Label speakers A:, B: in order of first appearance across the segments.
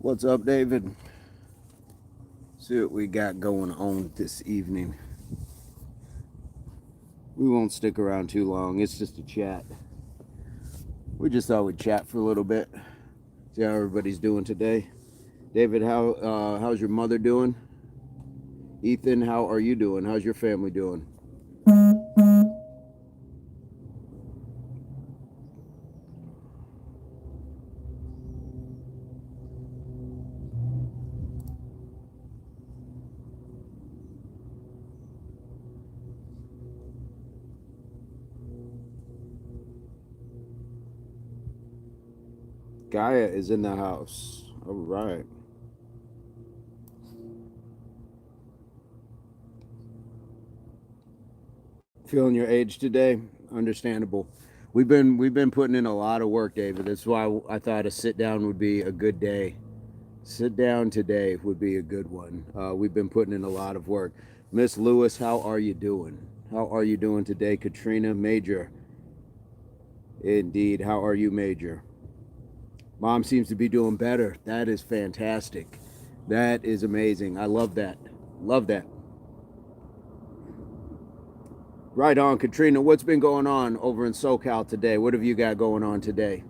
A: What's up, David? See what we got going on this evening. We won't stick around too long. It's just a chat. We just thought we'd chat for a little bit. See how everybody's doing today. David, how's your mother doing? Ethan, how are you doing? How's your family doing? Gaia is in the house. All right. Feeling your age today? Understandable. We've been putting in a lot of work, David. That's why I thought a sit down would be a good day. Sit down today would be a good one. We've been putting in a lot of work. Miss Lewis, how are you doing? How are you doing today? Katrina Major. Indeed. How are you, Major? Mom seems to be doing better. That is fantastic. That is amazing. I love that. Love that. Right on, Katrina. What's been going on over in SoCal today? What have you got going on today?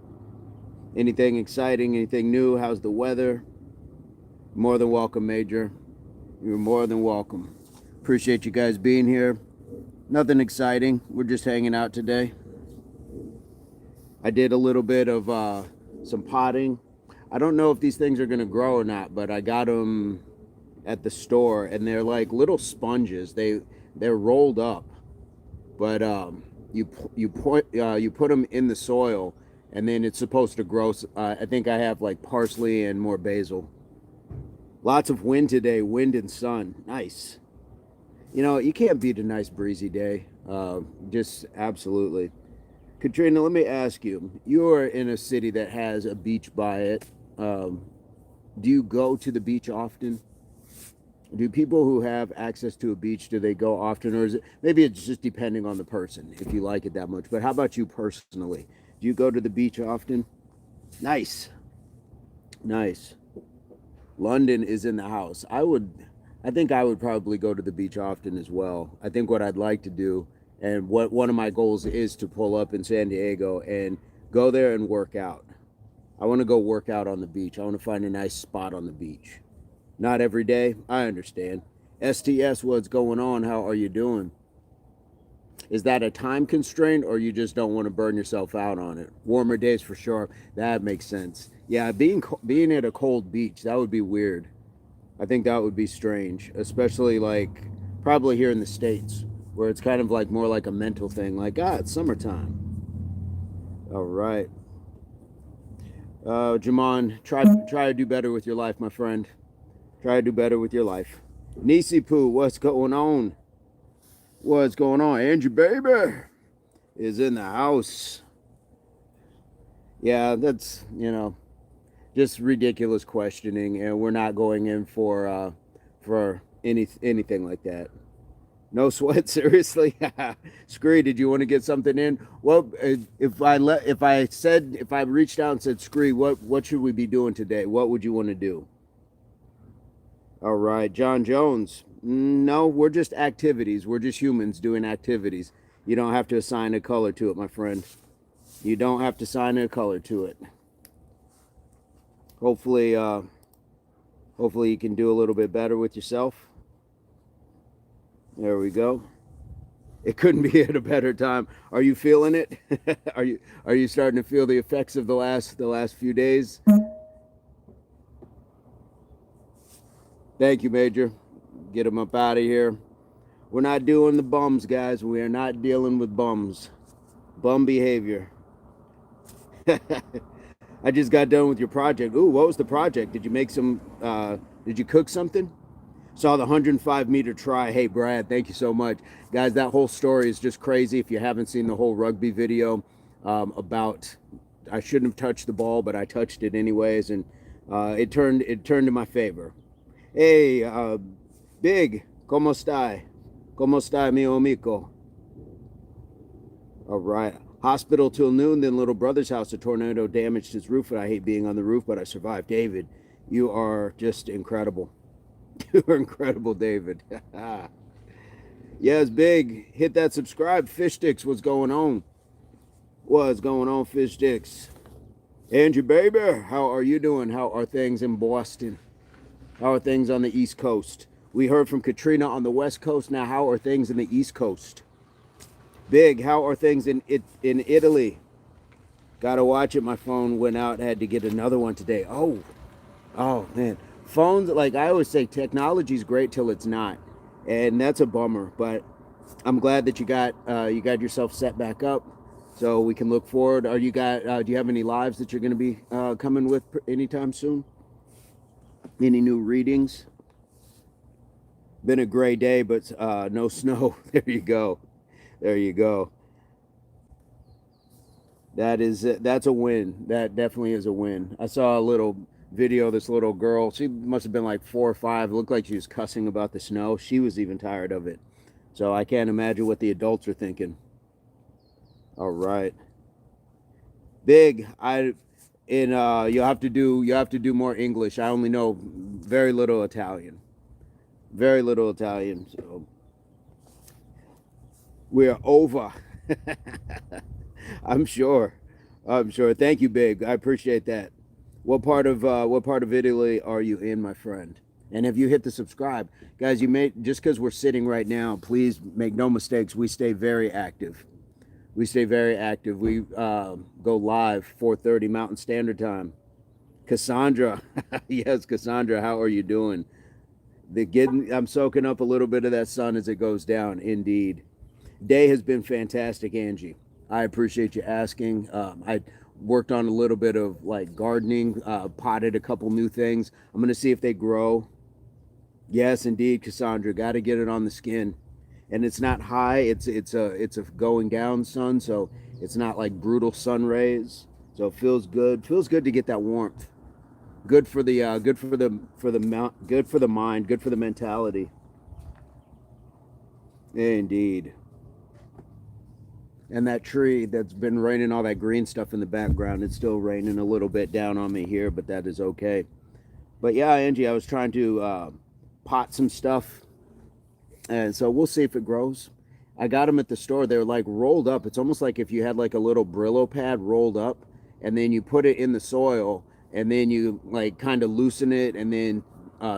A: Anything exciting? Anything new? How's the weather? More than welcome, Major. You're more than welcome. Appreciate you guys being here. Nothing exciting. We're just hanging out today. I did a little bit of some potting. I don't know if these things are going to grow or not, but I got them at the store, and they're like little sponges. They're rolled up, but you put them in the soil, and then it's supposed to grow. I think I have like parsley and more basil. Lots of wind today, wind and sun. Nice. You know, you can't beat a nice breezy day. Just absolutely. Katrina, let me ask you. You're in a city that has a beach by it. Do you go to the beach often? Do people who have access to a beach, do they go often? Or is it, maybe it's just depending on the person, if you like it that much. But how about you personally? Do you go to the beach often? Nice. Nice. London is in the house. I think I would probably go to the beach often as well. I think what I'd like to do, and what one of my goals is to pull up in San Diego and go there and work out. I want to go work out on the beach. I want to find a nice spot on the beach. Not every day, I understand. STS, what's going on? How are you doing? Is that a time constraint, or you just don't want to burn yourself out on it? Warmer days for sure. That makes sense. Yeah, being at a cold beach, that would be weird. I think that would be strange, especially like probably here in the States, where it's kind of like more like a mental thing, like, it's summertime. All right. Jamon, try to do better with your life, my friend. Try to do better with your life. Nisi Poo, what's going on? What's going on? Andrew Baby is in the house. Yeah, that's, just ridiculous questioning, and we're not going in for anything like that. No sweat, seriously. Scree, did you want to get something in? Well, if I reached out and said, Scree, what should we be doing today? What would you want to do? All right, John Jones. No, we're just activities. We're just humans doing activities. You don't have to assign a color to it, my friend. You don't have to assign a color to it. Hopefully you can do a little bit better with yourself. There we go. It couldn't be at a better time. Are you feeling it? Are you starting to feel the effects of the last few days? Thank you, Major. Get them up out of here. We're not doing the bums, guys. We are not dealing with bums. Bum behavior. I just got done with your project. Ooh, what was the project? Did you make did you cook something? Saw the 105-meter try. Hey, Brad, thank you so much. Guys, that whole story is just crazy. If you haven't seen the whole rugby video about, I shouldn't have touched the ball, but I touched it anyways, and it turned in my favor. Hey, Big, ¿cómo está? ¿Cómo está, mi amigo? All right. Hospital till noon, then little brother's house. A tornado damaged his roof, and I hate being on the roof, but I survived. David, You are just incredible. You're incredible, David. Yes, big. Hit that subscribe. Fish sticks, what's going on? What's going on, fish sticks? Andrew Baber, how are you doing? How are things in Boston? How are things on the East Coast? We heard from Katrina on the West Coast. Now, how are things in the East Coast? Big, how are things in Italy? Gotta watch it. My phone went out. Had to get another one today. Oh man, phones. Like I always say, technology's great till it's not, and that's a bummer. But I'm glad that you got yourself set back up, so we can look forward. Do you have any lives that you're going to be coming with anytime soon? Any new readings? Been a gray day, but no snow. There you go. There you go. That's a win. That definitely is a win. I saw a little video of this little girl. She must have been like 4 or 5. It looked like she was cussing about the snow. She was even tired of it. So I can't imagine what the adults are thinking. All right. Big. You'll have to do more English. I only know very little Italian. Very little Italian. So we're over. I'm sure. Thank you, Big. I appreciate that. What part of Italy are you in, my friend? And have you hit the subscribe, guys? You may just because we're sitting right now. Please make no mistakes. We stay very active. We stay very active. We go live 4:30 Mountain Standard Time. Cassandra, yes, Cassandra, how are you doing? I'm soaking up a little bit of that sun as it goes down. Indeed, day has been fantastic, Angie. I appreciate you asking. I worked on a little bit of like gardening, potted a couple new things. I'm gonna see if they grow. Yes, indeed, Cassandra. Got to get it on the skin, and it's not high. It's a going down sun, so it's not like brutal sun rays. So it feels good. Feels good to get that warmth. Good for the good for the good for the mind. Good for the mentality. Indeed. And that tree that's been raining all that green stuff in the background, it's still raining a little bit down on me here, but that is okay. But yeah, Angie, I was trying to pot some stuff, and so we'll see if it grows. I got them at the store. They're like rolled up. It's almost like if you had like a little Brillo pad rolled up, and then you put it in the soil, and then you like kind of loosen it, and then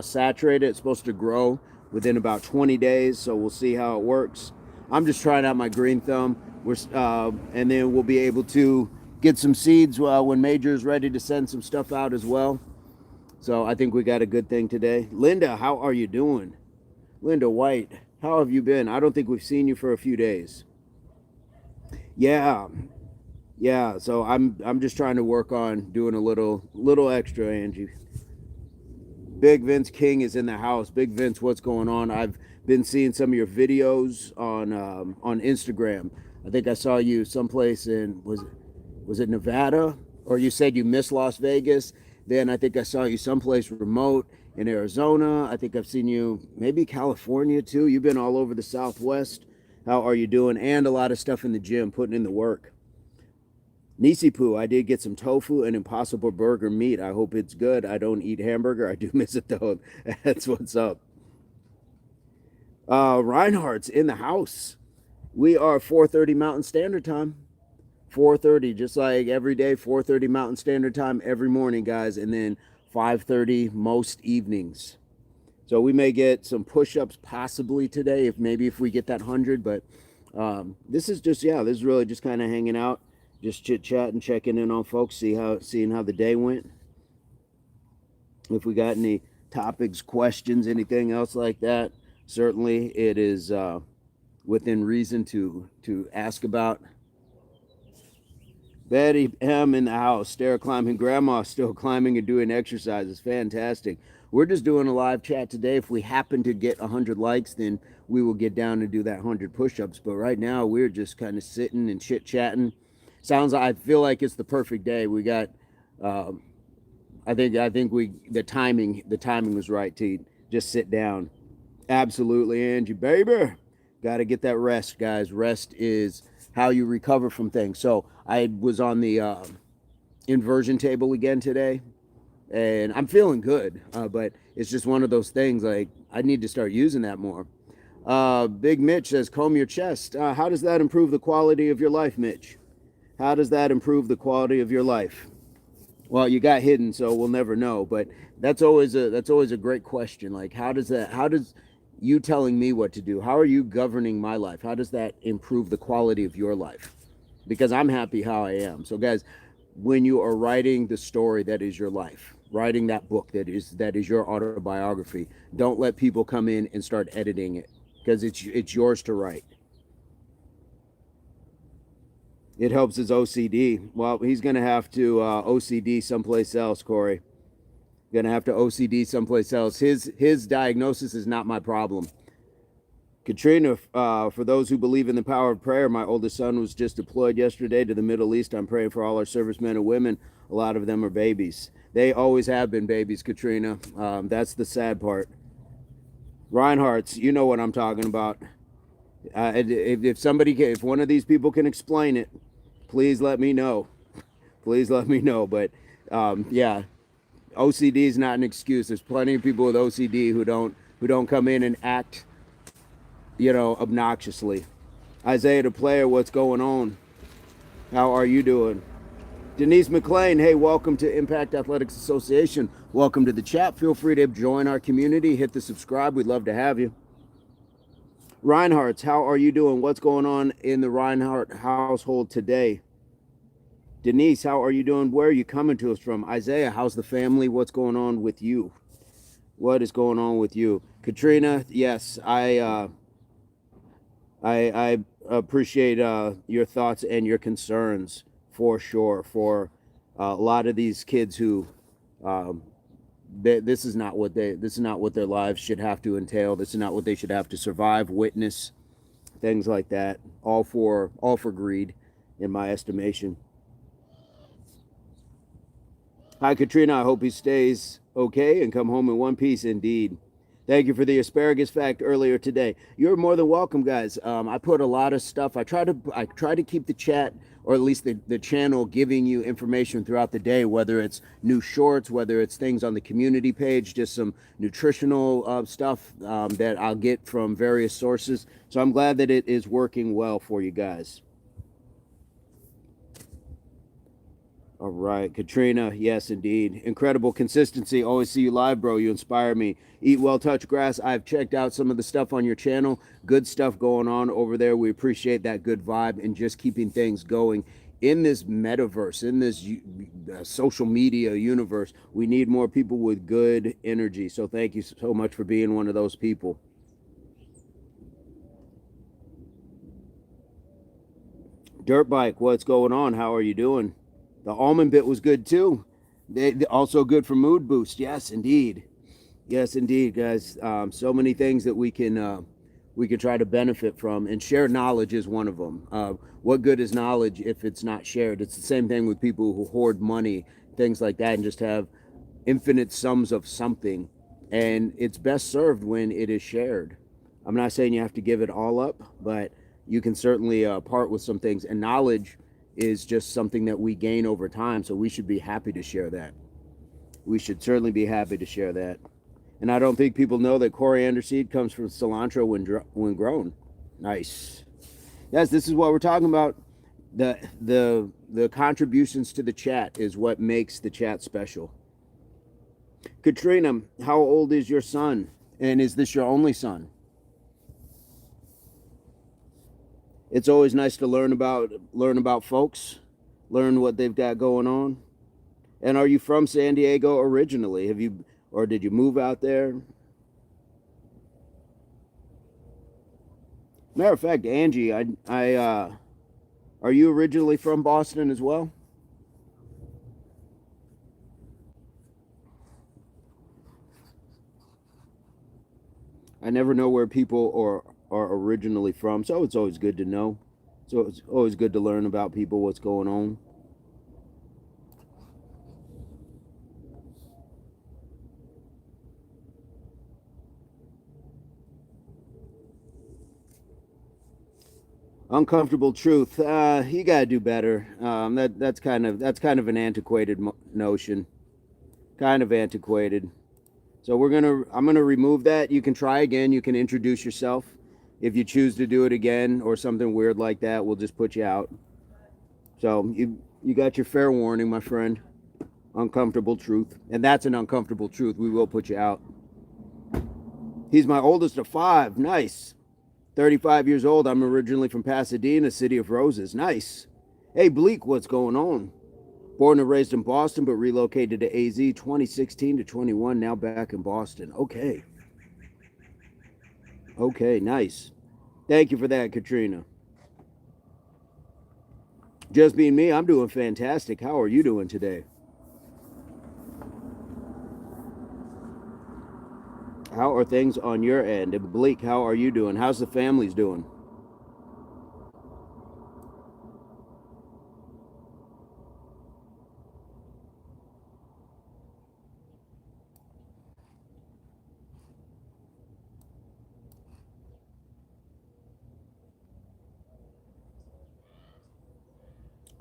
A: saturate it. It's supposed to grow within about 20 days, so we'll see how it works. I'm just trying out my green thumb. And then we'll be able to get some seeds when Major is ready to send some stuff out as well. So I think we got a good thing today. Linda, how are you doing? Linda White, how have you been? I don't think we've seen you for a few days. Yeah. So I'm just trying to work on doing a little extra, Angie. Big Vince King is in the house. Big Vince, what's going on? I've been seeing some of your videos on Instagram. I think I saw you someplace in was it Nevada, or you said you missed Las Vegas. Then I think I saw you someplace remote in Arizona. I think I've seen you maybe California too. You've been all over the Southwest. How are you doing? And a lot of stuff in the gym, putting in the work. Nisipu, I did get some tofu and Impossible Burger meat. I hope it's good. I don't eat hamburger. I do miss it though. That's what's up. Reinhardt's in the house. We are 4:30 Mountain Standard Time. 4:30, just like every day. 4:30 Mountain Standard Time every morning, guys, and then 5:30 most evenings. So we may get some push-ups possibly today, if we get that 100. But this is really just kind of hanging out, just chit-chatting, checking in on folks, seeing how the day went. If we got any topics, questions, anything else like that, certainly it is within reason to ask about. Betty M in the house, stair climbing. Grandma still climbing and doing exercises. Fantastic. We're just doing a live chat today. If we happen to get 100 likes, then we will get down and do that 100 push-ups. But right now, we're just kind of sitting and chit-chatting. I feel like it's the perfect day. We got, I think the timing was right to just sit down. Absolutely, Angie. Baby, got to get that rest, guys. Rest is how you recover from things. So I was on the inversion table again today. and I'm feeling good. But it's just one of those things. Like I need to start using that more. Big Mitch says, "Comb your chest." How does that improve the quality of your life, Mitch? How does that improve the quality of your life? Well, you got hidden, so we'll never know. But that's always a great question. Like, how does you telling me what to do? How are you governing my life? How does that improve the quality of your life? Because I'm happy how I am. So, guys, when you are writing the story that is your life, writing that book that is your autobiography, don't let people come in and start editing it because it's yours to write. It helps his OCD. Well, he's going to have to OCD someplace else, Corey. Going to have to OCD someplace else. His diagnosis is not my problem. Katrina, for those who believe in the power of prayer, my oldest son was just deployed yesterday to the Middle East. I'm praying for all our servicemen and women. A lot of them are babies. They always have been babies, Katrina. That's the sad part. Reinhardt's, you know what I'm talking about. If one of these people can explain it, please let me know. Please let me know. But yeah, OCD is not an excuse. There's plenty of people with OCD who don't come in and act, obnoxiously. Isaiah the player, what's going on? How are you doing? Denise McLean, hey, welcome to Impact Athletics Association. Welcome to the chat. Feel free to join our community. Hit the subscribe. We'd love to have you. Reinhardt's, how are you doing? What's going on in the Reinhardt household today? Denise, how are you doing? Where are you coming to us from? Isaiah, how's the family? What's going on with you? What is going on with you? Katrina, yes, I appreciate your thoughts and your concerns for sure. For a lot of these kids who, this is not what their lives should have to entail. This is not what they should have to survive, witness, things like that. All for greed, in my estimation. Hi, Katrina. I hope he stays okay and come home in one piece. Indeed. Thank you for the asparagus fact earlier today. You're more than welcome, guys. I put a lot of stuff. I try to keep the chat, or at least the channel, giving you information throughout the day, whether it's new shorts, whether it's things on the community page, just some nutritional stuff that I'll get from various sources. So I'm glad that it is working well for you guys. All right, Katrina, yes, indeed. Incredible consistency. Always see you live, bro. You inspire me. Eat well, touch grass. I've checked out some of the stuff on your channel. Good stuff going on over there. We appreciate that good vibe and just keeping things going. In this metaverse, in this social media universe, we need more people with good energy. So thank you so much for being one of those people. Dirt Bike, what's going on? How are you doing? The almond bit was good too. They also good for mood boost. Yes, indeed. Yes, indeed, guys. So many things that we can try to benefit from, and shared knowledge is one of them. What good is knowledge if it's not shared? It's the same thing with people who hoard money, things like that, and just have infinite sums of something. And it's best served when it is shared. I'm not saying you have to give it all up, but you can certainly part with some things. And knowledge is just something that we gain over time, so we should be happy to share that. We should certainly be happy to share that. And I don't think people know that coriander seed comes from cilantro when grown. Nice. Yes, this is what we're talking about. The contributions to the chat is what makes the chat special. Katrina, how old is your son? And is this your only son? It's always nice to learn about folks, learn what they've got going on. And are you from San Diego originally? Or did you move out there? Matter of fact, Angie, are you originally from Boston as well? I never know where people are originally from, so it's always good to know. So it's always good to learn about people, what's going on. Uncomfortable truth. You gotta do better. That's kind of an antiquated notion. kind of antiquated. So I'm gonna remove that. You can try again. You can introduce yourself. If you choose to do it again or something weird like that, we'll just put you out. So you got your fair warning, my friend. Uncomfortable truth. And that's an uncomfortable truth. We will put you out. He's my oldest of 5. Nice. 35 years old. I'm originally from Pasadena, City of Roses. Nice. Hey, Bleak, what's going on? Born and raised in Boston, but relocated to AZ 2016 to 21, now back in Boston. Okay. Okay, nice. Thank you for that, Katrina. Just being me, I'm doing fantastic. How are you doing today? How are things on your end? And Bleak, how are you doing? How's the families doing?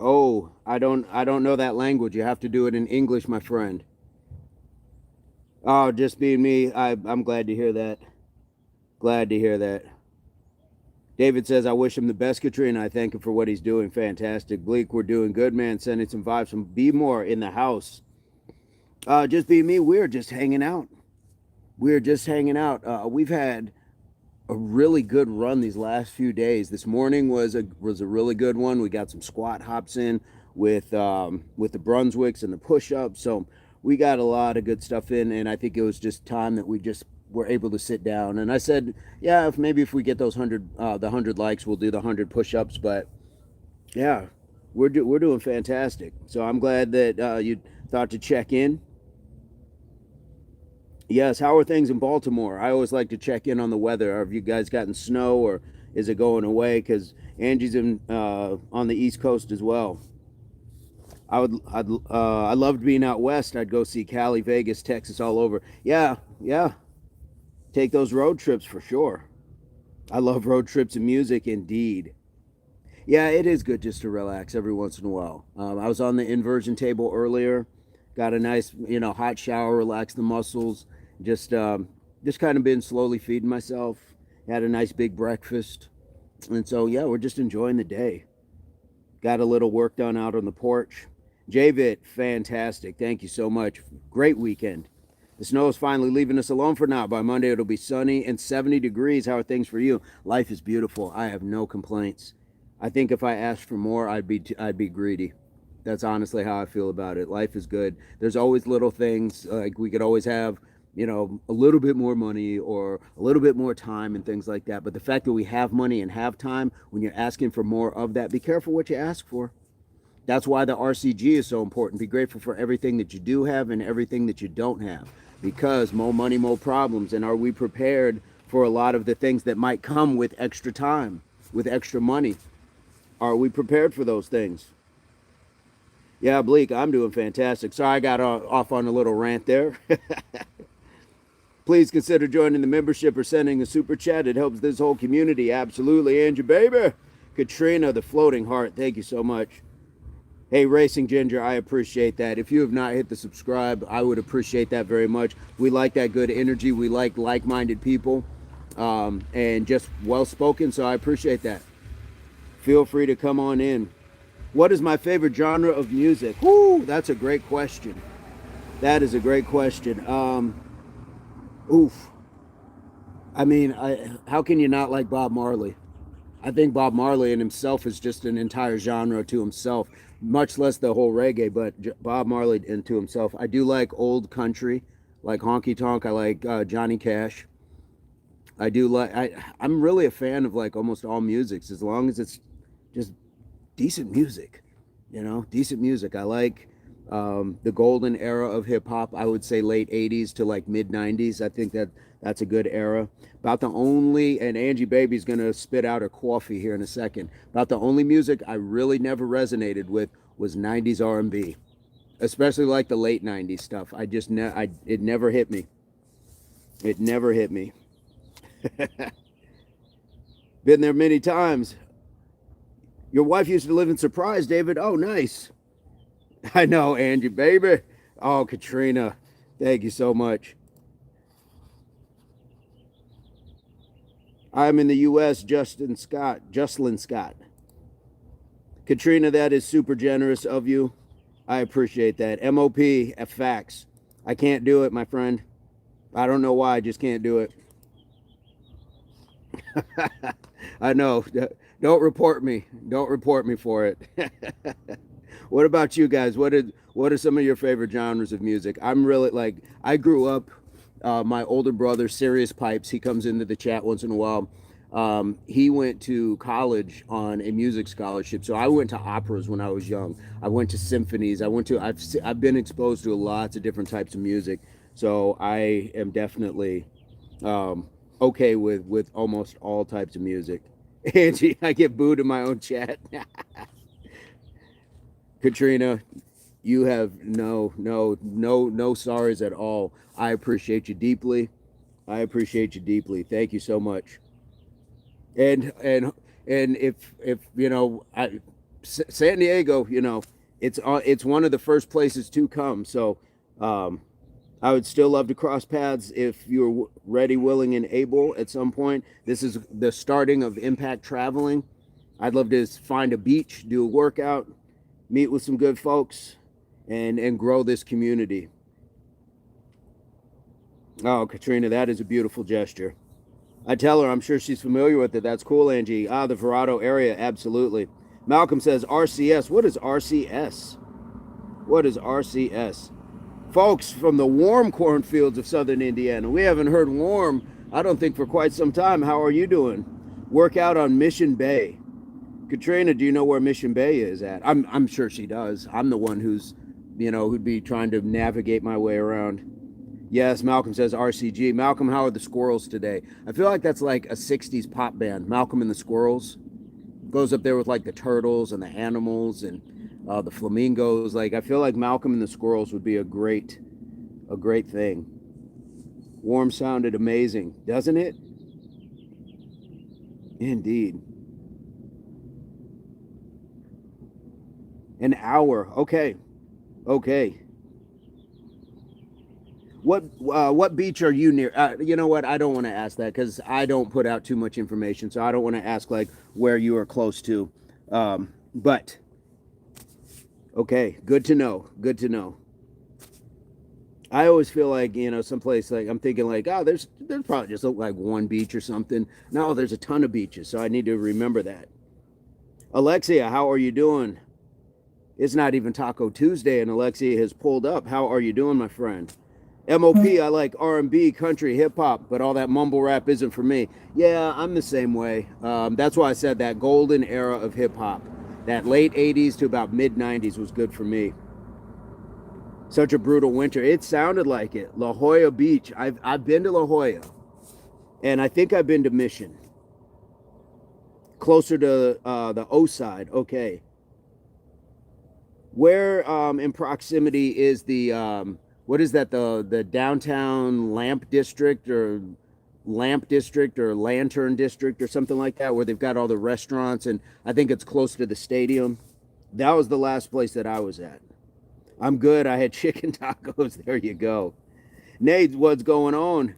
A: Oh, I don't know that language. You have to do it in English, my friend. Oh, just being me, I'm glad to hear that. Glad to hear that. David says, I wish him the best, Katrina. I thank him for what he's doing. Fantastic. Bleak, we're doing good, man. Sending some vibes from Be More in the house. Just being me, we're just hanging out. We're just hanging out. We've had a really good run these last few days. This morning was a really good one. We got some squat hops in with the Brunswicks and the push-ups. So we got a lot of good stuff in, and I think it was just time that we just were able to sit down. And I said, yeah, if we get those 100 likes, we'll do the 100 push-ups. But yeah, we're doing fantastic. So I'm glad that you thought to check in. Yes, how are things in Baltimore? I always like to check in on the weather. Have you guys gotten snow, or is it going away? Because Angie's in on the East Coast as well. I loved being out west. I'd go see Cali, Vegas, Texas, all over. Yeah, yeah. Take those road trips for sure. I love road trips and music, indeed. Yeah, it is good just to relax every once in a while. I was on the inversion table earlier, got a nice, hot shower, relax the muscles. Just, just kind of been slowly feeding myself. Had a nice big breakfast, and so yeah, we're just enjoying the day. Got a little work done out on the porch. Javit, fantastic. Thank you so much. Great weekend. The snow is finally leaving us alone for now. By Monday, it'll be sunny and 70 degrees. How are things for you? Life is beautiful. I have no complaints. I think if I asked for more, I'd be greedy. That's honestly how I feel about it. Life is good. There's always little things, like we could always have, a little bit more money or a little bit more time and things like that. But the fact that we have money and have time, when you're asking for more of that, be careful what you ask for. That's why the RCG is so important. Be grateful for everything that you do have and everything that you don't have, because more money, more problems. And are we prepared for a lot of the things that might come with extra time, with extra money? Are we prepared for those things? Yeah, Bleak, I'm doing fantastic. Sorry I got off on a little rant there. Please consider joining the membership or sending a super chat. It helps this whole community. Absolutely. Andrew, baby. Katrina, the floating heart. Thank you so much. Hey, Racing Ginger, I appreciate that. If you have not hit the subscribe, I would appreciate that very much. We like that good energy. We like-minded people, and just well-spoken, so I appreciate that. Feel free to come on in. What is my favorite genre of music? Whoo, that's a great question. That is a great question. Oof. I mean, how can you not like Bob Marley? I think Bob Marley in himself is just an entire genre to himself, much less the whole reggae, but Bob Marley into himself. I do like old country, like Honky Tonk. I like Johnny Cash. I do like, I'm really a fan of like almost all musics, as long as it's just decent music, decent music. I like the golden era of hip hop. I would say late 80s to like mid 90s. I think that's a good era. About the only, and Angie Baby's gonna spit out her coffee here in a second. About the only music I really never resonated with was 90s R&B, especially like the late 90s stuff. It never hit me. It never hit me. Been there many times. Your wife used to live in Surprise, David. Oh, nice. I know, Angie, baby. Oh, Katrina. Thank you so much. I'm in the U.S. Jocelyn Scott. Katrina, that is super generous of you. I appreciate that. MOP, facts. I can't do it, my friend. I don't know why. I just can't do it. I know. Don't report me. Don't report me for it. What about you guys? What are some of your favorite genres of music? I'm really like I grew up. My older brother, Serious Pipes, he comes into the chat once in a while. He went to college on a music scholarship, so I went to operas when I was young. I went to symphonies. I've been exposed to lots of different types of music, so I am definitely okay with almost all types of music. Angie, I get booed in my own chat. Katrina, you have no sorries at all. I appreciate you deeply. I appreciate you deeply. Thank you so much. And if San Diego, it's one of the first places to come. So um, I would still love to cross paths if you're ready, willing, and able at some point. This is the starting of impact traveling. I'd love to find a beach, do a workout, meet with some good folks, and grow this community. Oh, Katrina, that is a beautiful gesture. I tell her I'm sure she's familiar with it. That's cool, Angie. The Verrado area, absolutely. Malcolm says RCS. What is RCS? What is RCS? Folks from the warm cornfields of southern Indiana. We haven't heard warm, I don't think, for quite some time. How are you doing? Work out on Mission Bay. Katrina, do you know where Mission Bay is at? I'm sure she does. I'm the one who'd be trying to navigate my way around. Yes, Malcolm says RCG. Malcolm, how are the squirrels today? I feel like that's like a 60s pop band. Malcolm and the Squirrels goes up there with like the turtles and the animals and the flamingos. Like I feel like Malcolm and the Squirrels would be a great thing. Warm sounded amazing, doesn't it? Indeed. An hour. Okay. Okay. What beach are you near? You know what? I don't want to ask that because I don't put out too much information, so I don't want to ask like where you are close to. But okay, good to know. Good to know. I always feel like someplace like I'm thinking like there's probably just like one beach or something. No, there's a ton of beaches, so I need to remember that. Alexia, how are you doing? It's not even Taco Tuesday, and Alexia has pulled up. How are you doing, my friend? MOP, I like R&B, country, hip hop, but all that mumble rap isn't for me. Yeah, I'm the same way. That's why I said that golden era of hip hop, that late 80s to about mid 90s was good for me. Such a brutal winter. It sounded like it. La Jolla Beach. I've been to La Jolla, and I think I've been to Mission, closer to the O side. Okay. Where in proximity is the what is that, the downtown lamp district or lantern district or something like that, where they've got all the restaurants, and I think it's close to the stadium. That was the last place that I was at. I'm good. I had chicken tacos. There you go. Nate, what's going on?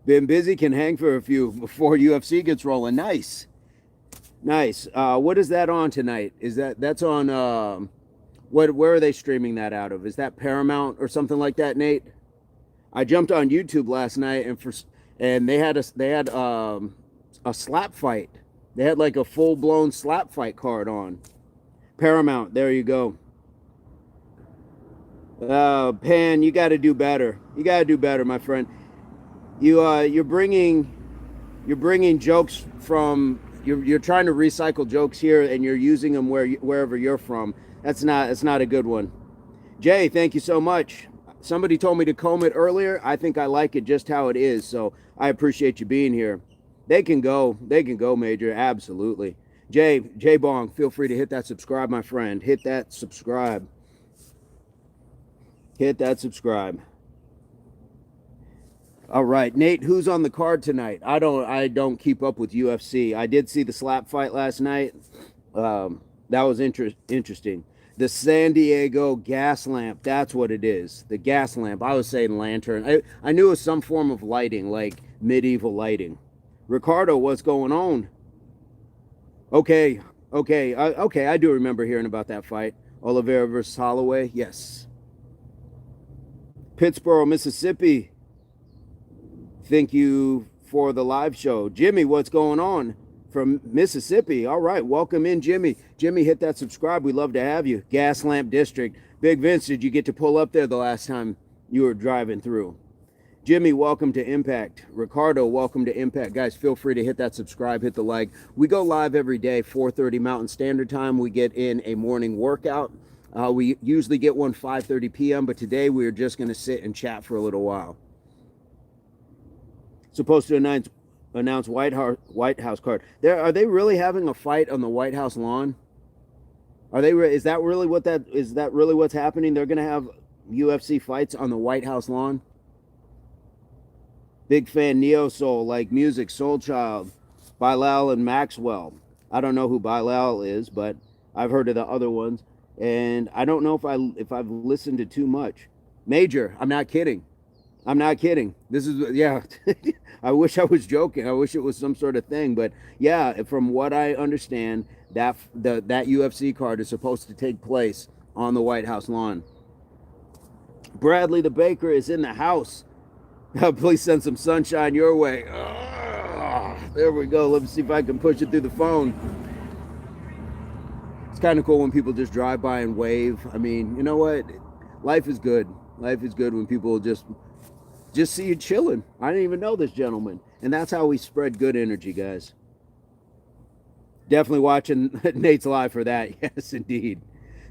A: Been busy, can hang for a few before UFC gets rolling. Nice. Nice. What is that on tonight? That's on where are they streaming that out of? Is that Paramount or something like that, Nate? I jumped on YouTube last night and they had a slap fight. They had like a full-blown slap fight card on. Paramount, there you go. Pan, you got to do better. You got to do better, my friend. You're bringing jokes from you're trying to recycle jokes here, and you're using them wherever you're from. That's not a good one. Jay, thank you so much. Somebody told me to comb it earlier. I think I like it just how it is, so I appreciate you being here. They can go, Major. Absolutely. Jay Bong, feel free to hit that subscribe, my friend. Hit that subscribe. Hit that subscribe. All right, Nate, who's on the card tonight? I don't keep up with UFC. I did see the slap fight last night. That was interesting. The San Diego gas lamp. That's what it is. The gas lamp. I was saying lantern. I knew it was some form of lighting, like medieval lighting. Ricardo, what's going on? Okay, okay. I do remember hearing about that fight. Oliveira versus Holloway. Yes. Pittsburgh, Mississippi. Thank you for the live show. Jimmy, what's going on? From Mississippi. All right, welcome in, Jimmy. Jimmy, hit that subscribe. We'd love to have you. Gaslamp District. Big Vince, did you get to pull up there the last time you were driving through? Jimmy, welcome to Impact. Ricardo, welcome to Impact. Guys, feel free to hit that subscribe, hit the like. We go live every day, 4:30 Mountain Standard Time. We get in a morning workout. We usually get one 5:30 p.m., but today we're just going to sit and chat for a little while. Supposed to announce White House card. Are they really having a fight on the White House lawn? Are they? Is that really what's happening? They're going to have UFC fights on the White House lawn. Big fan, Neo Soul, like music, Soul Child, Bilal and Maxwell. I don't know who Bilal is, but I've heard of the other ones, and I don't know if I've listened to too much. Major, I'm not kidding. I'm not kidding. This is, yeah. I wish I was joking. I wish it was some sort of thing, but yeah, from what I understand, that UFC card is supposed to take place on the White House lawn. Bradley the Baker is in the house. Please send some sunshine your way. There we go. Let me see if I can push it through the phone. It's kind of cool when people just drive by and wave. I mean, you know what? Life is good. Life is good when people just see you chilling. I didn't even know this gentleman. And that's how we spread good energy, guys. Definitely watching Nate's live for that. Yes, indeed.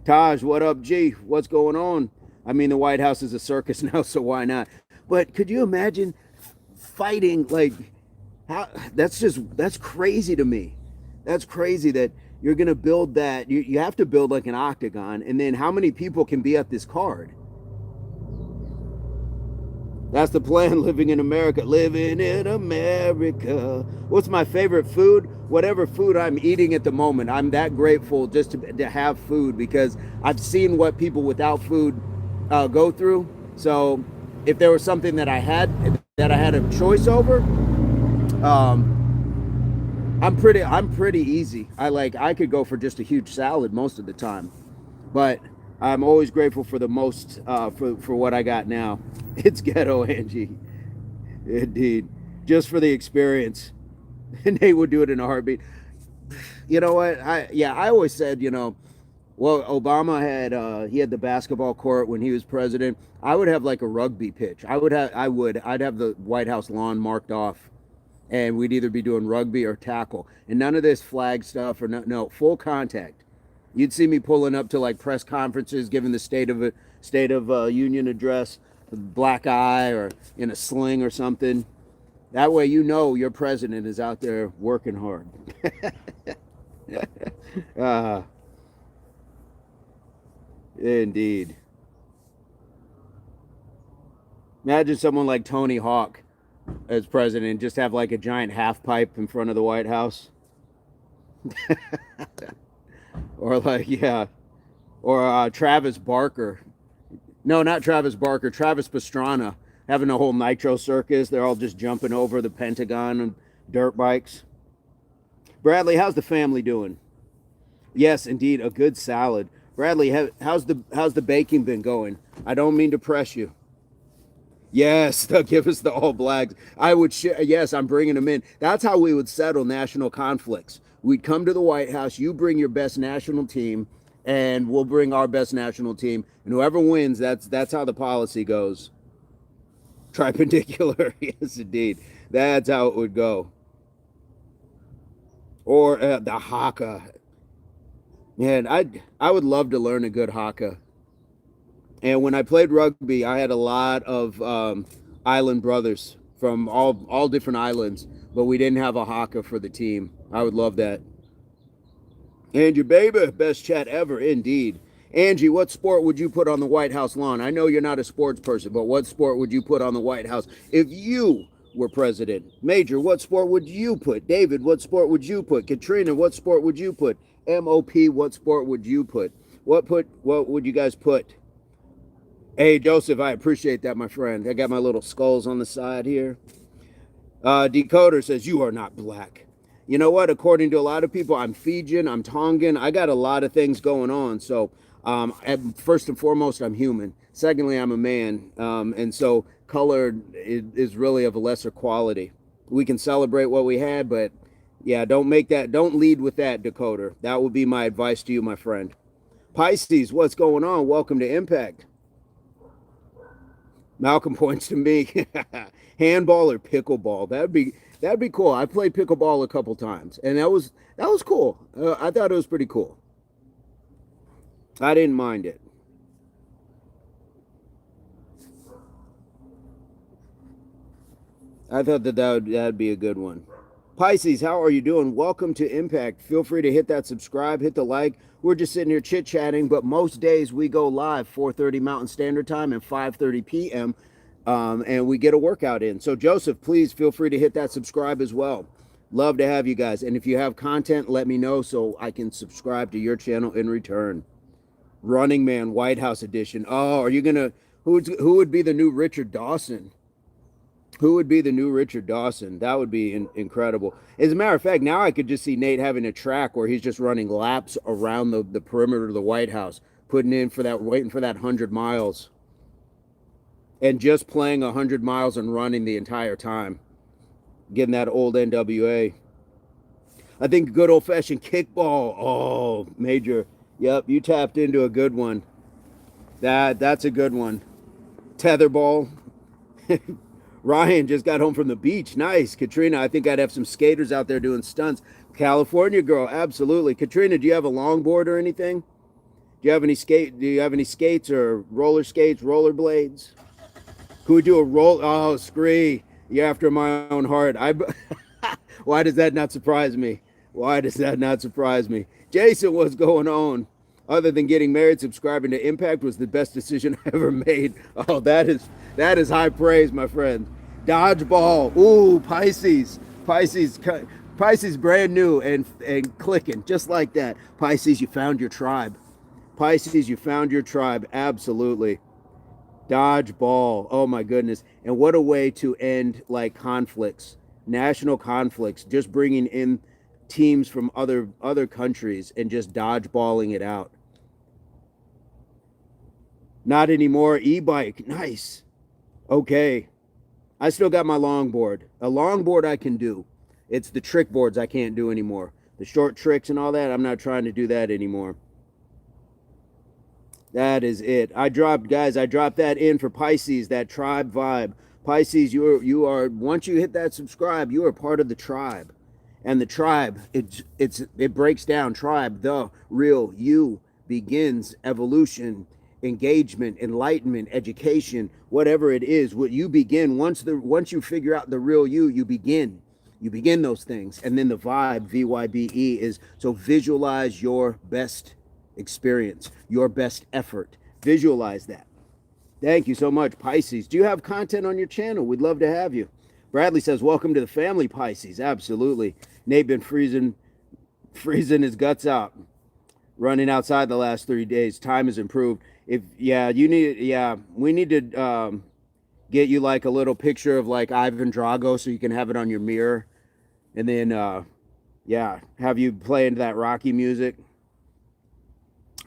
A: Taj, what up, G? What's going on? I mean, the White House is a circus now, so why not? But could you imagine fighting, like, how? That's crazy to me. That's crazy that you're going to build that. You have to build like an octagon. And then how many people can be at this card? That's the plan, living in America. Living in America. What's my favorite food? Whatever food I'm eating at the moment. I'm that grateful just to have food, because I've seen what people without food go through. So if there was something that I had a choice over, I'm pretty easy. I could go for just a huge salad most of the time, but I'm always grateful for the most for what I got now. It's ghetto, Angie. Indeed, just for the experience. Nate would do it in a heartbeat. You know what? I always said, well, Obama had the basketball court when he was president. I would have like a rugby pitch. I'd have the White House lawn marked off, and we'd either be doing rugby or tackle, and none of this flag stuff or no full contact. You'd see me pulling up to like press conferences, giving the State of Union address, black eye or in a sling or something. That way, your president is out there working hard. Indeed. Imagine someone like Tony Hawk as president, just have like a giant half pipe in front of the White House. Or Travis Barker. No, not Travis Barker. Travis Pastrana having a whole nitro circus. They're all just jumping over the Pentagon on dirt bikes. Bradley, how's the family doing? Yes, indeed, a good salad. Bradley, how's the baking been going? I don't mean to press you. Yes, they'll give us the All Blacks. Yes, I'm bringing them in. That's how we would settle national conflicts. We'd come to the White House, you bring your best national team, and we'll bring our best national team. And whoever wins, that's how the policy goes. Tripendicular, yes, indeed. That's how it would go. Or the haka. Man, I would love to learn a good haka. And when I played rugby, I had a lot of island brothers from all different islands, but we didn't have a haka for the team. I would love that. Angie, baby, best chat ever, indeed. Angie, what sport would you put on the White House lawn? I know you're not a sports person, but what sport would you put on the White House if you were president? Major, what sport would you put? David, what sport would you put? Katrina, what sport would you put? MOP, what sport would you put? What would you guys put? Hey, Joseph, I appreciate that, my friend. I got my little skulls on the side here. Decoder says, you are not black. You know what? According to a lot of people, I'm Fijian, I'm Tongan. I got a lot of things going on. So, first and foremost, I'm human. Secondly, I'm a man. And so color is really of a lesser quality. We can celebrate what we had, but yeah, don't lead with that, Decoder. That would be my advice to you, my friend. Pisces, what's going on? Welcome to Impact. Malcolm points to me. Handball or pickleball? That'd be cool. I played pickleball a couple times, and that was cool. I thought it was pretty cool. I didn't mind it. I thought that'd be a good one. Pisces, how are you doing? Welcome to Impact. Feel free to hit that subscribe, hit the like. We're just sitting here chit-chatting, but most days we go live 4:30 Mountain Standard Time and 5:30 p.m. And we get a workout in. So Joseph, please feel free to hit that subscribe as well. Love to have you guys. And if you have content, let me know so I can subscribe to your channel in return. Running Man White House edition. Oh, are you gonna who would be the new Richard Dawson? Who would be the new Richard Dawson? That would be incredible. As a matter of fact, now I could just see Nate having a track where he's just running laps around the perimeter of the White House, waiting for that 100 miles. And just playing 100 miles and running the entire time. Getting that old NWA. I think good old-fashioned kickball. Oh, Major. Yep, you tapped into a good one. That's a good one. Tetherball. Ryan just got home from the beach. Nice. Katrina, I think I'd have some skaters out there doing stunts. California girl, absolutely. Katrina, do you have a longboard or anything? Do you have any skates or roller skates, rollerblades? Could we do a roll? Oh, Scree, you're after my own heart. Why does that not surprise me? Why does that not surprise me? Jason, what's going on? Other than getting married, subscribing to Impact was the best decision I ever made. Oh, that is high praise, my friend. Dodgeball. Ooh, Pisces. Pisces brand new and clicking just like that. Pisces, you found your tribe. Pisces, you found your tribe. Absolutely. Dodgeball. Oh my goodness. And what a way to end like conflicts, national conflicts, just bringing in teams from other countries and just dodgeballing it out. Not anymore. E-bike. Nice. Okay. I still got my longboard. A longboard I can do. It's the trick boards I can't do anymore. The short tricks and all that, I'm not trying to do that anymore. That is it. I dropped that in for Pisces, that tribe vibe. Pisces, you are once you hit that subscribe, you are part of the tribe. And the tribe, it breaks down. Tribe, the real you, begins evolution, engagement, enlightenment, education, whatever it is. What you begin once you figure out the real you begin. You begin those things. And then the vibe, VYBE, is so visualize your best experience, your best effort. Visualize that. Thank you so much, Pisces. Do you have content on your channel? We'd love to have you. Bradley says, welcome to the family, Pisces. Absolutely. Nate been freezing his guts out, running outside the last 3 days. Time has improved. We need to get you like a little picture of like Ivan Drago so you can have it on your mirror. And then, have you play into that Rocky music.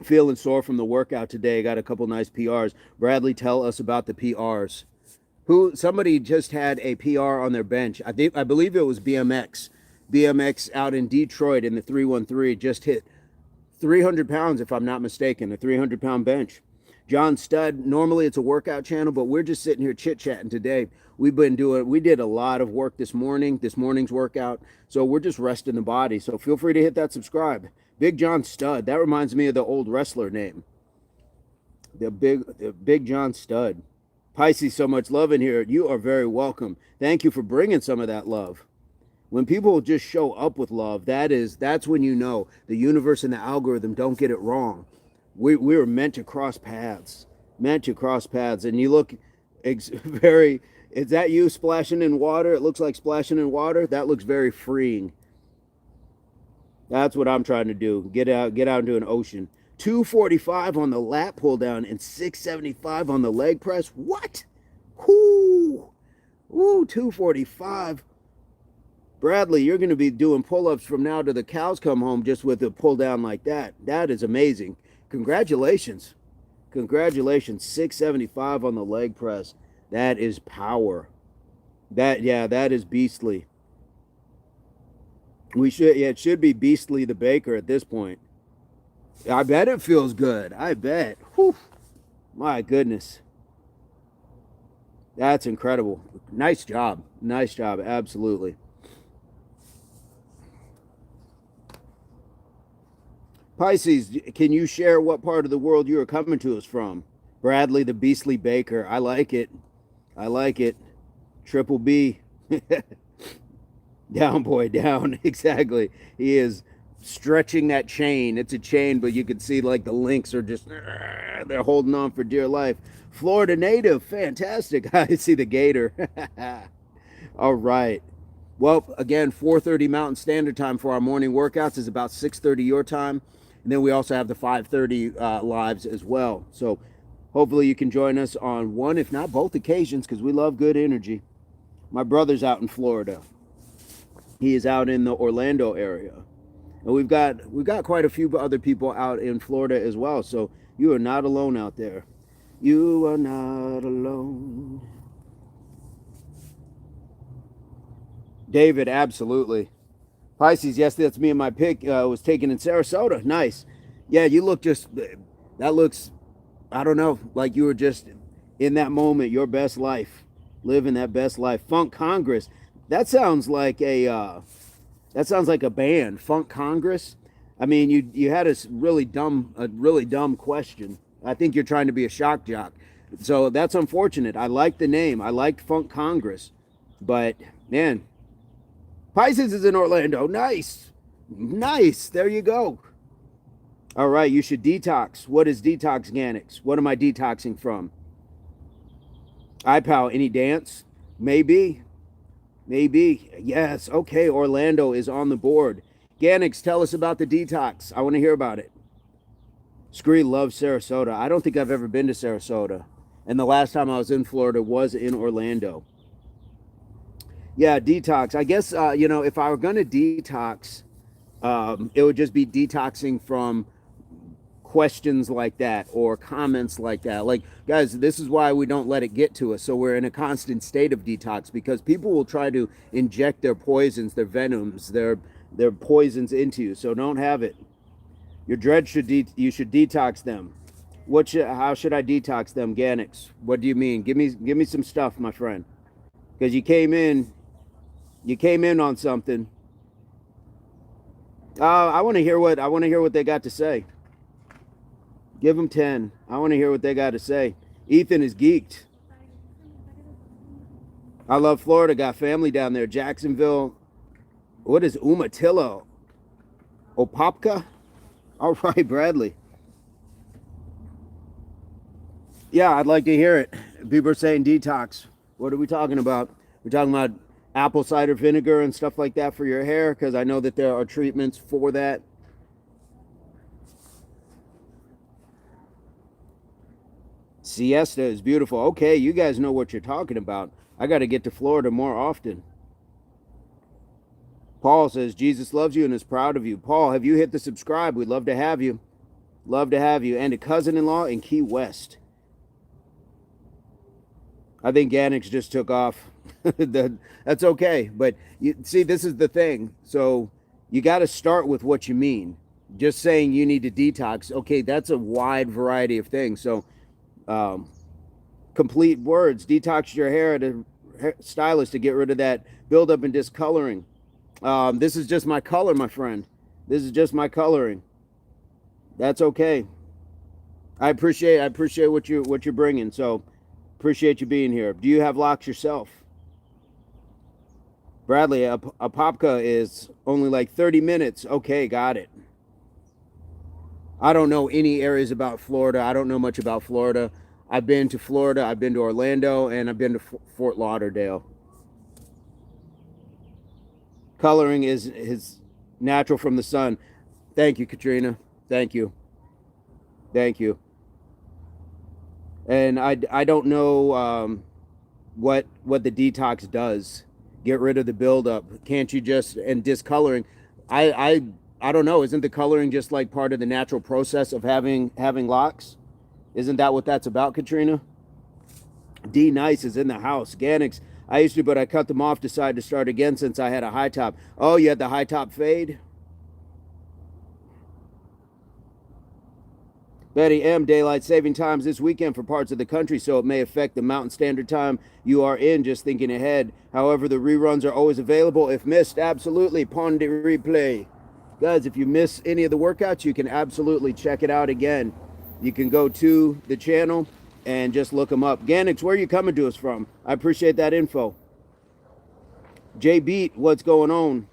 A: Feeling sore from the workout today. Got a couple nice PRs. Bradley, tell us about the PRs. Somebody just had a PR on their bench. I believe it was BMX. BMX out in Detroit in the 313 just hit 300 pounds, if I'm not mistaken, a 300-pound bench. John Studd, normally it's a workout channel, but we're just sitting here chit-chatting today. We did a lot of work this morning's workout, so we're just resting the body. So feel free to hit that subscribe. Big John Studd, that reminds me of the old wrestler name. The Big John Studd. Pisces, so much love in here. You are very welcome. Thank you for bringing some of that love. When people just show up with love, that's when you know the universe and the algorithm don't get it wrong. We were meant to cross paths. And you look very, is that you splashing in water? It looks like splashing in water. That looks very freeing. That's what I'm trying to do. Get out into an ocean. 245 on the lat pull down and 675 on the leg press. What? Whoo! Ooh, 245. Bradley, you're going to be doing pull-ups from now to the cows come home just with a pull down like that. That is amazing. Congratulations. Congratulations. 675 on the leg press. That is power. That is beastly. It should be Beastly the Baker at this point. I bet it feels good. I bet. Whew. My goodness. That's incredible. Nice job. Nice job. Absolutely. Pisces, can you share what part of the world you are coming to us from? Bradley the Beastly Baker. I like it. I like it. Triple B. Down, boy, down. Exactly. He is stretching that chain. It's a chain, but you can see like the links are just, they're holding on for dear life. Florida native. Fantastic. I see the gator. All right. Well, again, 4:30 Mountain Standard Time for our morning workouts is about 6:30 your time. And then we also have the 5:30 lives as well. So hopefully you can join us on one, if not both occasions, because we love good energy. My brother's out in Florida. He is out in the Orlando area. And we've got quite a few other people out in Florida as well. So you are not alone out there. You are not alone. David, absolutely. Pisces, yes, that's me and my pick was taken in Sarasota. Nice. Yeah, you look just, that looks, I don't know, like you were just in that moment, your best life, living that best life. Funk Congress, that sounds like a band, Funk Congress. I mean, you had a really dumb question. I think you're trying to be a shock jock. So that's unfortunate. I like the name. I liked Funk Congress. But, man, Pisces is in Orlando. Nice. Nice. There you go. All right, you should detox. What is detox organics? What am I detoxing from? iPow, any dance? Maybe. Maybe. Yes. Okay, Orlando is on the board. Ganix, tell us about the detox. I want to hear about it. Scree loves Sarasota. I don't think I've ever been to Sarasota. And the last time I was in Florida was in Orlando. Yeah, detox. I guess, if I were going to detox, it would just be detoxing from questions like that or comments like that. Like, guys, this is why we don't let it get to us. So we're in a constant state of detox because people will try to inject their poisons, their venoms, their poisons into you. So don't have it. Your dread you should detox them. How should I detox them, Ganix? What do you mean? Give me some stuff, my friend. Because you came in on something. I want to hear what they got to say. Give them 10. I want to hear what they got to say. Ethan is geeked. I love Florida. Got family down there. Jacksonville. What is Umatilla? Opopka? All right, Bradley. Yeah, I'd like to hear it. People are saying detox. What are we talking about? We're talking about apple cider vinegar and stuff like that for your hair, because I know that there are treatments for that. Siesta is beautiful. Okay, you guys know what you're talking about. I got to get to Florida more often. Paul says, Jesus loves you and is proud of you. Paul, have you hit the subscribe? We'd love to have you. Love to have you. And a cousin-in-law in Key West. I think Ganix just took off. That's okay. But you see, this is the thing. So you got to start with what you mean. Just saying you need to detox. Okay, that's a wide variety of things. So complete words. Detox your hair at a stylist to get rid of that buildup and discoloring. This is just my color, my friend. This is just my coloring. That's okay. I appreciate what you're bringing. So appreciate you being here. Do you have locks yourself? Bradley, a popka is only like 30 minutes. Okay, got it. I don't know any areas about Florida. I don't know much about Florida. I've been to Florida, I've been to Orlando, and I've been to Fort Lauderdale. Coloring is natural from the sun. Thank you, Katrina. Thank you. Thank you. And I don't know what the detox does. Get rid of the buildup. Can't you just, and discoloring? I I I don't know. Isn't the coloring just like part of the natural process of having locks? Isn't that what that's about, Katrina? D Nice is in the house. Ganix, I used to, but I cut them off. Decided to start again since I had a high top. Oh, you had the high top fade. Betty M, daylight saving times this weekend for parts of the country, so it may affect the Mountain Standard Time you are in. Just thinking ahead. However, the reruns are always available if missed. Absolutely, pawn de replay, guys. If you miss any of the workouts, you can absolutely check it out again. You can go to the channel and just look them up. Ganix, where are you coming to us from? I appreciate that info. J Beat, what's going on?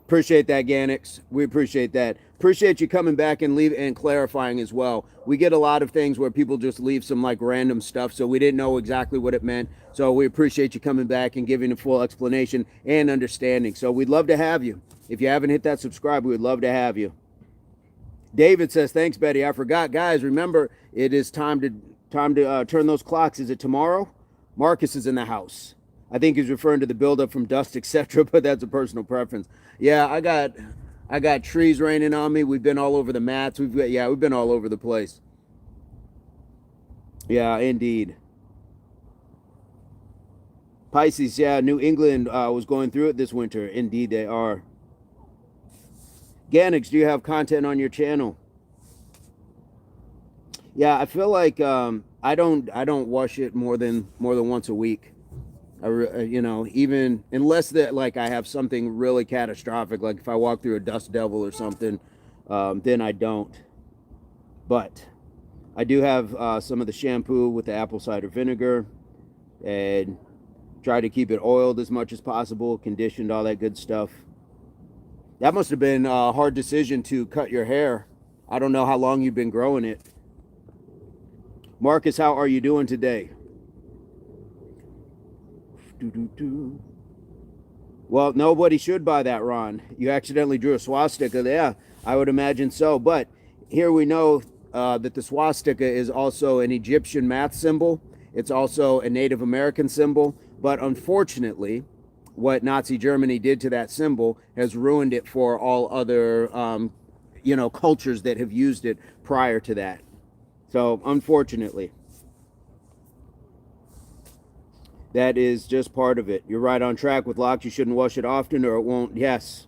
A: Appreciate that, Ganix. We appreciate that. Appreciate you coming back and clarifying as well. We get a lot of things where people just leave some like random stuff, so we didn't know exactly what it meant. So we appreciate you coming back and giving a full explanation and understanding. So we'd love to have you. If you haven't hit that subscribe, we would love to have you. David says, "Thanks, Betty. I forgot, guys. Remember, it is time to turn those clocks. Is it tomorrow?" Marcus is in the house. I think he's referring to the buildup from dust, etc., but that's a personal preference. Yeah, I got trees raining on me. We've been all over the mats. We've been all over the place. Yeah, indeed. Pisces, yeah, New England was going through it this winter. Indeed, they are. Ganix, do you have content on your channel? Yeah, I feel like I don't wash it more than once a week. Even unless that like I have something really catastrophic, like if I walk through a dust devil or something, then I don't. But I do have some of the shampoo with the apple cider vinegar, and try to keep it oiled as much as possible, conditioned, all that good stuff. That must have been a hard decision to cut your hair. I don't know how long you've been growing it. Marcus, how are you doing today? Well, nobody should buy that, Ron. You accidentally drew a swastika. Yeah, I would imagine so. But here we know that the swastika is also an Egyptian math symbol. It's also a Native American symbol. But unfortunately, what Nazi Germany did to that symbol has ruined it for all other, cultures that have used it prior to that. So, unfortunately. That is just part of it. You're right on track with locks. You shouldn't wash it often or it won't. Yes,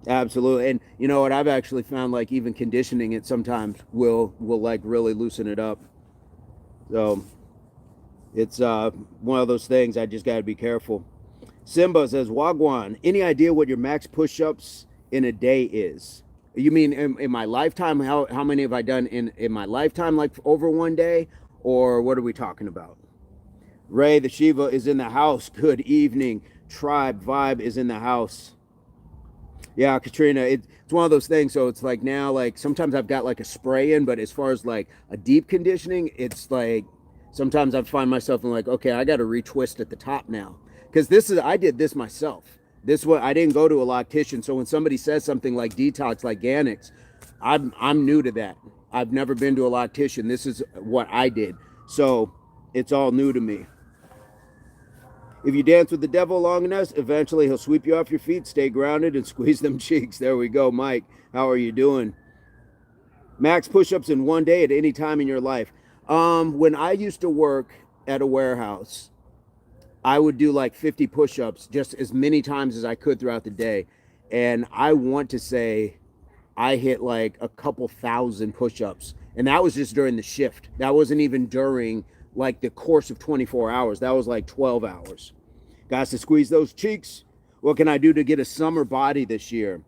A: absolutely. And you know what? I've actually found like even conditioning it sometimes will like really loosen it up. So it's one of those things. I just got to be careful. Simba says, Wagwan, any idea what your max push-ups in a day is? You mean in my lifetime? How many have I done in my lifetime, like over one day? Or what are we talking about? Ray the Shiva is in the house. Good evening. Tribe Vibe is in the house. Yeah, Katrina, it's one of those things. So it's like now, like sometimes I've got like a spray in, but as far as like a deep conditioning, it's like sometimes I find myself in like, okay, I got to retwist at the top now. Because I did this myself. This one, I didn't go to a loctician. So when somebody says something like detox, like Ganix, I'm new to that. I've never been to a loctician. This is what I did. So it's all new to me. If you dance with the devil long enough, eventually he'll sweep you off your feet. Stay grounded and squeeze them cheeks. There we go, Mike. How are you doing? Max push-ups in one day at any time in your life. When I used to work at a warehouse, I would do like 50 push-ups just as many times as I could throughout the day. And I want to say I hit like a couple thousand push-ups. And that was just during the shift. That wasn't even during like the course of 24 hours. That was like 12 hours. Guys, to squeeze those cheeks. What can I do to get a summer body this year?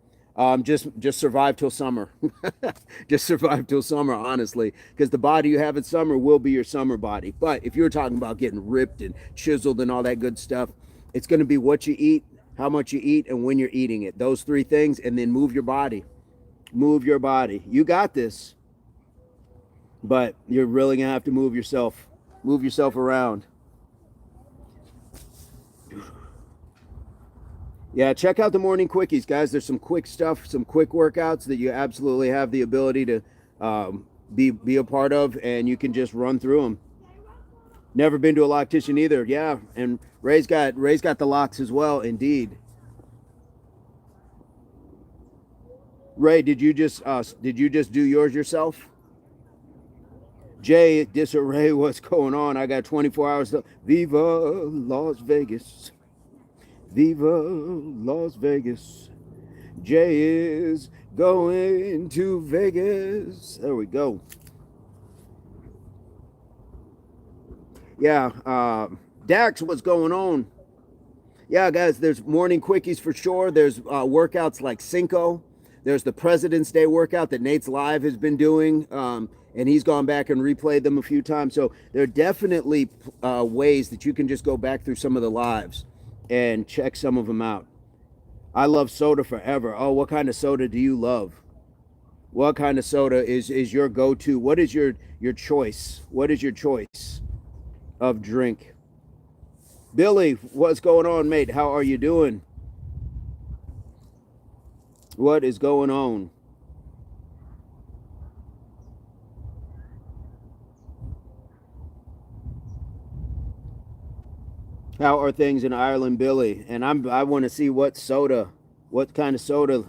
A: Just survive till summer. Just survive till summer, honestly, because the body you have in summer will be your summer body. But if you're talking about getting ripped and chiseled and all that good stuff, it's going to be what you eat, how much you eat, and when you're eating it. Those three things, and then move your body. Move your body. You got this. But you're really going to have to move yourself. Move yourself around. Yeah, check out the morning quickies, guys. There's some quick stuff, some quick workouts that you absolutely have the ability to be a part of, and you can just run through them. Never been to a loctician either. Yeah, and Ray's got the locks as well. Indeed. Ray, did you just do yours yourself? Jay, disarray, what's going on? I got 24 hours. Viva Las Vegas. Viva Las Vegas. Jay is going to Vegas. There we go. Yeah, Dax, what's going on? Yeah, guys, there's morning quickies for sure. There's workouts like Cinco. There's the President's Day workout that Nate's Live has been doing, and he's gone back and replayed them a few times. So there are definitely ways that you can just go back through some of the lives and check some of them out. I love soda forever. Oh, what kind of soda do you love? What kind of soda is your go-to? What is your choice? What is your choice of drink? Billy, what's going on, mate? How are you doing? What is going on? How are things in Ireland, Billy? And I want to see what kind of soda.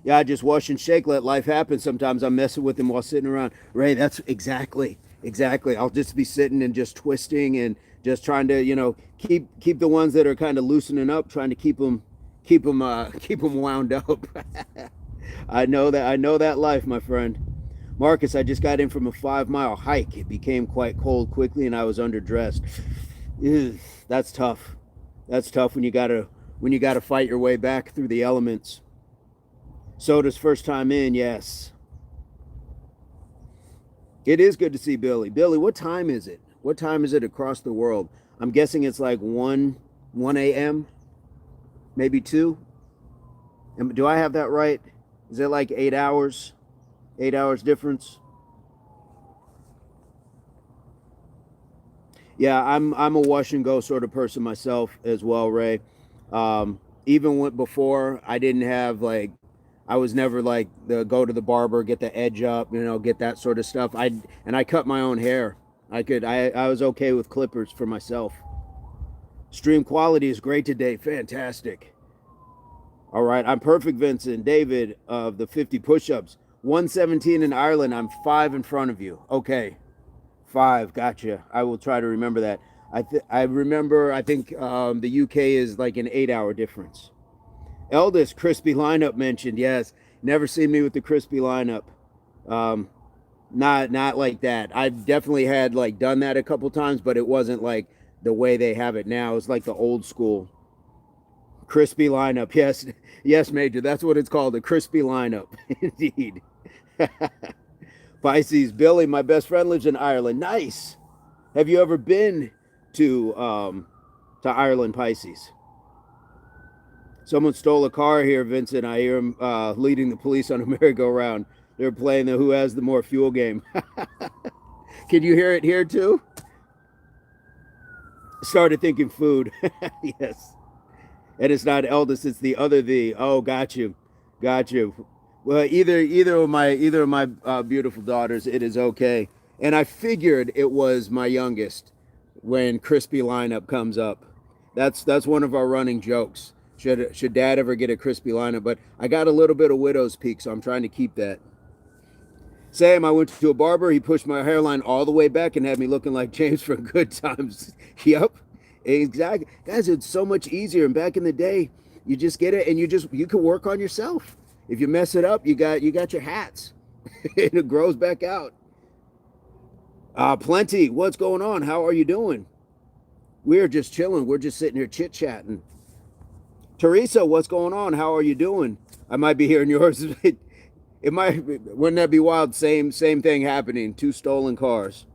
A: Yeah, I just wash and shake, let life happen. Sometimes I'm messing with him while sitting around. Ray, that's exactly. I'll just be sitting and just twisting and just trying to, keep the ones that are kind of loosening up, trying to keep them wound up. I know that life, my friend. Marcus, I just got in from a 5-mile hike. It became quite cold quickly, and I was underdressed. Ugh, that's tough. That's tough when you gotta fight your way back through the elements. Soda's first time in, yes. It is good to see Billy. Billy, what time is it? What time is it across the world? I'm guessing it's like 1 a.m., maybe 2. Do I have that right? Is it like 8 hours? 8 hours difference? Yeah, I'm a wash and go sort of person myself as well, Ray. Even before I didn't have like I was never like the go to the barber, get the edge up, get that sort of stuff. I cut my own hair. I was okay with clippers for myself. Stream quality is great today. Fantastic. All right, I'm perfect, Vincent. David of the 50 push-ups. 117 in Ireland. I'm 5 in front of you. Okay. 5, gotcha. I will try to remember that. I remember. I think the UK is like an 8-hour difference. Eldest crispy lineup mentioned. Yes, never seen me with the crispy lineup. Um, not like that. I've definitely had like done that a couple times, but it wasn't like the way they have it now. It's like the old school crispy lineup. Yes, yes, Major. That's what it's called, a crispy lineup. Indeed. Pisces, Billy, my best friend lives in Ireland. Nice. Have you ever been to Ireland, Pisces? Someone stole a car here, Vincent. I hear him leading the police on a merry-go-round. They're playing the who has the more fuel game. Can you hear it here too? Started thinking food. Yes. And it's not eldest, it's the other the. Oh, got you. Got you. Well, either of my beautiful daughters, it is okay. And I figured it was my youngest when crispy lineup comes up. That's one of our running jokes. Should dad ever get a crispy lineup? But I got a little bit of widow's peak, so I'm trying to keep that. Sam, I went to a barber. He pushed my hairline all the way back and had me looking like James from Good Times. Yep, exactly, guys. It's so much easier. And back in the day, you just get it, and you can work on yourself. If you mess it up, you got your hats, and it grows back out. Plenty. What's going on? How are you doing? We're just chilling. We're just sitting here chit chatting. Teresa, what's going on? How are you doing? I might be hearing yours. It might. Wouldn't that be wild? Same thing happening. 2 stolen cars.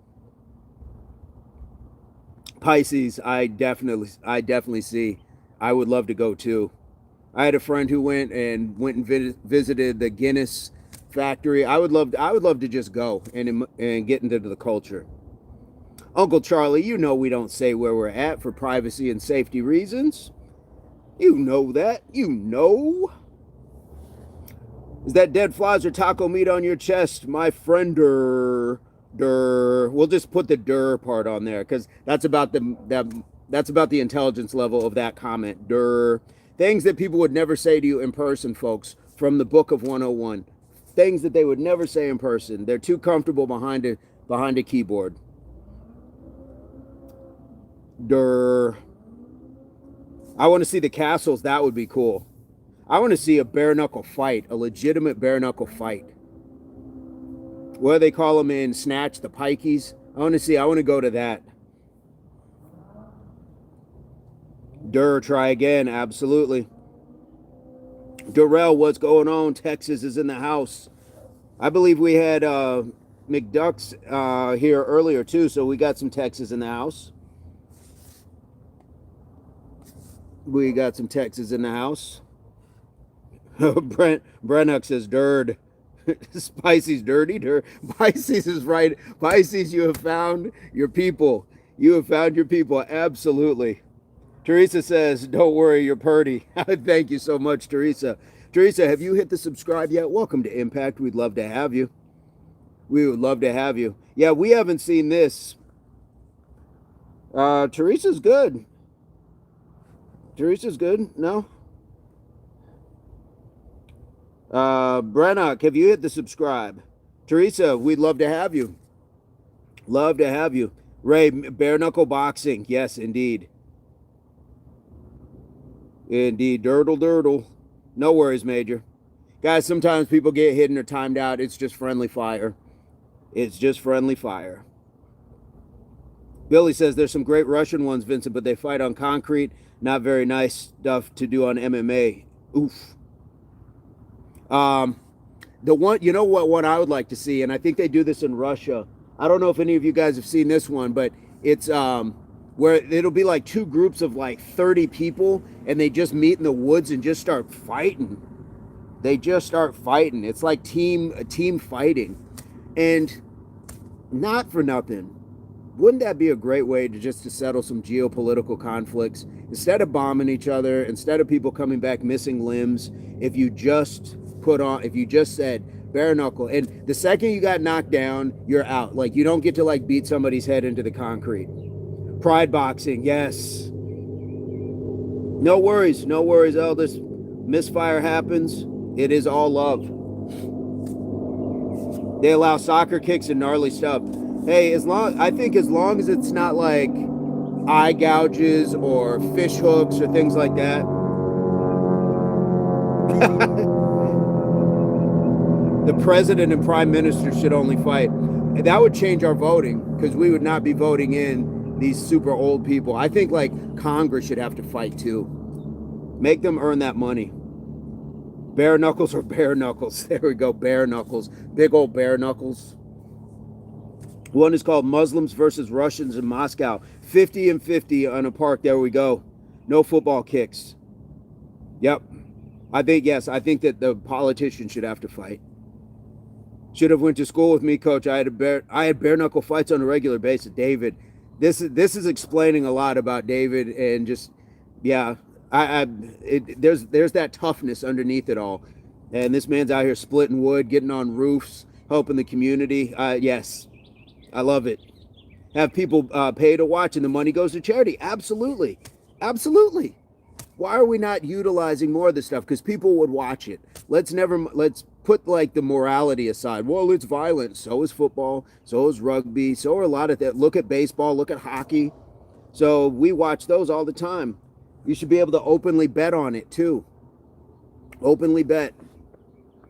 A: Pisces. I definitely see. I would love to go too. I had a friend who went and visited the Guinness factory. I would love to just go and get into the culture. Uncle Charlie, we don't say where we're at for privacy and safety reasons. You know that. You know. Is that dead flies or taco meat on your chest, my friend? We'll just put the part on there because that's about that's about the intelligence level of that comment. Things that people would never say to you in person, folks, from the book of 101. Things that they would never say in person. They're too comfortable behind a keyboard. I want to see the castles. That would be cool. I want to see a bare knuckle fight, a legitimate bare knuckle fight. What do they call them in Snatch? The pikeys. I want to go to that. Try again. Absolutely. Durrell, what's going on? Texas is in the house. I believe we had McDucks here earlier too, so we got some Texas in the house. We got some Texas in the house. Brennock says dirt. Spicy's dirty dirt. Pisces is right. Pisces, you have found your people. You have found your people. Absolutely. Teresa says, don't worry, you're purty. Thank you so much, Teresa. Teresa, have you hit the subscribe yet? Welcome to Impact. We'd love to have you. We would love to have you. Yeah, we haven't seen this. Teresa's good. Teresa's good? No? Brennock, have you hit the subscribe? Teresa, we'd love to have you. Love to have you. Ray, bare knuckle boxing. Yes, indeed. Indeed. Durdle. No worries, Major. Guys, sometimes people get hidden or timed out. It's just friendly fire. It's just friendly fire. Billy says there's some great Russian ones, Vincent, but they fight on concrete. Not very nice stuff to do on MMA. Oof. The one, you know what one I would like to see, and I think they do this in Russia. I don't know if any of you guys have seen this one, but it's where it'll be like two groups of like 30 people, and they just meet in the woods and just start fighting. They just start fighting. It's like team fighting. And not for nothing, wouldn't that be a great way to settle some geopolitical conflicts? Instead of bombing each other, instead of people coming back missing limbs, if you just said bare knuckle, and the second you got knocked down, you're out. Like, you don't get to like beat somebody's head into the concrete. Pride boxing, yes. No worries, Eldest. Misfire happens. It is all love. They allow soccer kicks and gnarly stuff. Hey, as long as it's not like eye gouges or fish hooks or things like that. The president and prime minister should only fight. That would change our voting, because we would not be voting in these super old people. I think like Congress should have to fight too. Make them earn that money. Bare knuckles or bare knuckles. There we go, bare knuckles. Big old bare knuckles. One is called Muslims versus Russians in Moscow. 50 and 50 on a park. There we go. No football kicks. Yep. I think that the politicians should have to fight. Should have went to school with me, Coach. I had bare knuckle fights on a regular basis. David, this is explaining a lot about David, and just, yeah, there's that toughness underneath it all. And this man's out here splitting wood, getting on roofs, helping the community. Yes, I love it. Have people pay to watch, and the money goes to charity. Absolutely. Why are we not utilizing more of this stuff? Because people would watch it. Let's put like the morality aside. Well, it's violent. So is football. So is rugby. So are a lot of that. Look at baseball. Look at hockey. So we watch those all the time. You should be able to openly bet on it too. Openly bet.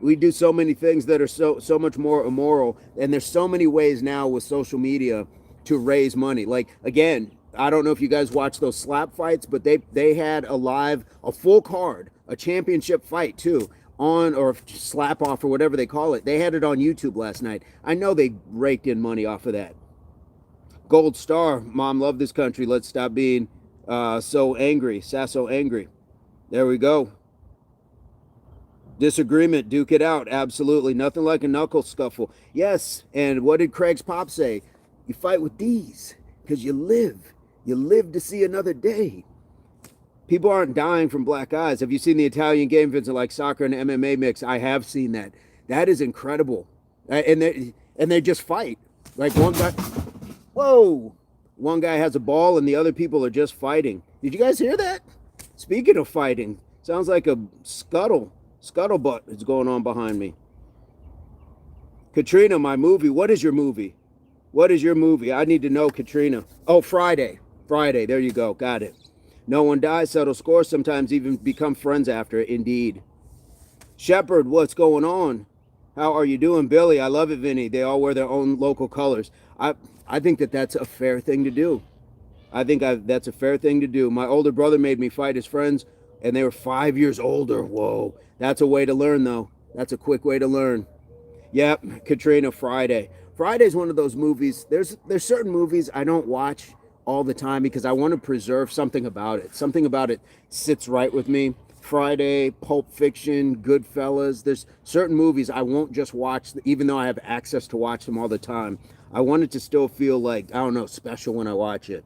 A: We do so many things that are so much more immoral, and there's so many ways now with social media to raise money. Like, again, I don't know if you guys watch those slap fights, but they had a full card, a championship fight too, or slap off or whatever they call it. They had it on YouTube last night. I know they raked in money off of that. Gold star, Mom, love this country. Let's stop being so angry. Sasso angry. There we go. Disagreement, duke it out. Absolutely. Nothing like a knuckle scuffle. Yes. And what did Craig's pop say? You fight with these because you live. You live to see another day. People aren't dying from black eyes. Have you seen the Italian game, Vincent, like soccer and MMA mix? I have seen that. That is incredible. And they just fight. Like one guy, whoa, one guy has a ball and the other people are just fighting. Did you guys hear that? Speaking of fighting, sounds like a scuttlebutt is going on behind me. Katrina, my movie. What is your movie? What is your movie? I need to know, Katrina. Oh, Friday. Friday. There you go. Got it. No one dies, settle scores, sometimes even become friends after it. Indeed. Shepherd, what's going on? How are you doing? Billy, I love it, Vinny. They all wear their own local colors. I think that that's a fair thing to do. That's a fair thing to do. My older brother made me fight his friends, and they were 5 years older. Whoa. That's a way to learn, though. That's a quick way to learn. Yep, Katrina, Friday. Friday's one of those movies. There's certain movies I don't watch all the time because I want to preserve something about it. Something about it sits right with me. Friday, Pulp Fiction, Goodfellas. There's certain movies I won't just watch, even though I have access to watch them all the time. I want it to still feel like, I don't know, special when I watch it.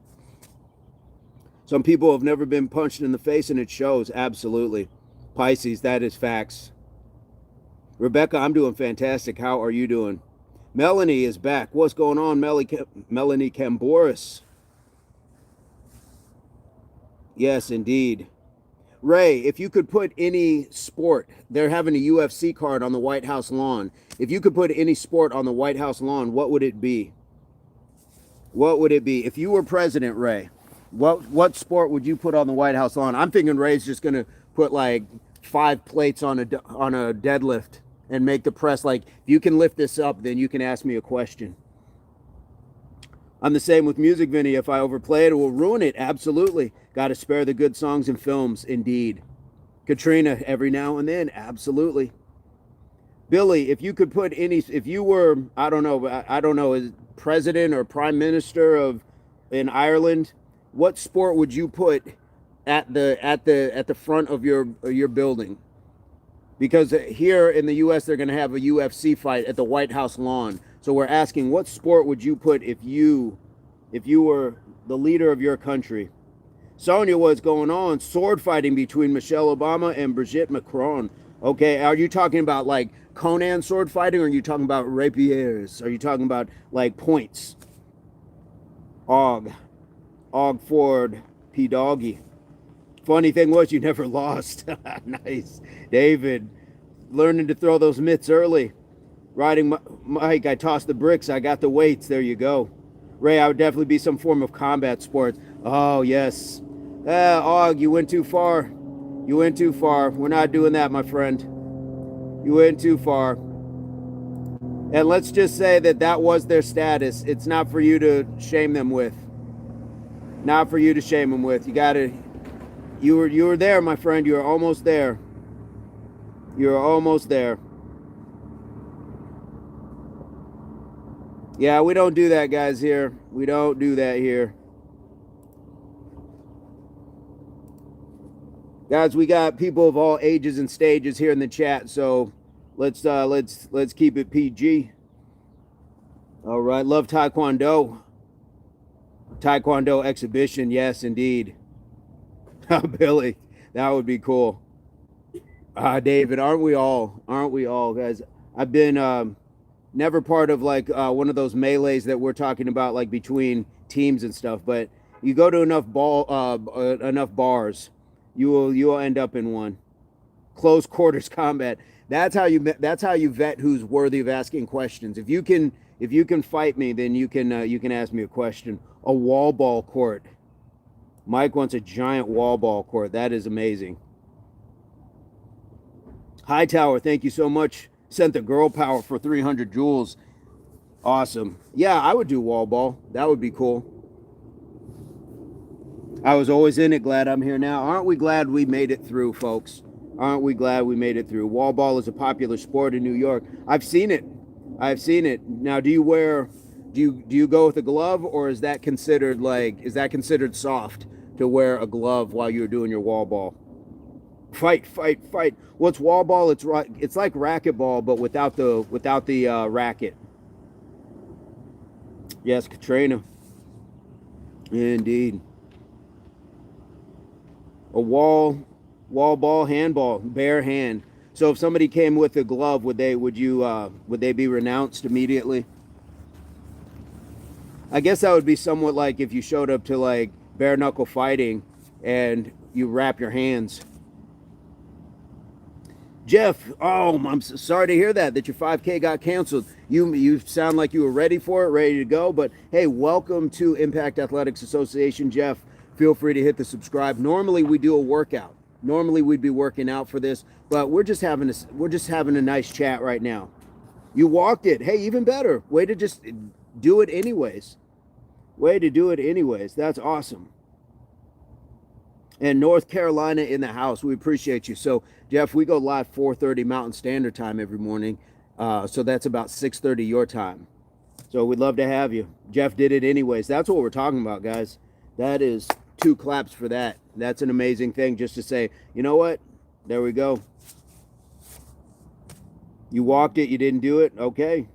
A: Some people have never been punched in the face and it shows, absolutely. Pisces, that is facts. Rebecca, I'm doing fantastic. How are you doing? Melanie is back. What's going on, Melanie Camboris? Yes, indeed. Ray, if you could put any sport, they're having a UFC card on the White House lawn. If you could put any sport on the White House lawn, what would it be? What would it be? If you were president, Ray, what sport would you put on the White House lawn? I'm thinking Ray's just going to put like 5 plates on a deadlift and make the press like, if you can lift this up, then you can ask me a question. I'm the same with music, Vinny. If I overplay it, it will ruin it. Absolutely. Got to spare the good songs and films, indeed. Katrina, every now and then, absolutely. Billy, if you could put any, if you were, I don't know, president or prime minister in Ireland, what sport would you put at the front of your building? Because here in the U.S. they're going to have a UFC fight at the White House lawn. So we're asking, what sport would you put if you were the leader of your country? Sonia, what's going on? Sword fighting between Michelle Obama and Brigitte Macron. Okay, are you talking about like Conan sword fighting, or are you talking about rapiers? Are you talking about like points? Og Ford, P Doggy. Funny thing was, you never lost. Nice. David, learning to throw those mitts early. Riding Mike, I tossed the bricks. I got the weights. There you go. Ray, I would definitely be some form of combat sport. Oh, yes. Og, you went too far. You went too far. We're not doing that, my friend. You went too far. And let's just say that was their status. It's not for you to shame them with. Not for you to shame them with. You were there, my friend. You were almost there. You're almost there. Yeah, we don't do that, guys, here. We don't do that here. Guys, we got people of all ages and stages here in the chat, so let's keep it PG. All right, love Taekwondo. Taekwondo exhibition, yes, indeed. Billy, that would be cool. David, aren't we all? Aren't we all, guys? I've been never part of like one of those melees that we're talking about, like between teams and stuff. But you go to enough bars, you will end up in one. Close quarters combat. That's how you vet who's worthy of asking questions. If you can fight me, then you can ask me a question. A wall ball court. Mike wants a giant wall ball court. That is amazing. Hightower, thank you so much. Sent the girl power for 300 joules. Awesome. Yeah, I would do wall ball. That would be cool. I was always in it. Glad I'm here now. Aren't we glad we made it through, folks? Aren't we glad we made it through? Wall ball is a popular sport in New York. I've seen it. I've seen it. Now, do you go with a glove, or is that considered soft to wear a glove while you're doing your wall ball? Fight. What's wall ball? It's like racquetball, but without the racket. Yes, Katrina. Indeed. A wall ball, handball, bare hand. So if somebody came with a glove, would they be renounced immediately? I guess that would be somewhat like if you showed up to like bare knuckle fighting and you wrap your hands. Jeff, oh, I'm sorry to hear that your 5K got canceled. You sound like you were ready for it, ready to go. But hey, welcome to Impact Athletics Association, Jeff. Feel free to hit the subscribe. Normally we do a workout. Normally we'd be working out for this, but we're just having a nice chat right now. You walked it. Hey, even better. Way to just do it anyways. Way to do it anyways. That's awesome. And North Carolina in the house. We appreciate you. So, Jeff, we go live 4:30 Mountain Standard Time every morning. So that's about 6:30 your time. So we'd love to have you. Jeff did it anyways. That's what we're talking about, guys. That is 2 claps for that. That's an amazing thing just to say, you know what? There we go. You walked it. You didn't do it. Okay.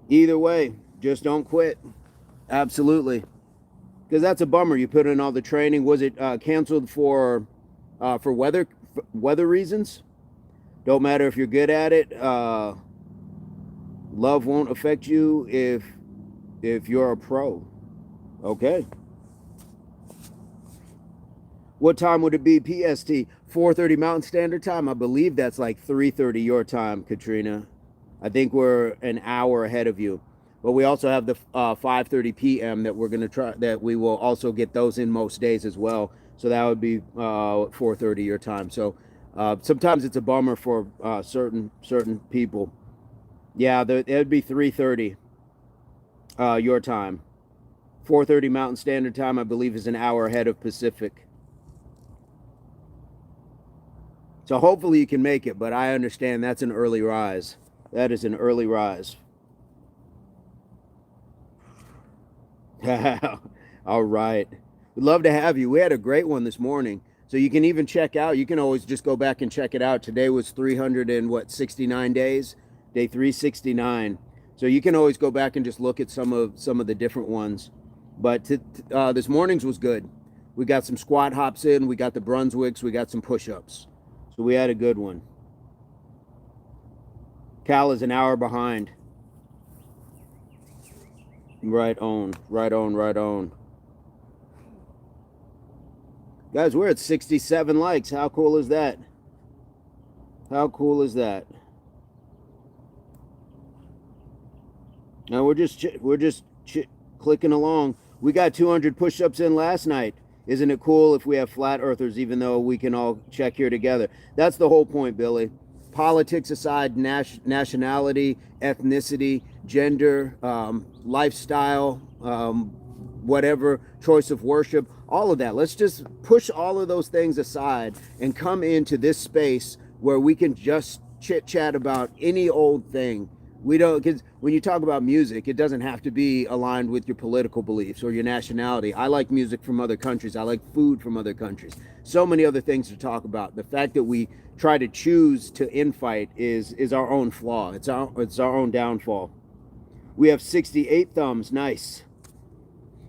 A: Either way, just don't quit. Absolutely. Because that's a bummer. You put in all the training. Was it canceled for weather reasons? Don't matter if you're good at it. Love won't affect you if you're a pro. Okay. What time would it be? PST 4:30 Mountain Standard Time. I believe that's like 3:30 your time, Katrina. I think we're an hour ahead of you. But we also have the 5:30 p.m. that we're going to try, that we will also get those in most days as well. So that would be 4:30 your time. So sometimes it's a bummer for certain people. Yeah, it would be 3:30 your time. 4:30 Mountain Standard Time, I believe, is an hour ahead of Pacific. So hopefully you can make it, but I understand that's an early rise. That is an early rise. All right. We'd love to have you. We had a great one this morning. So you can even check out, you can always just go back and check it out. Today was 369 days, day 369. So you can always go back and just look at some of the different ones. But this morning's was good. We got some squat hops in, we got the Brunswicks, we got some push-ups. So we had a good one. Cal is an hour behind. Right on. Guys, we're at 67 likes. How cool is that? How cool is that? Now we're just clicking along. We got 200 push-ups in last night. Isn't it cool if we have flat earthers, even though we can all check here together? That's the whole point, Billy. Politics aside, nationality, ethnicity, gender, lifestyle, whatever, choice of worship, all of that. Let's just push all of those things aside and come into this space where we can just chit chat about any old thing. We don't, because when you talk about music, it doesn't have to be aligned with your political beliefs or your nationality. I like music from other countries. I like food from other countries. So many other things to talk about. The fact that we try to choose to infight is our own flaw. It's our own downfall. We have 68 thumbs. Nice.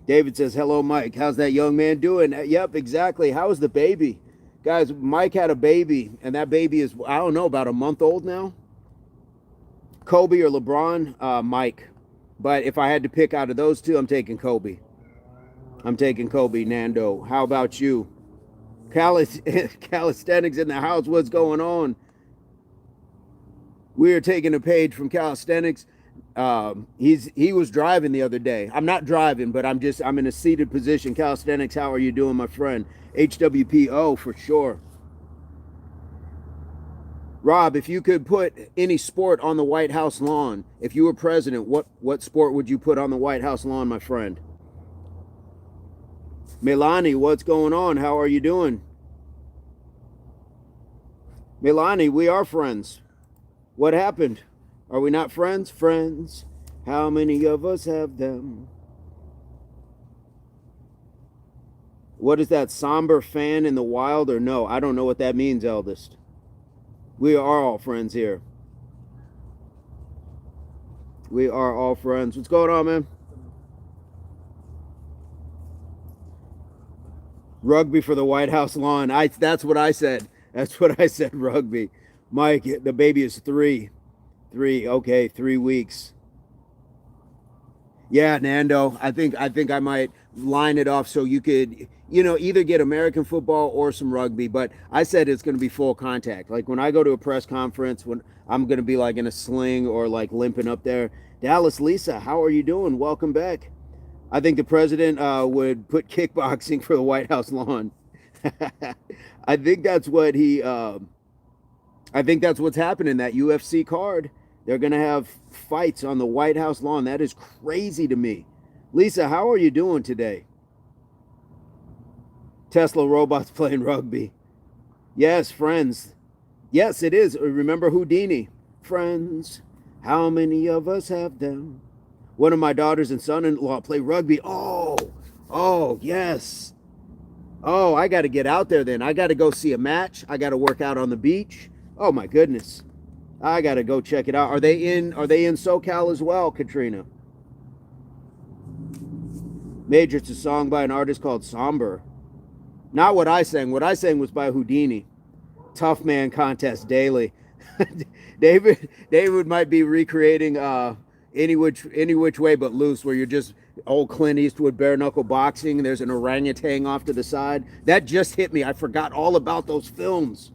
A: David says, hello, Mike. How's that young man doing? Yep, exactly. How is the baby? Guys, Mike had a baby, and that baby is, I don't know, about a month old now. Kobe or LeBron? Mike. But if I had to pick out of those two, I'm taking Kobe. Nando. How about you? Calisthenics in the house. What's going on? We are taking a page from calisthenics. He was driving the other day. I'm not driving, but I'm in a seated position. Calisthenics, how are you doing, my friend? HWPO for sure. Rob, if you could put any sport on the White House lawn, if you were president, what sport would you put on the White House lawn, my friend? Milani, what's going on? How are you doing? Milani, we are friends. What happened? Are we not friends? Friends. How many of us have them? What is that somber fan in the wild or no? I don't know what that means, eldest. We are all friends here. We are all friends. What's going on, man? Rugby for the White House lawn. That's what I said. That's what I said, rugby. Mike, the baby is three. Okay, 3 weeks. Yeah, Nando. I think I might line it off so you could, either get American football or some rugby. But I said it's going to be full contact. Like when I go to a press conference, when I'm going to be like in a sling or like limping up there. Dallas Lisa, how are you doing? Welcome back. I think the president would put kickboxing for the White House lawn. I think that's what he. I think that's what's happening. That UFC card. They're going to have fights on the White House lawn. That is crazy to me. Lisa, how are you doing today? Tesla robots playing rugby. Yes, friends. Yes, it is. Remember Houdini? Friends, how many of us have them? One of my daughters and son-in-law play rugby. Oh, yes. Oh, I got to get out there then. I got to go see a match. I got to work out on the beach. Oh my goodness. I got to go check it out. Are they in SoCal as well, Katrina? Major, it's a song by an artist called Somber. Not what I sang. What I sang was by Houdini. Tough Man Contest Daily. David might be recreating any which way but loose, where you're just old Clint Eastwood bare knuckle boxing. There's an orangutan off to the side. That just hit me. I forgot all about those films.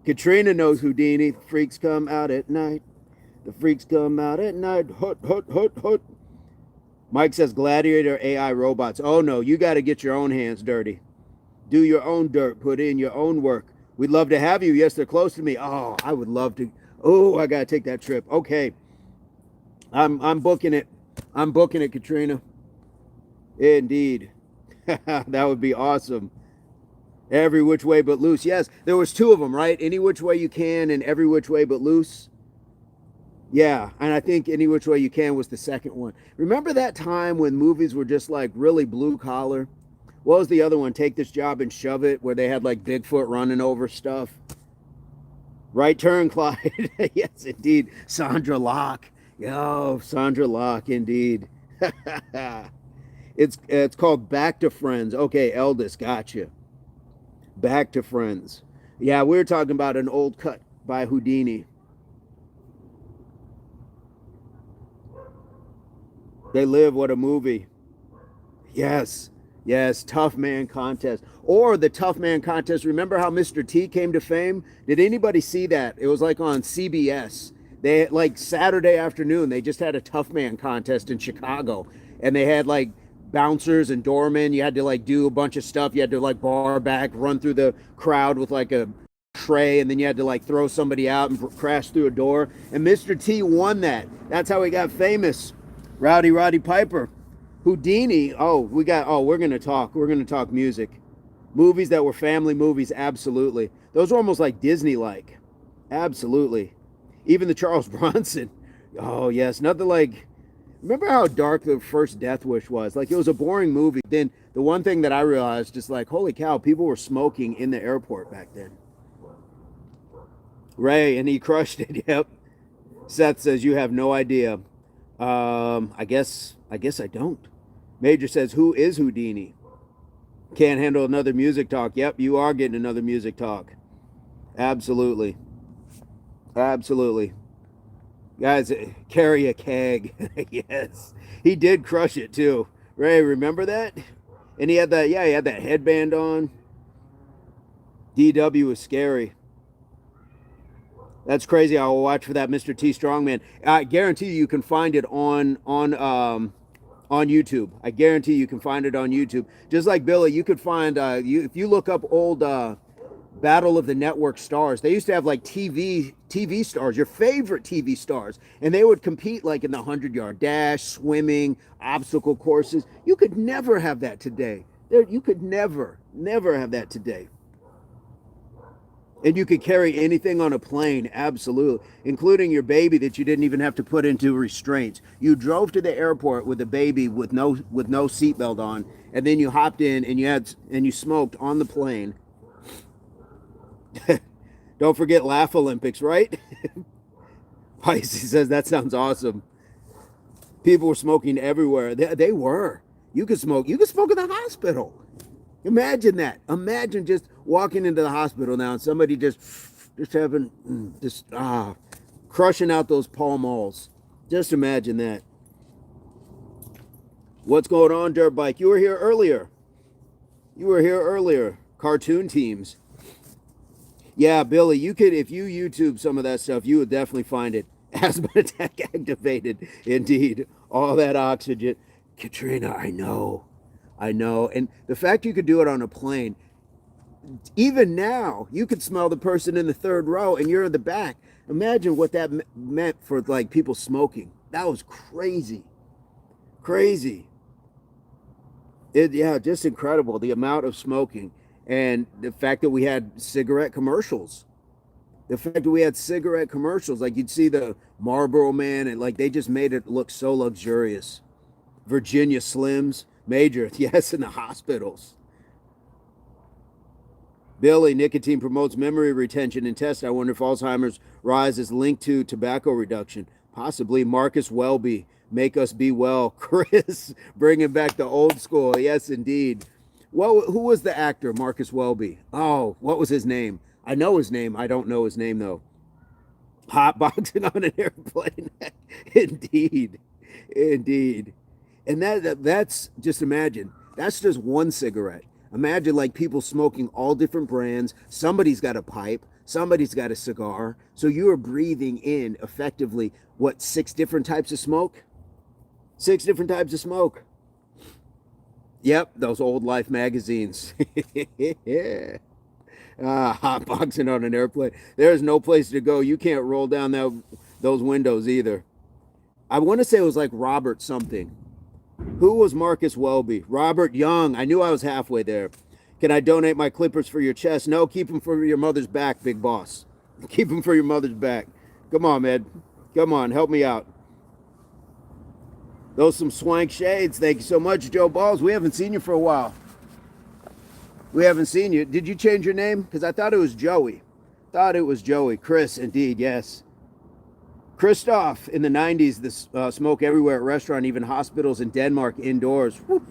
A: Katrina knows Houdini. The freaks come out at night. The freaks come out at night. Hut, hut, hut, hut. Mike says gladiator AI robots. Oh no, you got to get your own hands dirty. Do your own dirt. Put in your own work. We'd love to have you. Yes, they're close to me. Oh, I would love to. Oh, I got to take that trip. Okay. I'm booking it. I'm booking it, Katrina. Indeed. That would be awesome. Every which way but loose. Yes, there was two of them, right? Any which way you can and every which way but loose. Yeah, and I think any which way you can was the second one. Remember that time when movies were just like really blue collar? What was the other one? Take This Job and Shove It, where they had like Bigfoot running over stuff. Right Turn, Clyde. Yes, indeed. Sandra Locke. Yo, Sandra Locke, indeed. It's called Back to Friends. Okay, Eldest, gotcha. Back to Friends. Yeah, we were talking about an old cut by Houdini. They Live, what a movie. Yes, Tough Man Contest. Or the Tough Man Contest. Remember how Mr. T came to fame? Did anybody see that? It was like on CBS. They like Saturday afternoon, they just had a Tough Man Contest in Chicago. And they had like bouncers and doormen. You had to like do a bunch of stuff. You had to like bar back, run through the crowd with like a tray, and then you had to like throw somebody out and crash through a door. And Mr. T won that. That's how he got famous. Rowdy Roddy Piper. Houdini. We're gonna talk music. Movies that were family movies, absolutely. Those were almost like Disney-like. Absolutely. Even the Charles Bronson. Oh yes, nothing like. Remember how dark the first Death Wish was? Like, it was a boring movie. Then the one thing that I realized, just like, holy cow, people were smoking in the airport back then. Ray, and he crushed it. Yep. Seth says you have no idea. I guess I don't. Major says, who is Houdini? Can't handle another music talk. Yep, you are getting another music talk. Absolutely. Guys, carry a keg. Yes. He did crush it too. Ray, remember that? And he had that headband on. DW was scary. That's crazy. I will watch for that Mr. T Strongman. I guarantee you can find it on YouTube. I guarantee you can find it on YouTube. Just like Billy, you could find if you look up old Battle of the Network stars. They used to have like TV stars, your favorite TV stars, and they would compete like in the 100-yard dash, swimming, obstacle courses. You could never have that today. You could never have that today. And you could carry anything on a plane, absolutely, including your baby that you didn't even have to put into restraints. You drove to the airport with a baby with no seatbelt on, and then you hopped in and you smoked on the plane. Don't forget Laugh Olympics, right? Pisces says that sounds awesome. People were smoking everywhere. They were. You could smoke in the hospital. Imagine that. Imagine just walking into the hospital now and somebody just having crushing out those Pall Malls. Just imagine that. What's going on, Dirt Bike? You were here earlier. Cartoon teams. Yeah, Billy, you could, if you YouTube some of that stuff, you would definitely find it. Asthma attack activated. Indeed. All that oxygen. Katrina, I know. And the fact you could do it on a plane, even now, you could smell the person in the third row and you're in the back. Imagine what that meant for like people smoking. That was crazy. Just incredible, the amount of smoking, and the fact that we had cigarette commercials. Like you'd see the Marlboro Man, and like they just made it look so luxurious. Virginia Slims, major, yes, in the hospitals. Billy, nicotine promotes memory retention and tests. I wonder if Alzheimer's rise is linked to tobacco reduction. Possibly. Marcus Welby, make us be well. Chris, bringing back the old school. Yes, indeed. Well, who was the actor, Marcus Welby? Oh, what was his name? I know his name. I don't know his name, though. Hot boxing on an airplane. Indeed. And that's just imagine. That's just one cigarette. Imagine like people smoking all different brands. Somebody's got a pipe. Somebody's got a cigar. So you are breathing in effectively, what, 6 different types of smoke? 6 different types of smoke. Yep, those old Life magazines. Yeah. Hot boxing on an airplane. There's no place to go. You can't roll down those windows either. I want to say it was like Robert something. Who was Marcus Welby? Robert Young. I knew I was halfway there. Can I donate my clippers for your chest? No, keep them for your mother's back, big boss. Keep them for your mother's back. Come on, Ed. Come on, help me out. Those some swank shades. Thank you so much, Joe Balls. We haven't seen you for a while. Did you change your name? Because I thought it was Joey. Chris, indeed, yes. Christoph, in the 90s, the smoke everywhere at restaurant, even hospitals in Denmark, indoors. Whoop.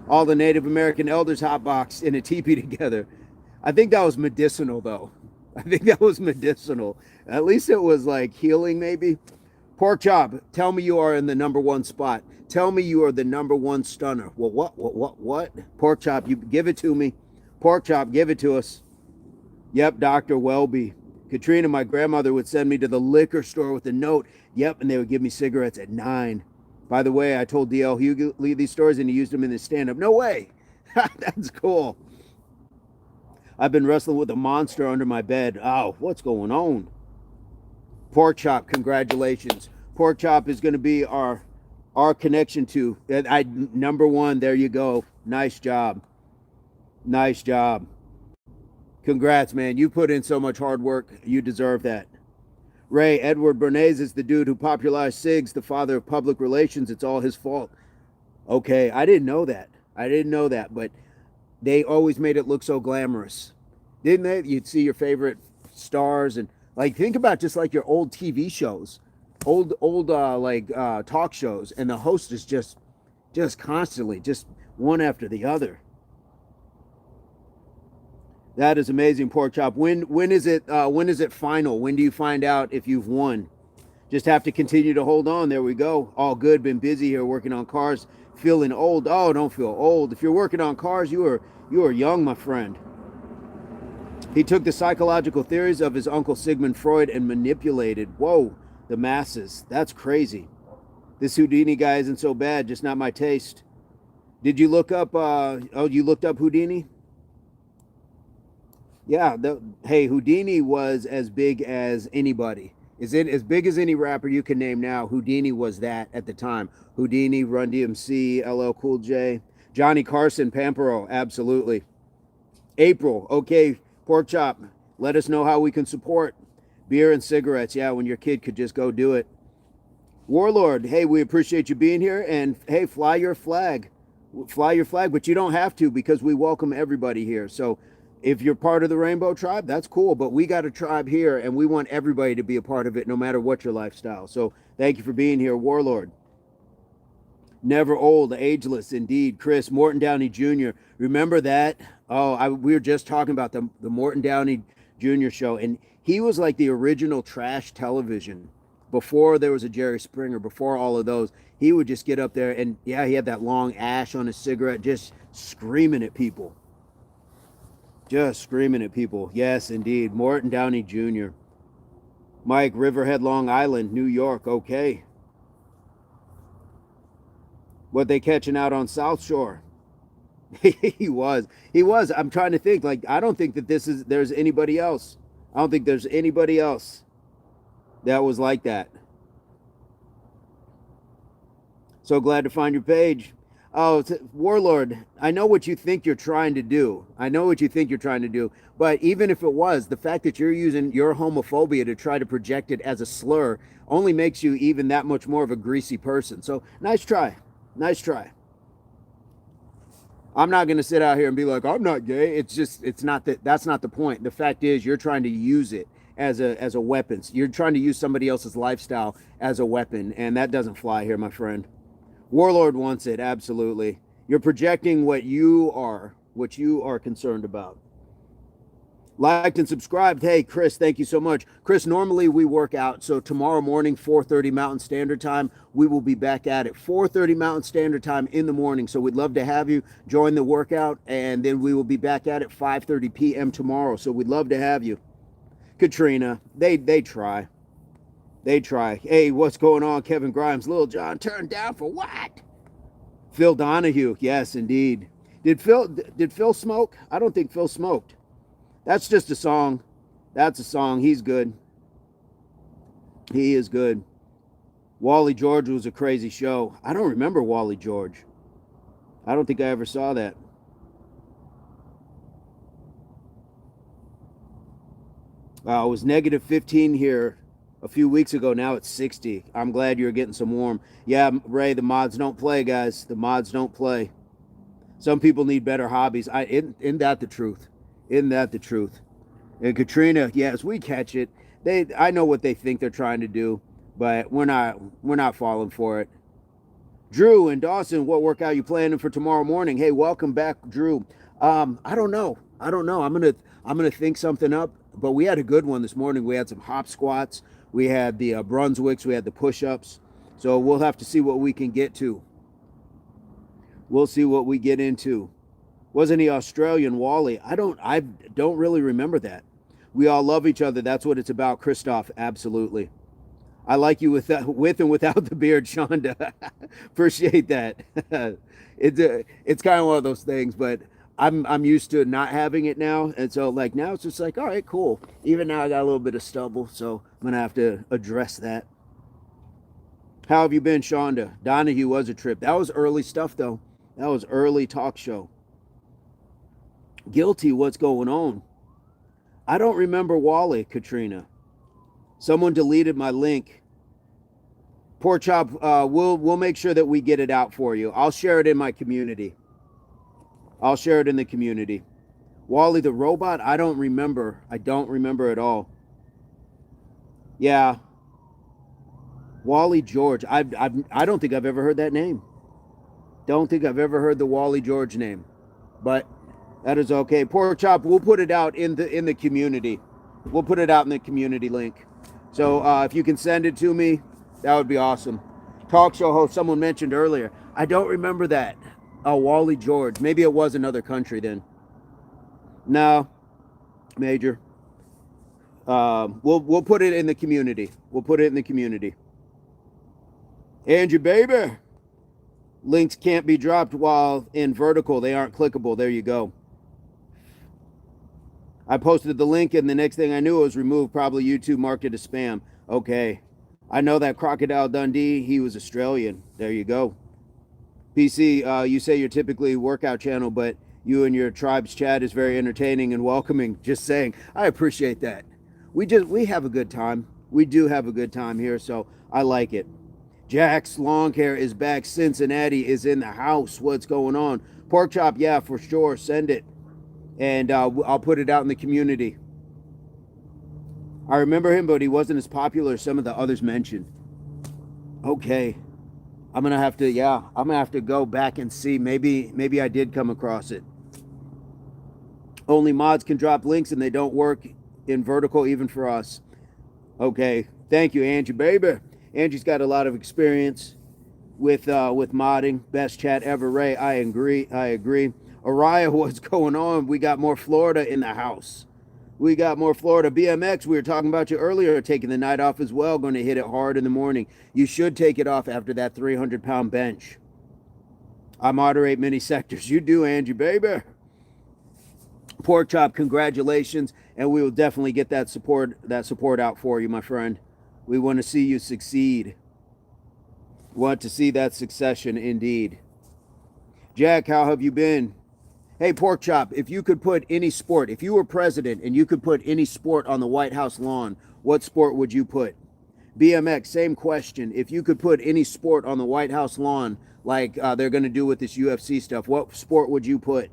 A: All the Native American elders hotboxed in a teepee together. I think that was medicinal, though. At least it was like healing, maybe. Pork chop, tell me you are in the #1 spot. Tell me you are the #1 stunner. Well, what? Pork chop, you give it to me. Pork chop, give it to us. Yep, Dr. Welby. Katrina, my grandmother would send me to the liquor store with a note. Yep, and they would give me cigarettes at 9. By the way, I told DL Hughley these stories and he used them in his stand-up. No way. That's cool. I've been wrestling with a monster under my bed. Oh, what's going on? Pork chop, congratulations. Pork chop is going to be our connection to #1. There you go. Nice job. Congrats, man. You put in so much hard work. You deserve that. Ray, Edward Bernays is the dude who popularized cigs, the father of public relations. It's all his fault. Okay, I didn't know that, but they always made it look so glamorous. Didn't they? You'd see your favorite stars and like think about just like your old TV shows, old talk shows, and the host is just constantly just one after the other. That is amazing, Pork Chop. When is it final? When do you find out if you've won? Just have to continue to hold on. There we go. All good. Been busy here working on cars. Feeling old. Oh, don't feel old. If you're working on cars, you are young, my friend. He took the psychological theories of his uncle Sigmund Freud and manipulated, the masses. That's crazy. This Houdini guy isn't so bad, just not my taste. Did you look up, you looked up Houdini? Yeah, hey, Houdini was as big as anybody. Is it as big as any rapper you can name now? Houdini was that at the time. Houdini, Run DMC, LL Cool J, Johnny Carson, Pampero, absolutely. April, okay, Pork Chop, let us know how we can support. Beer and cigarettes, yeah, when your kid could just go do it. Warlord, hey, we appreciate you being here, and hey, fly your flag, but you don't have to because we welcome everybody here. So if you're part of the Rainbow Tribe, that's cool, but we got a tribe here, and we want everybody to be a part of it, no matter what your lifestyle. So thank you for being here, Warlord. Never old, ageless, indeed. Chris, Morton Downey Jr. Remember that? Oh, we were just talking about the Morton Downey Jr. show, and he was like the original trash television before there was a Jerry Springer, before all of those. He would just get up there, and yeah, he had that long ash on his cigarette, just screaming at people. Just screaming at people. Yes, indeed. Morton Downey Jr. Mike, Riverhead, Long Island, New York. Okay. What they catching out on South Shore? He was. He was. I'm trying to think. Like, I don't think that there's anybody else. I don't think there's anybody else that was like that. So glad to find your page. Oh, Warlord, I know what you think you're trying to do. I know what you think you're trying to do. But even if it was, the fact that you're using your homophobia to try to project it as a slur only makes you even that much more of a greasy person. So nice try. Nice try. I'm not going to sit out here and be like, I'm not gay. It's not that. That's not the point. The fact is, you're trying to use it as a weapon. You're trying to use somebody else's lifestyle as a weapon, and that doesn't fly here, my friend. Warlord wants it, absolutely. You're projecting what you are concerned about. Liked and subscribed. Hey, Chris, thank you so much. Chris, normally we work out, so tomorrow morning, 4:30 Mountain Standard Time, we will be back at it. 4:30 Mountain Standard Time in the morning, so we'd love to have you join the workout, and then we will be back at it 5:30 p.m. tomorrow, so we'd love to have you. Katrina, they try. They try. Hey, what's going on, Kevin Grimes? Lil John turned down for what? Phil Donahue. Yes, indeed. Did Phil smoke? I don't think Phil smoked. That's just a song. That's a song. He's good. He is good. Wally George was a crazy show. I don't remember Wally George. I don't think I ever saw that. It was negative 15 here a few weeks ago. Now it's 60. I'm glad you're getting some warm. Yeah, Ray, the mods don't play, guys. The mods don't play. Some people need better hobbies. Isn't that the truth? Isn't that the truth? And Katrina, yes, we catch it. I know what they think they're trying to do, but we're not falling for it. Drew and Dawson, what workout you planning for tomorrow morning? Hey, welcome back, Drew. I don't know. I'm gonna think something up. But we had a good one this morning. We had some hop squats. We had the Brunswicks. We had the push-ups. So we'll have to see what we can get to. We'll see what we get into. Wasn't he Australian, Wally? I don't really remember that. We all love each other. That's what it's about, Christoph. Absolutely. I like you with and without the beard, Shonda. Appreciate that. It's kind of one of those things, but I'm used to not having it now, and so like now it's just like, all right, cool. Even now I got a little bit of stubble, so I'm gonna have to address that. How have you been, Shonda? Donahue was a trip. That was early stuff, though. That was early talk show. Guilty, what's going on? I don't remember Wally, Katrina. Someone deleted my link. Pork Chop, we'll make sure that we get it out for you. I'll share it in my community. I'll share it in the community. Wally the robot, I don't remember. I don't remember at all. Yeah. Wally George. I don't think I've ever heard that name. Don't think I've ever heard the Wally George name. But that is okay. Pork Chop, we'll put it out in the community. We'll put it out in the community link. So if you can send it to me, that would be awesome. Talk show host, someone mentioned earlier. I don't remember that. Oh, Wally George. Maybe it was another country then. No, Major. We'll put it in the community. We'll put it in the community. Andrew Baby. Links can't be dropped while in vertical. They aren't clickable. There you go. I posted the link, and the next thing I knew it was removed. Probably YouTube marked it as spam. Okay. I know that Crocodile Dundee, he was Australian. There you go. PC, you say you're typically workout channel, but you and your tribe's chat is very entertaining and welcoming. Just saying. I appreciate that. We have a good time. We do have a good time here, so I like it. Jack's Long Hair is back. Cincinnati is in the house. What's going on? Pork Chop, yeah, for sure. Send it. And I'll put it out in the community. I remember him, but he wasn't as popular as some of the others mentioned. Okay. I'm gonna have to, yeah, I'm gonna have to go back and see. Maybe I did come across it. Only mods can drop links and they don't work in vertical even for us. Okay, thank you, Angie, baby. Angie's got a lot of experience with modding. Best chat ever, Ray. I agree. I agree. Araya, what's going on? We got more Florida in the house. We got more Florida. BMX, we were talking about you earlier, taking the night off as well. Going to hit it hard in the morning. You should take it off after that 300-pound bench. I moderate many sectors. You do, Angie, baby. Pork chop, congratulations, and we will definitely get that support out for you, my friend. We want to see you succeed. Want to see that succession indeed. Jack, how have you been? Hey, Pork Chop, if you could put any sport, if you were president and you could put any sport on the White House lawn, what sport would you put? BMX, same question. If you could put any sport on the White House lawn, like they're going to do with this UFC stuff, what sport would you put?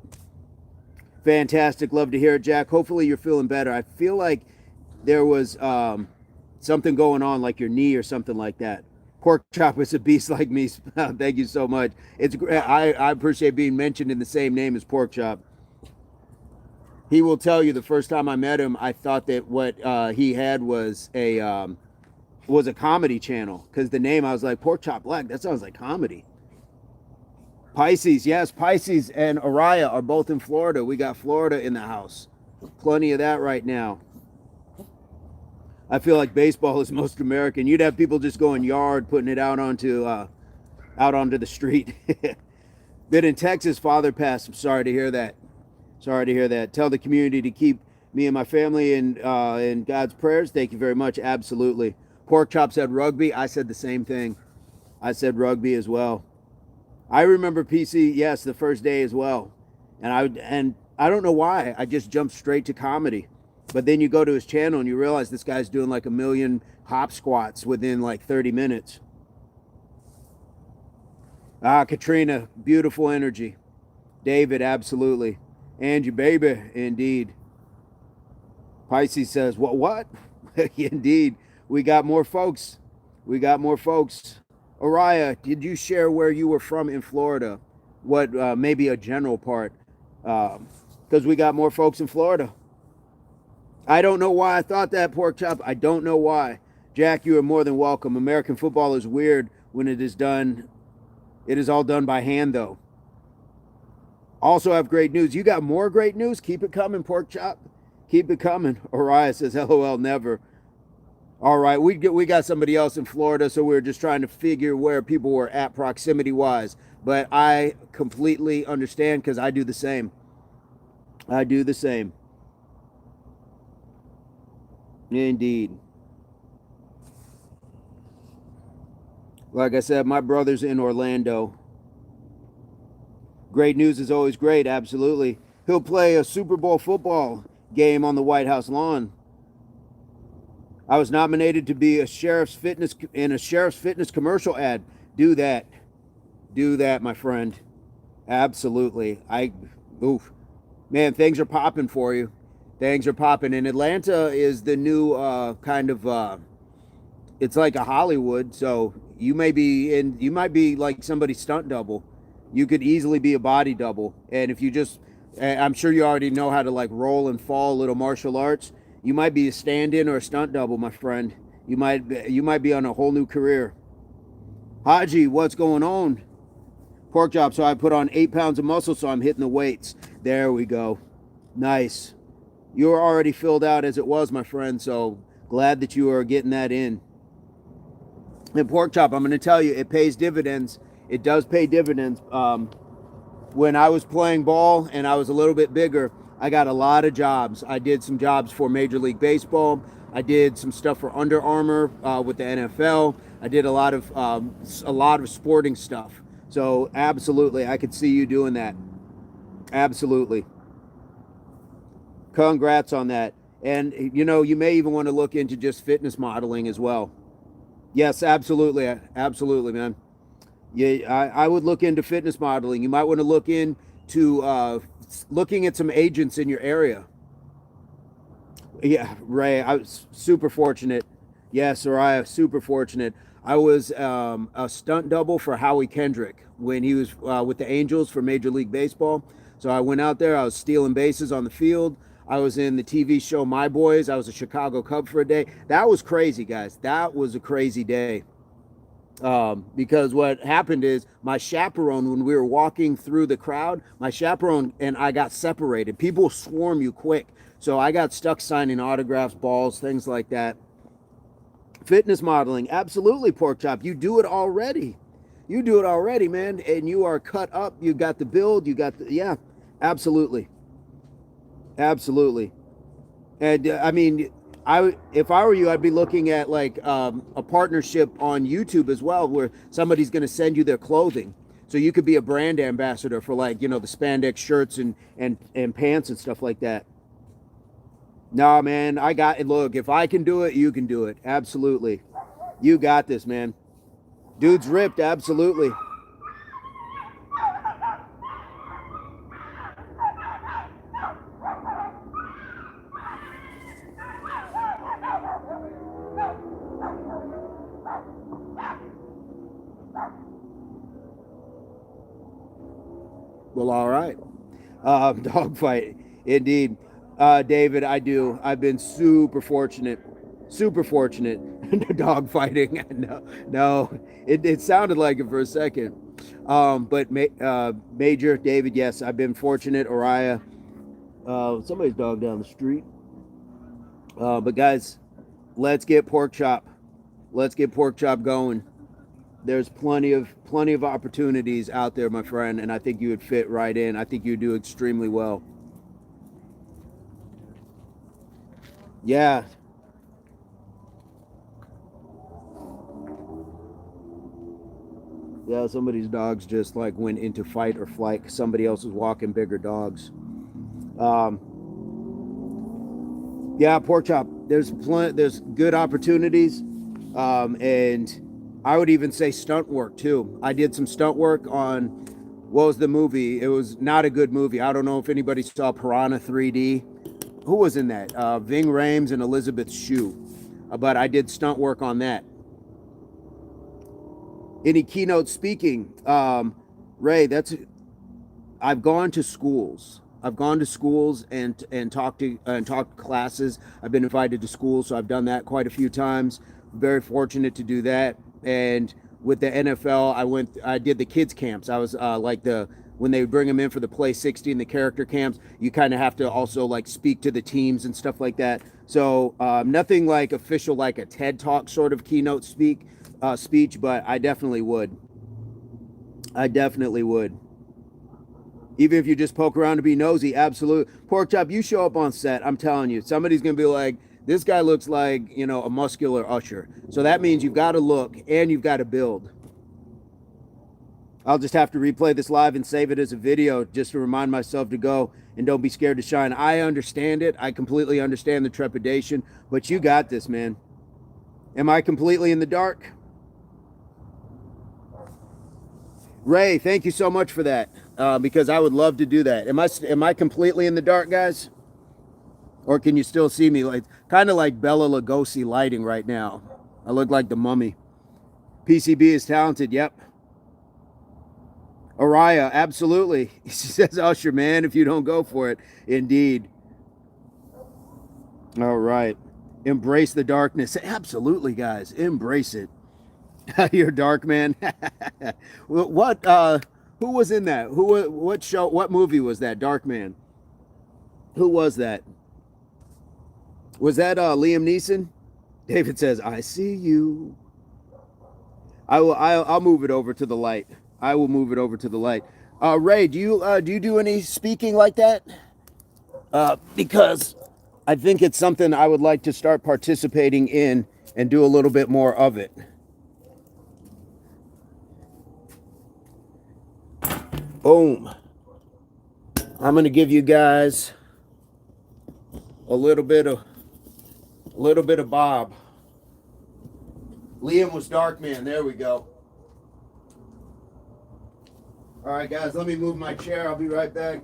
A: Fantastic. Love to hear it, Jack. Hopefully you're feeling better. I feel like there was something going on, like your knee or something like that. Pork Chop is a beast like me. Thank you so much. It's I appreciate being mentioned in the same name as Pork Chop. He will tell you the first time I met him, I thought that what he had was a comedy channel, because the name, I was like, Pork Chop Black, that sounds like comedy. Pisces, yes, Pisces and Araya are both in Florida. We got Florida in the house. Plenty of that right now. I feel like baseball is most American. You'd have people just going yard, putting it out onto the street. Been in Texas, father passed. I'm sorry to hear that. Sorry to hear that. Tell the community to keep me and my family in God's prayers. Thank you very much. Absolutely. Pork Chop said rugby. I said the same thing. I said rugby as well. I remember PC, yes, the first day as well. And I don't know why. I just jumped straight to comedy. But then you go to his channel and you realize this guy's doing like 1 million hop squats within like 30 minutes. Katrina, beautiful energy. David, absolutely. Angie, baby, indeed. Pisces says, what? Indeed. We got more folks. We got more folks. Araya, did you share where you were from in Florida? What, maybe a general part? Because we got more folks in Florida. I don't know why I thought that, Pork Chop. I don't know why. Jack, you are more than welcome. American football is weird when it is done. It is all done by hand, though. Also have great news. You got more great news? Keep it coming, Pork Chop. Keep it coming. Araya says, LOL, never. All right, we got somebody else in Florida, so we were just trying to figure where people were at proximity-wise. But I completely understand, because I do the same. I do the same. Indeed. Like I said, my brother's in Orlando. Great news is always great, absolutely. He'll play a Super Bowl football game on the White House lawn. I was nominated to be a sheriff's fitness commercial ad. Do that. Do that, my friend. Absolutely. Man, things are popping for you. Things are popping. And Atlanta is the new it's like a Hollywood. So you might be like somebody's stunt double. You could easily be a body double. And if you I'm sure you already know how to like roll and fall, little martial arts. You might be a stand-in or a stunt double, my friend. You might be on a whole new career. Haji, what's going on? Pork chop, so I put on 8 pounds of muscle, so I'm hitting the weights. There we go. Nice. You were already filled out as it was, my friend, so glad that you are getting that in. And pork chop, I'm going to tell you, it pays dividends. It does pay dividends. When I was playing ball and I was a little bit bigger, I got a lot of jobs. I did some jobs for Major League Baseball. I did some stuff for Under Armour with the NFL. I did a lot of sporting stuff. So absolutely, I could see you doing that. Absolutely. Congrats on that. And you know, you may even want to look into just fitness modeling as well. Yes, absolutely. Absolutely, man. Yeah, I would look into fitness modeling. You might want to look into looking at some agents in your area. Yeah, Ray, I was super fortunate. Yes, Soraya, super fortunate. I was a stunt double for Howie Kendrick when he was with the Angels for Major League Baseball. So I went out there. I was stealing bases on the field. I was in the TV show My Boys. I was a Chicago Cub for a day. That was crazy, guys. That was a crazy day. Because what happened is my chaperone, when we were walking through the crowd, my chaperone and I got separated. People swarm you quick. So I got stuck signing autographs, balls, things like that. Fitness modeling, absolutely, pork chop. You do it already. You do it already, man. And you are cut up. You got the build. You got the, yeah, absolutely. Absolutely. And I mean, if I were you, I'd be looking at like a partnership on YouTube as well, where somebody's going to send you their clothing, so you could be a brand ambassador for, like, you know, the spandex shirts and pants and stuff like that. Nah, man, I got it. Look, if I can do it, you can do it. Absolutely, you got this, man. Dude's ripped. Absolutely. Well, all right. Dogfight, indeed. David, I do. I've been super fortunate. Super fortunate. Dogfighting. No, no. It sounded like it for a second. But Major, David, yes, I've been fortunate. Oriah, somebody's dog down the street. But guys, let's get pork chop. Let's get pork chop going. There's plenty of opportunities out there, my friend, and I think you would fit right in. I think you do extremely well. Yeah. Yeah, somebody's dogs just like went into fight or flight. Somebody else is walking bigger dogs. Yeah, pork chop. There's good opportunities, and I would even say stunt work too. I did some stunt work on, what was the movie? It was not a good movie. I don't know if anybody saw Piranha 3D. Who was in that? Ving Rhames and Elizabeth Shue. But I did stunt work on that. Any keynote speaking? Ray, I've gone to schools. I've gone to schools and talked to classes. I've been invited to schools, so I've done that quite a few times. Very fortunate to do that. And with the NFL, I did the kids camps. I was when they bring them in for the Play 60 and the character camps, you kind of have to also like speak to the teams and stuff like that. So nothing like official, like a TED Talk sort of keynote speech, but I definitely would. I definitely would. Even if you just poke around to be nosy, absolute. Pork chop, you show up on set, I'm telling you, somebody's going to be like, this guy looks like, you know, a muscular usher. So that means you've got to look and you've got to build. I'll just have to replay this live and save it as a video just to remind myself to go, and don't be scared to shine. I understand it. I completely understand the trepidation, but you got this, man. Am I completely in the dark? Ray, thank you so much for that, because I would love to do that. Am I completely in the dark, guys? Or can you still see me? Like, kind of like Bela Lugosi lighting right now. I look like the mummy. PCB is talented, yep. Oriah, absolutely. She says, Usher, man, if you don't go for it. Indeed. All right. Embrace the darkness. Absolutely, guys. Embrace it. You're dark, man. What who was in that? What show, what movie was that? Dark Man. Who was that? Was that Liam Neeson? David says, I see you. I'll move it over to the light. I will move it over to the light. Ray, do you do any speaking like that? Because I think it's something I would like to start participating in and do a little bit more of it. Boom. I'm gonna give you guys a little bit of Bob. Liam was Dark Man. There we go. All right, guys, let me move my chair. I'll be right back.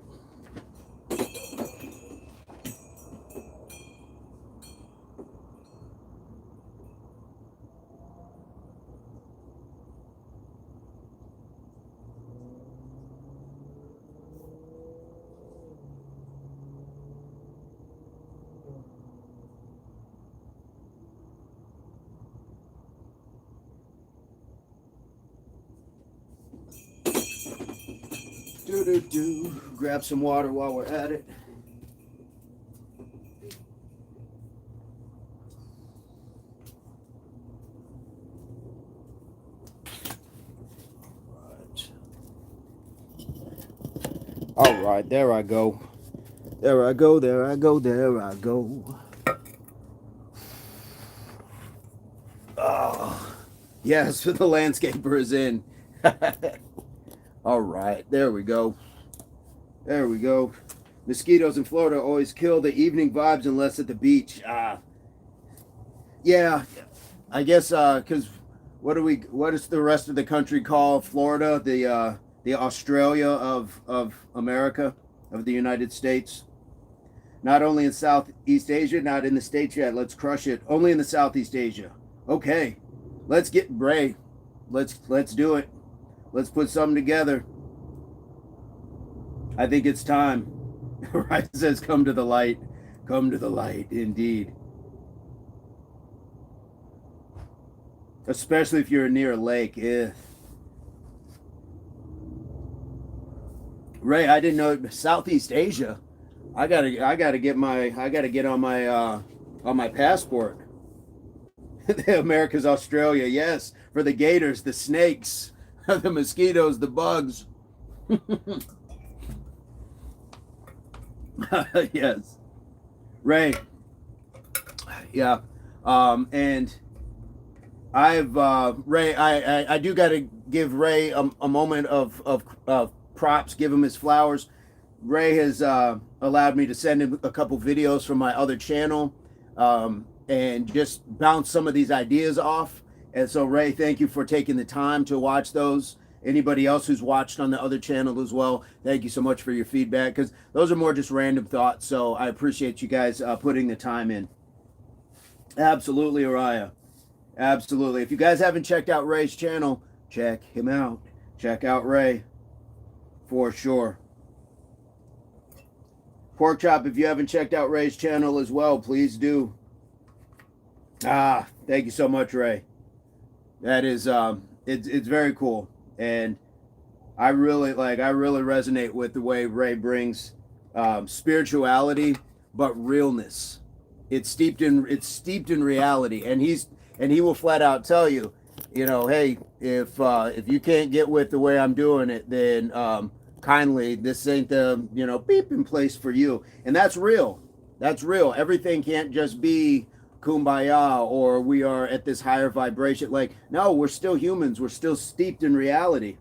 A: Grab some water while we're at it. All right, there I go. There I go, there I go, there I go. Oh, yes, the landscaper is in. All right, there we go. There we go. Mosquitoes in Florida always kill the evening vibes unless at the beach. Yeah, I guess because what is the rest of the country call Florida? The Australia of America, of the United States. Not only in Southeast Asia, not in the States yet. Let's crush it. Only in the Southeast Asia. Okay, let's get Ray. Let's do it. Let's put something together. I think it's time. Right says, "Come to the light. Come to the light." Indeed. Especially if you're near a lake. Ray, I didn't know Southeast Asia. I gotta get on my passport. America's Australia, yes, for the gators, the snakes, the mosquitoes, the bugs. Yes, Ray. Yeah, and I've Ray. I do got to give Ray a moment of props. Give him his flowers. Ray has allowed me to send him a couple videos from my other channel and just bounce some of these ideas off. And so, Ray, thank you for taking the time to watch those. Anybody else who's watched on the other channel as well, thank you so much for your feedback, because those are more just random thoughts. So I appreciate you guys putting the time in. Absolutely, Araya. Absolutely. If you guys haven't checked out Ray's channel, check him out. Check out Ray for sure. Pork Chop, if you haven't checked out Ray's channel as well, please do. Thank you so much, Ray. That is it's very cool. And I really resonate with the way Ray brings spirituality but realness. It's steeped in reality, and he will flat out tell you, hey, if you can't get with the way I'm doing it, then kindly, this ain't the beep in place for you. And that's real. That's real. Everything can't just be kumbaya or we are at this higher vibration. Like, no, we're still humans. We're still steeped in reality.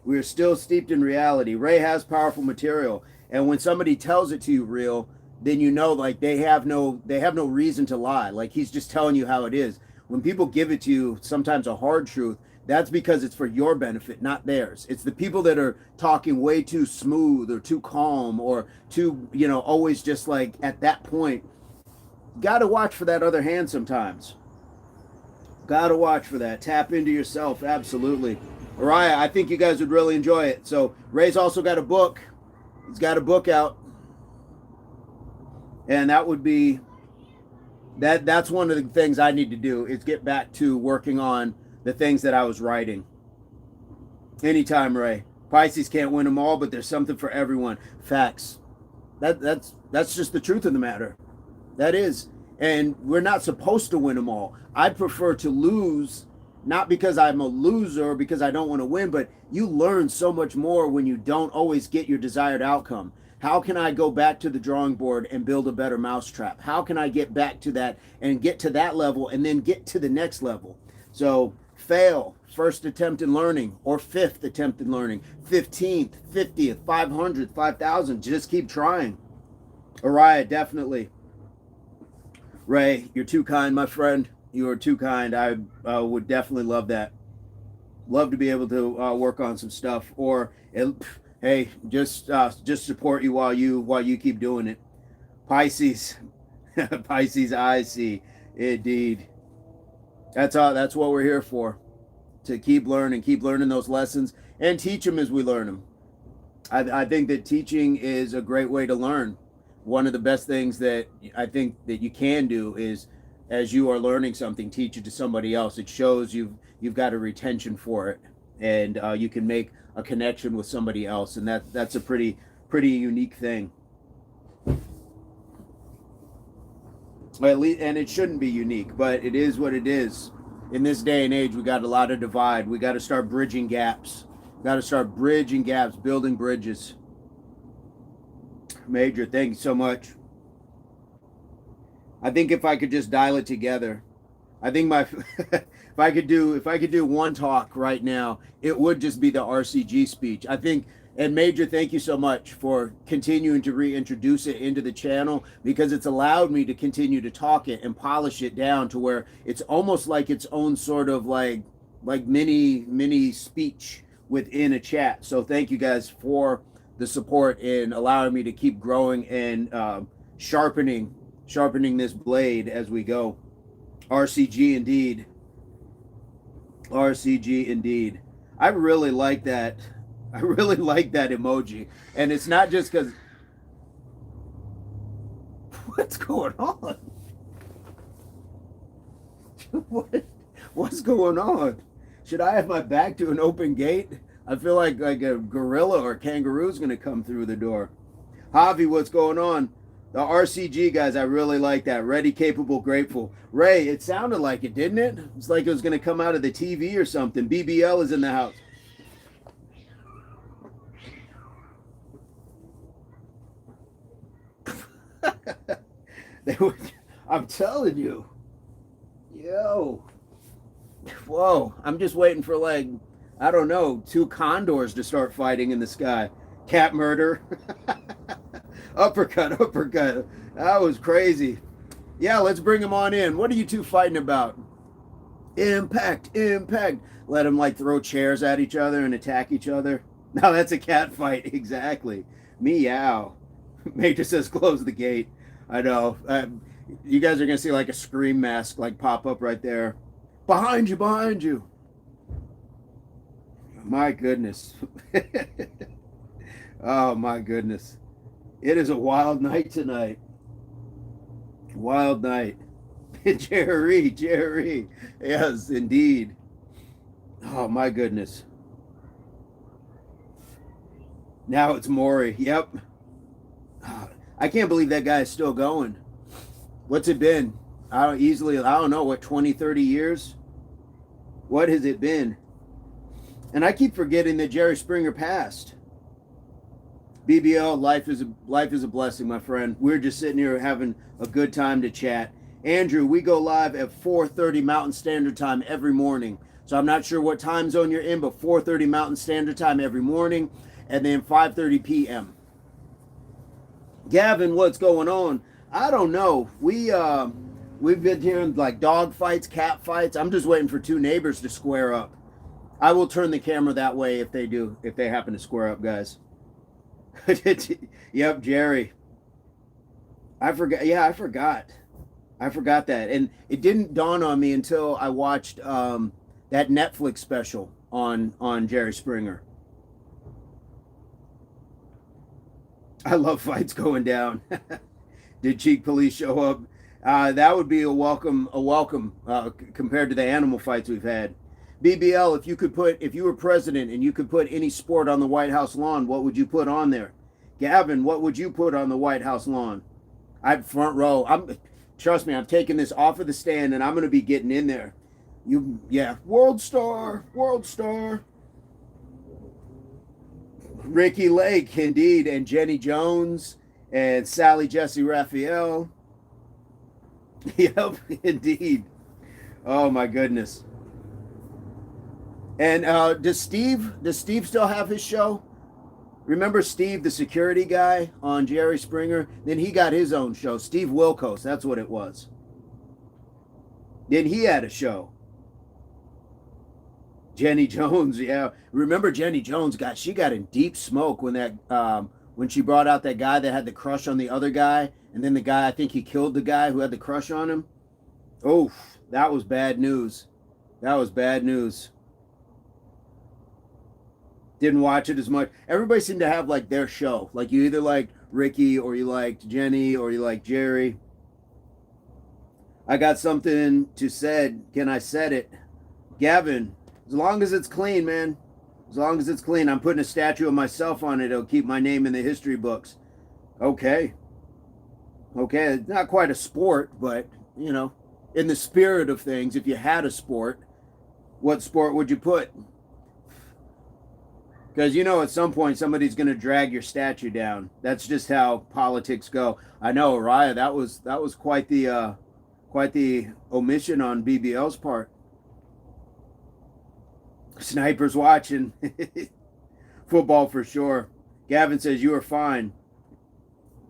A: We're still steeped in reality. Ray has powerful material, and when somebody tells it to you real, then like they have no reason to lie. Like, he's just telling you how it is. When people give it to you, sometimes a hard truth, that's because it's for your benefit, not theirs. It's the people that are talking way too smooth or too calm or too, always just like at that point. Got to watch for that other hand sometimes. Got to watch for that. Tap into yourself. Absolutely. Araya, I think you guys would really enjoy it. So Ray's also got a book. He's got a book out. And that would be, that's one of the things I need to do is get back to working on the things that I was writing. Anytime, Ray. Pisces can't win them all, but there's something for everyone. Facts. That's just the truth of the matter. That is. And we're not supposed to win them all. I prefer to lose, not because I'm a loser or because I don't want to win, but you learn so much more when you don't always get your desired outcome. How can I go back to the drawing board and build a better mousetrap? How can I get back to that and get to that level and then get to the next level? So fail, first attempt in learning, or fifth attempt in learning, 15th, 50th, 500th, 5,000. Just keep trying. Araya, definitely. Ray, you're too kind, my friend. You are too kind. I would definitely love that. Love to be able to work on some stuff, or hey, just support you while you keep doing it. Pisces, Pisces, I see. Indeed. That's what we're here for. To keep learning those lessons and teach them as we learn them. I think that teaching is a great way to learn. One of the best things that I think that you can do is, as you are learning something, teach it to somebody else. It shows you've got a retention for it. and you can make a connection with somebody else, and that's a pretty unique thing. At least, and it shouldn't be unique, but it is what it is. In this day and age, we got a lot of divide. We got to start bridging gaps. Got to start bridging gaps, building bridges. Major, thank you so much. I think if I could just dial it together, I think my if I could do one talk right now, it would just be the RCG speech. I think. And Major, thank you so much for continuing to reintroduce it into the channel, because it's allowed me to continue to talk it and polish it down to where it's almost like its own sort of like mini speech within a chat. So thank you guys for the support in allowing me to keep growing and sharpening this blade as we go. RCG indeed. RCG indeed. I really like that. I really like that emoji. And it's not just because... What's going on? What's going on? Should I have my back to an open gate? I feel like a gorilla or kangaroo is going to come through the door. Javi, what's going on? The RCG guys, I really like that. Ready, capable, grateful. Ray, it sounded like it, didn't it? It's like it was going to come out of the TV or something. BBL is in the house. I'm telling you. Yo. Whoa. I'm just waiting for, like, I don't know, 2 condors to start fighting in the sky. Cat murder. Uppercut. That was crazy. Yeah, let's bring them on in. What are you two fighting about? Impact. Let them, like, throw chairs at each other and attack each other. No, that's a cat fight. Exactly. Meow. Major says close the gate. I know. You guys are going to see like a scream mask like pop up right there. Behind you. My goodness. Oh my goodness. It is a wild night tonight. Wild night. Jerry. Yes, indeed. Oh my goodness. Now it's Maury. Yep. I can't believe that guy is still going. What's it been? I don't know, what, 20, 30 years? What has it been? And I keep forgetting that Jerry Springer passed. BBL, life is a blessing, my friend. We're just sitting here having a good time to chat. Andrew, we go live at 4:30 Mountain Standard Time every morning. So I'm not sure what time zone you're in, but 4:30 Mountain Standard Time every morning, and then 5:30 p.m. Gavin, what's going on? I don't know. We've been hearing like dog fights, cat fights. I'm just waiting for 2 neighbors to square up. I will turn the camera that way if they happen to square up, guys. Yep, Jerry. I forgot. Yeah, I forgot that, and it didn't dawn on me until I watched that Netflix special on Jerry Springer. I love fights going down. Did Cheek Police show up? That would be a welcome compared to the animal fights we've had. BBL, if you were president and you could put any sport on the White House lawn, what would you put on there? Gavin, what would you put on the White House lawn? I'm front row. Trust me, I'm taking this off of the stand and I'm going to be getting in there. World star. Ricky Lake, indeed, and Jenny Jones and Sally Jesse Raphael. Yep, indeed. Oh my goodness. And does Steve still have his show? Remember Steve, the security guy on Jerry Springer? Then he got his own show. Steve Wilkos, that's what it was. Then he had a show. Jenny Jones, yeah. Remember Jenny Jones? She got in deep smoke when she brought out that guy that had the crush on the other guy, and then the guy, I think he killed the guy who had the crush on him. Oh, that was bad news. Didn't watch it as much. Everybody seemed to have like their show. Like you either liked Ricky or you liked Jenny or you liked Jerry. I got something to said. Can I set it? Gavin, as long as it's clean, man. As long as it's clean. I'm putting a statue of myself on it. It'll keep my name in the history books. Okay. Okay, it's not quite a sport, but, you know, in the spirit of things, if you had a sport, what sport would you put? Because, you know, at some point somebody's going to drag your statue down. That's just how politics go. I know, Raya, that was quite the omission on BBL's part. Snipers watching. Football for sure. Gavin says you are fine.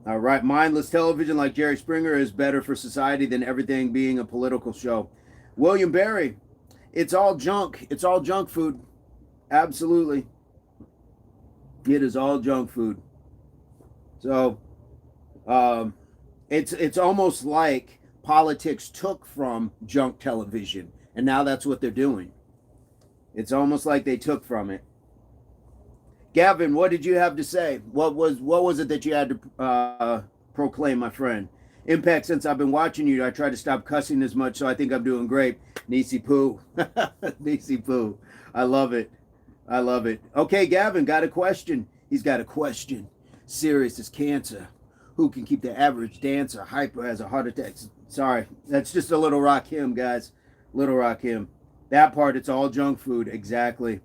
A: All right, mindless television like Jerry Springer is better for society than everything being a political show. William Barry, it's all junk. It's all junk food. Absolutely. It is all junk food. So it's almost like politics took from junk television, and now that's what they're doing. It's almost like they took from it. Gavin, what did you have to say? What was it that you had to proclaim, my friend? Impact, since I've been watching you, I try to stop cussing as much, so I think I'm doing great. Nisi Poo. Nisi Poo. I love it. I love it. Okay, Gavin, got a question. He's got a question. Serious as cancer. Who can keep the average dancer hyper as a heart attack? Sorry, that's just a Little Rakim, guys. Little Rakim. That part, it's all junk food. Exactly.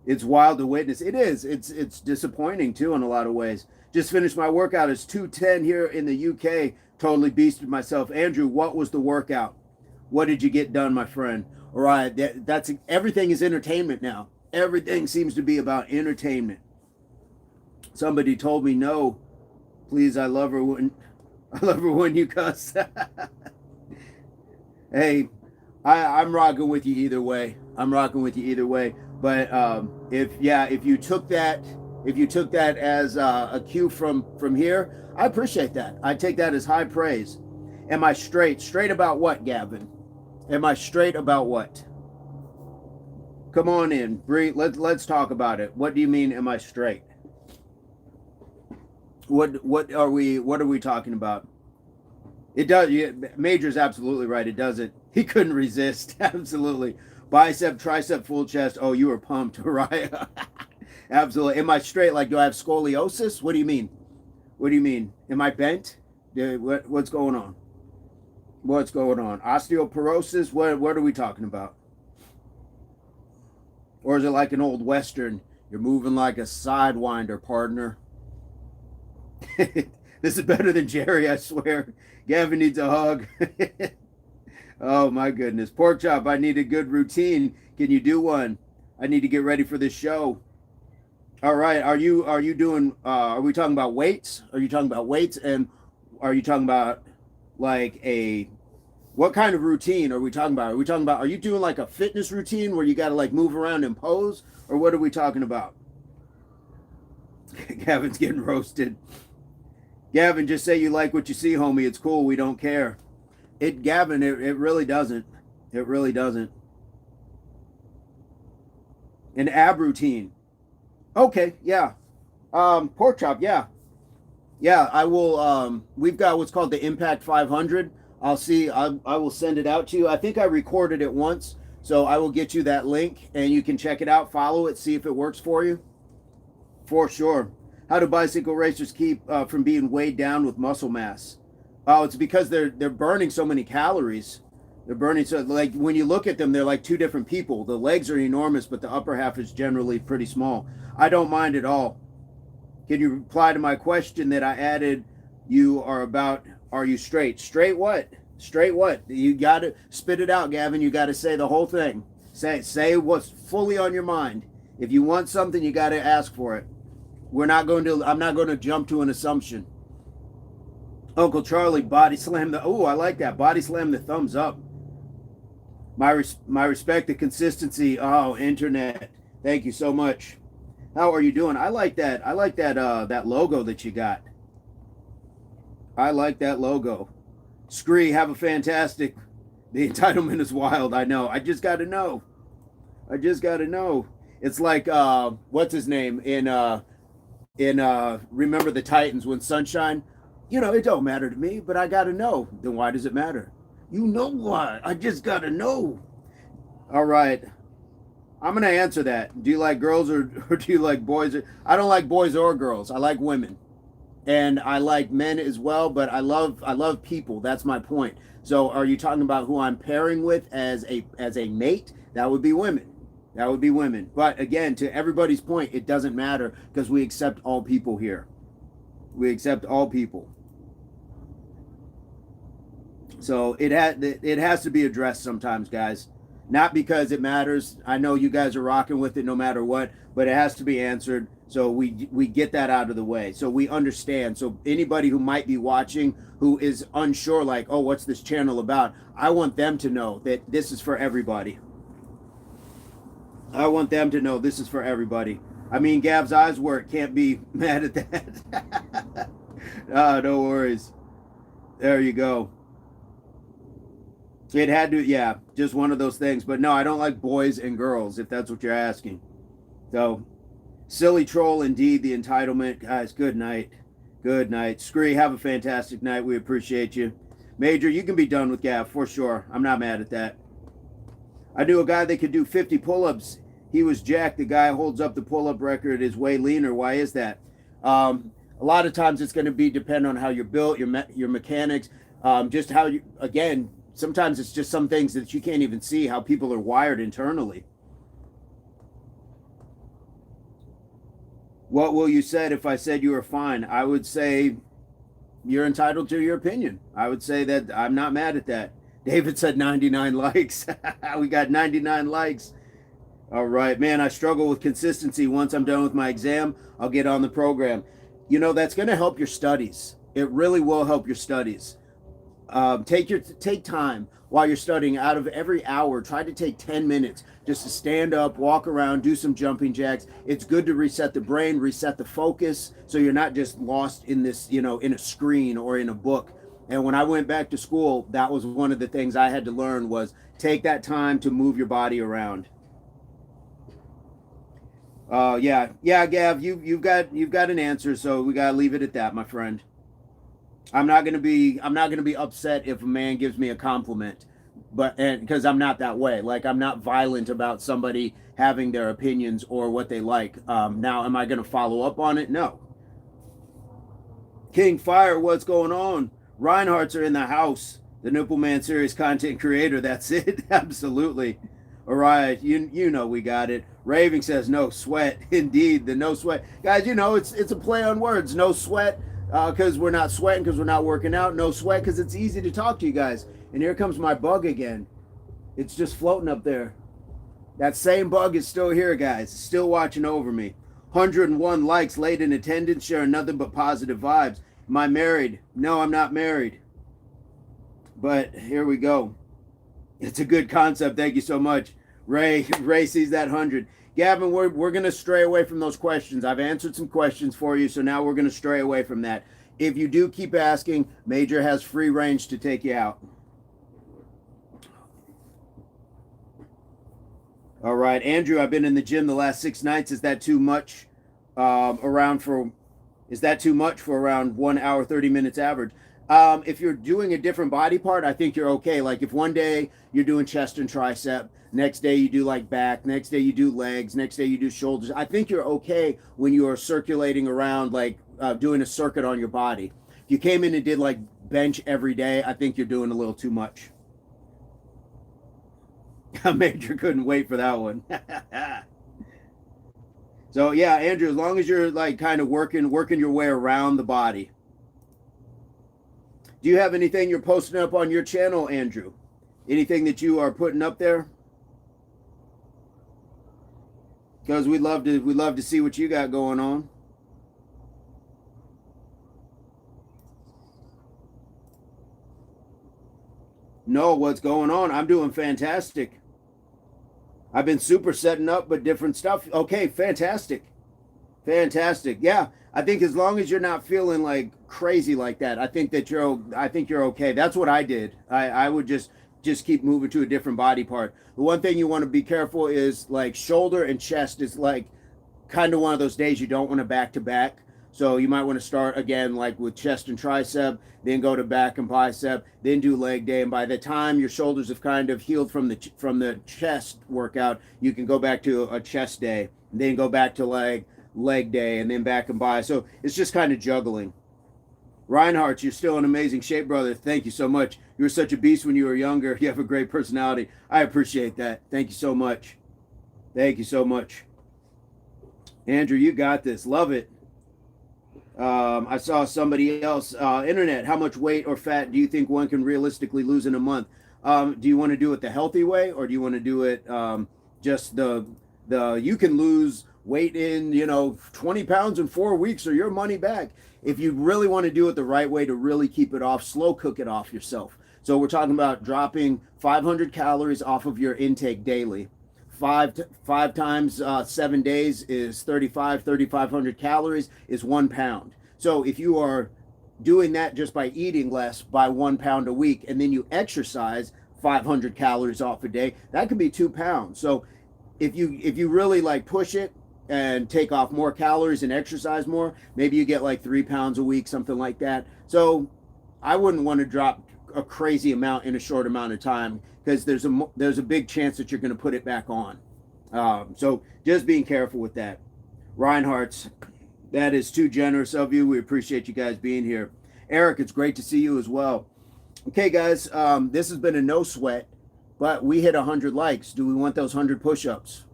A: It's wild to witness. It is. It's disappointing too in a lot of ways. Just finished my workout. It's 2:10 here in the UK. Totally beasted myself. Andrew, what was the workout? What did you get done, my friend? All right, that's everything is entertainment now. Everything seems to be about entertainment. Somebody told me no. Please, I love her when you cuss. Hey, I'm rocking with you either way. I'm rocking with you either way. But if you took that as a cue from here, I appreciate that. I take that as high praise. Am I straight? Straight about what, Gavin? Am I straight about what? Come on in, Bree. Let's talk about it. What do you mean? Am I straight? What are we talking about? It does. Major's absolutely right. It doesn't. He couldn't resist. Absolutely. Bicep, tricep, full chest. Oh, you were pumped, right? Absolutely. Am I straight? Like, do I have scoliosis? What do you mean? What do you mean? Am I bent? What's going on? What's going on? Osteoporosis? What are we talking about? Or is it like an old Western? You're moving like a sidewinder, partner. This is better than Jerry, I swear. Gavin needs a hug. Oh my goodness. Pork chop, I need a good routine. Can you do one? I need to get ready for this show. All right. Are you doing are we talking about weights? Are you talking about weights? And are you talking about like what kind of routine are we talking about? Are you doing like a fitness routine where you got to like move around and pose? Or what are we talking about? Gavin's getting roasted. Gavin, just say you like what you see, homie. It's cool. We don't care. Gavin, it really doesn't. It really doesn't. An ab routine. Okay, yeah. Pork chop, yeah. Yeah, I will. We've got what's called the Impact 500. I'll see. I will send it out to you. I think I recorded it once, so I will get you that link, and you can check it out, follow it, see if it works for you. For sure. How do bicycle racers keep from being weighed down with muscle mass? Oh, it's because they're burning so many calories. They're burning so, like, when you look at them, they're like two different people. The legs are enormous, but the upper half is generally pretty small. I don't mind at all. Can you reply to my question that I added? Are you straight? Straight what? Straight what? You got to spit it out, Gavin. You got to say the whole thing. Say what's fully on your mind. If you want something, you got to ask for it. I'm not going to jump to an assumption. Uncle Charlie, body slam I like that. Body slam the thumbs up. My respect, the consistency. Oh, internet. Thank you so much. How are you doing? I like that. I like that logo that you got. I like that logo. Scree, have a fantastic. The entitlement is wild. I know. I just got to know. It's like what's his name in Remember the Titans when Sunshine. It don't matter to me, but I got to know. Then why does it matter? You know why. I just got to know. All right. I'm going to answer that. Do you like girls or do you like boys? I don't like boys or girls. I like women. And I like men as well, but I love people. That's my point. So are you talking about who I'm pairing with as a mate? That would be women. That would be women. But again, to everybody's point, it doesn't matter because we accept all people here. We accept all people. So it has to be addressed sometimes, guys. Not because it matters. I know you guys are rocking with it no matter what, but it has to be answered. So we get that out of the way. So we understand. So anybody who might be watching who is unsure, like, oh, what's this channel about? I want them to know that this is for everybody. I want them to know this is for everybody. I mean, Gav's eyes work. Can't be mad at that. No worries. There you go. It had to, yeah, just one of those things. But no, I don't like boys and girls, if that's what you're asking. So, silly troll indeed, the entitlement. Guys, good night. Good night. Scree, have a fantastic night. We appreciate you. Major, you can be done with Gav, for sure. I'm not mad at that. I knew a guy that could do 50 pull-ups. He was jacked. The guy holds up the pull-up record is way leaner. Why is that? A lot of times it's going to be depend on how you're built, your mechanics, just how you, again, sometimes it's just some things that you can't even see how people are wired internally. What will you said if I said you were fine? I would say you're entitled to your opinion. I would say that I'm not mad at that. David said 99 likes. We got 99 likes. All right, man, I struggle with consistency. Once I'm done with my exam, I'll get on the program. You know, that's going to help your studies. It really will help your studies. Take time while you're studying. Out of every hour, try to take 10 minutes just to stand up, walk around, do some jumping jacks. It's good to reset the brain, reset the focus, so you're not just lost in this, in a screen or in a book. And when I went back to school, that was one of the things I had to learn was take that time to move your body around. Yeah, Gav, you've got an answer, so we gotta leave it at that, my friend. I'm not gonna be upset if a man gives me a compliment, but because I'm not that way. Like, I'm not violent about somebody having their opinions or what they like. Now, am I gonna follow up on it? No. King Fire, what's going on? Reinhardt's are in the house. The Nipple Man Series content creator. That's it. Absolutely. All right, you know we got it. Raving says no sweat. Indeed, the no sweat. Guys, it's a play on words. No sweat because we're not sweating because we're not working out. No sweat because it's easy to talk to you guys. And here comes my bug again. It's just floating up there. That same bug is still here, guys. Still watching over me. 101 likes, late in attendance, sharing nothing but positive vibes. Am I married? No, I'm not married. But here we go. It's a good concept. Thank you so much. Ray sees that 100. Gavin, we're going to stray away from those questions. I've answered some questions for you, so now we're going to stray away from that. If you do keep asking, Major has free range to take you out. All right, Andrew, I've been in the gym the last 6 nights. Is that too much? Is that too much for around 1 hour, 30 minutes average? If you're doing a different body part, I think you're okay. Like if one day you're doing chest and tricep, next day you do like back, next day you do legs, next day you do shoulders. I think you're okay when you are circulating around, like doing a circuit on your body. If you came in and did like bench every day, I think you're doing a little too much. Major couldn't wait for that one. So yeah, Andrew, as long as you're like kind of working your way around the body. Do you have anything you're posting up on your channel, Andrew? Anything that you are putting up there? Because we'd love to see what you got going on. No, what's going on? I'm doing fantastic. I've been super setting up, but different stuff. Okay, fantastic. Fantastic. Yeah, I think as long as you're not feeling like crazy like that, I think you're okay. That's what I did. I would just keep moving to a different body part. The one thing you want to be careful is like shoulder and chest is like kind of one of those days you don't want to back to back. So you might want to start again like with chest and tricep, then go to back and bicep, then do leg day. And by the time your shoulders have kind of healed from the chest workout, you can go back to a chest day, and then go back to leg day, and then back and bi. So it's just kind of juggling. Reinhardt, you're still in amazing shape, brother. Thank you so much. You were such a beast when you were younger. You have a great personality. I appreciate that. Thank you so much. Thank you so much. Andrew, you got this. Love it. I saw somebody else, internet, how much weight or fat do you think one can realistically lose in a month? Do you want to do it the healthy way, or do you want to do it just you can lose weight in 20 pounds in 4 weeks or your money back? If you really want to do it the right way to really keep it off, slow cook it off yourself. So we're talking about dropping 500 calories off of your intake daily. Five times 7 days is 3,500 calories is 1 pound. So if you are doing that just by eating less by 1 pound a week, and then you exercise 500 calories off a day, that could be 2 pounds. So if you really like push it and take off more calories and exercise more, maybe you get like 3 pounds a week, something like that. So I wouldn't want to drop a crazy amount in a short amount of time, because there's a big chance that you're going to put it back on. So just being careful with that. Reinhardt's, that is too generous of you. We appreciate you guys being here. Eric, it's great to see you as well. Okay, guys, this has been a no sweat, but we hit 100 likes. Do we want those 100 push-ups?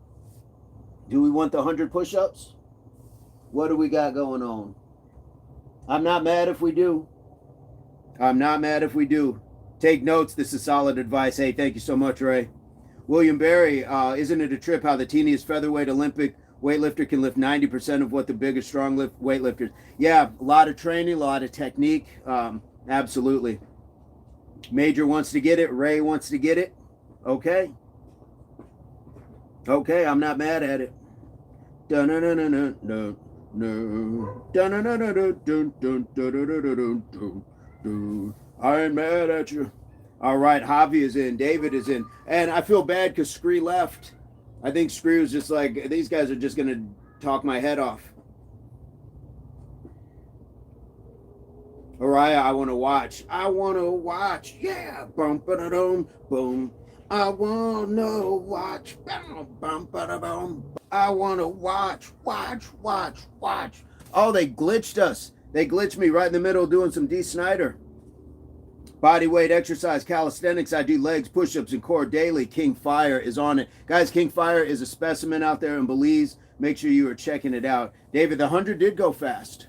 A: Do we want the 100 push-ups? What do we got going on? I'm not mad if we do. I'm not mad if we do. Take notes. This is solid advice. Hey, thank you so much, Ray. William Berry, isn't it a trip how the teeniest featherweight Olympic weightlifter can lift 90% of what the biggest strong lift weightlifters? Yeah, a lot of training, a lot of technique. Absolutely. Major wants to get it. Ray wants to get it. Okay. Okay, I'm not mad at it. I ain't mad at you. All right, Javi is in. David is in. And I feel bad because Scree left. I think Scree was just like, these guys are just going to talk my head off. Araya, I want to watch. I want to watch. Yeah. Bum, ba-da-dum, boom. I want to watch. Bum, bum, ba-da-bum. I want to watch. Watch. Oh, they glitched us. They glitched me right in the middle doing some D. Snyder. Body weight exercise, calisthenics. I do legs, push-ups, and core daily. King Fire is on it. Guys, King Fire is a specimen out there in Belize. Make sure you are checking it out. David, the 100 did go fast,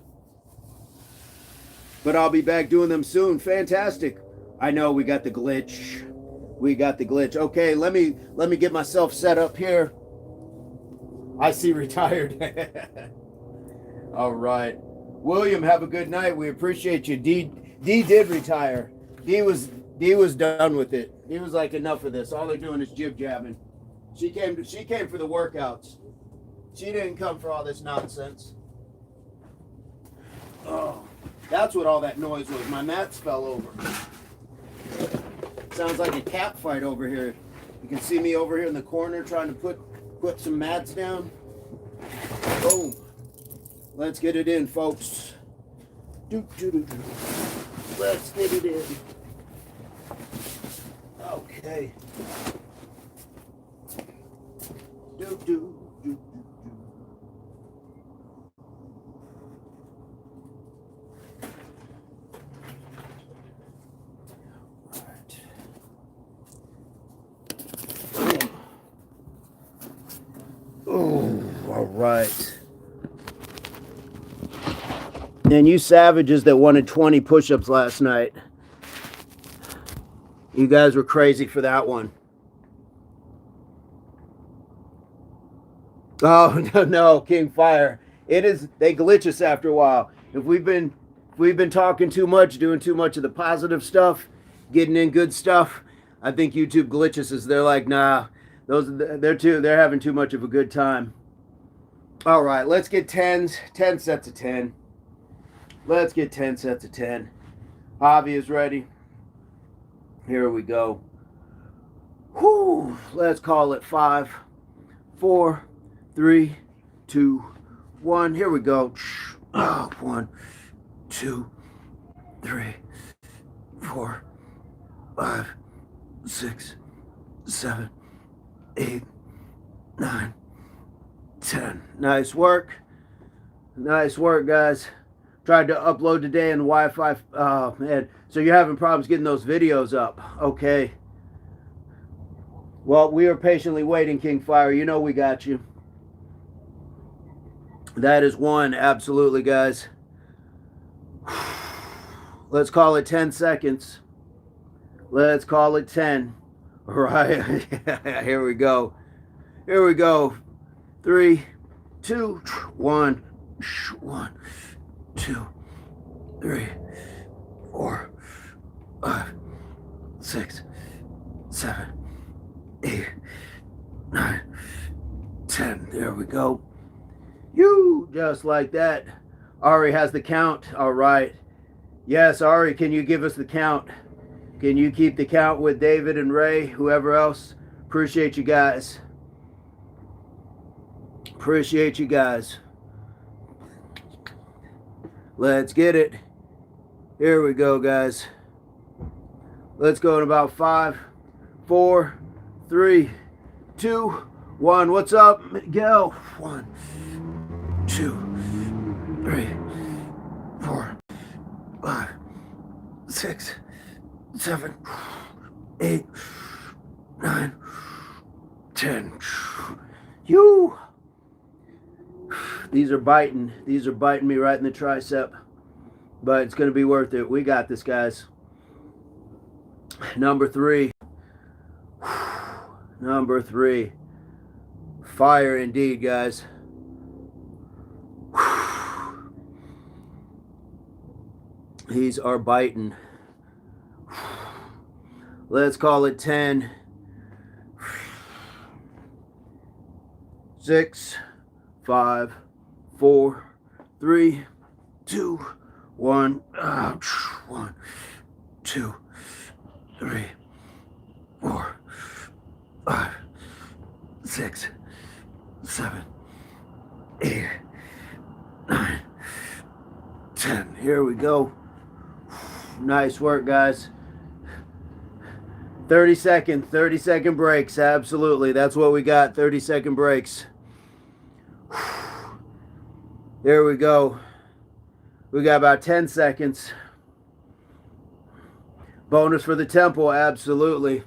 A: but I'll be back doing them soon. Fantastic. I know we got the glitch. Okay, let me get myself set up here. I see retired. All right. William, have a good night. We appreciate you. D did retire. D was done with it. He was like, enough of this. All they're doing is jib jabbing. She came for the workouts. She didn't come for all this nonsense. Oh, that's what all that noise was. My mats fell over. Sounds like a cat fight over here. You can see me over here in the corner trying to put some mats down. Boom. Let's get it in, folks. Let's get it in. Okay. Oh, all right. And you savages that wanted 20 push-ups last night, you guys were crazy for that one. Oh, no, King Fire. It is, they glitch us after a while. If we've been talking too much, doing too much of the positive stuff, getting in good stuff, I think YouTube glitches us. They're like, nah, they're having too much of a good time. All right, let's get 10 sets of 10. Let's get 10 sets of 10. Javi is ready. Here we go. Whew, let's call it 5, 4, 3, 2, 1. Here we go. 1, 2, 3, 4, 5, 6, 7, 8, 9, 10. Nice work. Nice work, guys. Tried to upload today in Wi-Fi. Man, so you're having problems getting those videos up. Okay. Well, we are patiently waiting, Kingfire. You know we got you. That is one. Absolutely, guys. Let's call it 10 seconds. Let's call it 10. All right. Here we go. Here we go. 3, 2, 1. 1, 2, 3, 4, 5, 6, 7, 8, 9, 10. There we go. You just like that. Ari has the count. All right. Yes, Ari, can you give us the count? Can you keep the count with David and Ray, whoever else? Appreciate you guys. Appreciate you guys. Let's get it. Here we go, guys. Let's go in about 5, 4, 3, 2, 1. What's up, Miguel? 1, 2, 3, 4, 5, 6, 7, 8, 9, 10. You. These are biting. These are biting me right in the tricep. But it's going to be worth it. We got this, guys. Number 3. Number 3. Fire indeed, guys. These are biting. Let's call it 10. 6, 5, 4, 3, 2, 1. 1, 2, 3, 4, 5, 6, 7, 8, 9, 10. Here we go. Nice work, guys. 30 second breaks. Absolutely. That's what we got. 30-second breaks. There we go. We got about 10 seconds. Bonus for the tempo. Absolutely.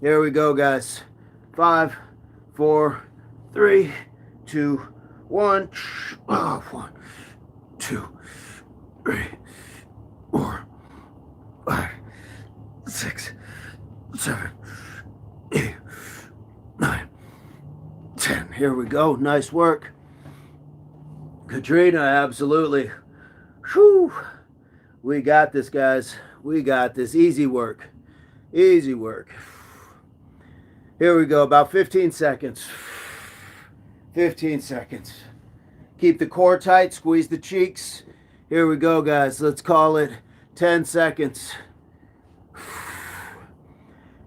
A: Here we go, guys. 5, 4, 3, 2, 1. 1, 2, 3, 4, 5, 6, 7, 8, 9, 10. Here we go. Nice work. Katrina, absolutely. Whew. We got this, guys. We got this. Easy work. Easy work. Here we go. About 15 seconds. 15 seconds. Keep the core tight. Squeeze the cheeks. Here we go, guys. Let's call it 10 seconds.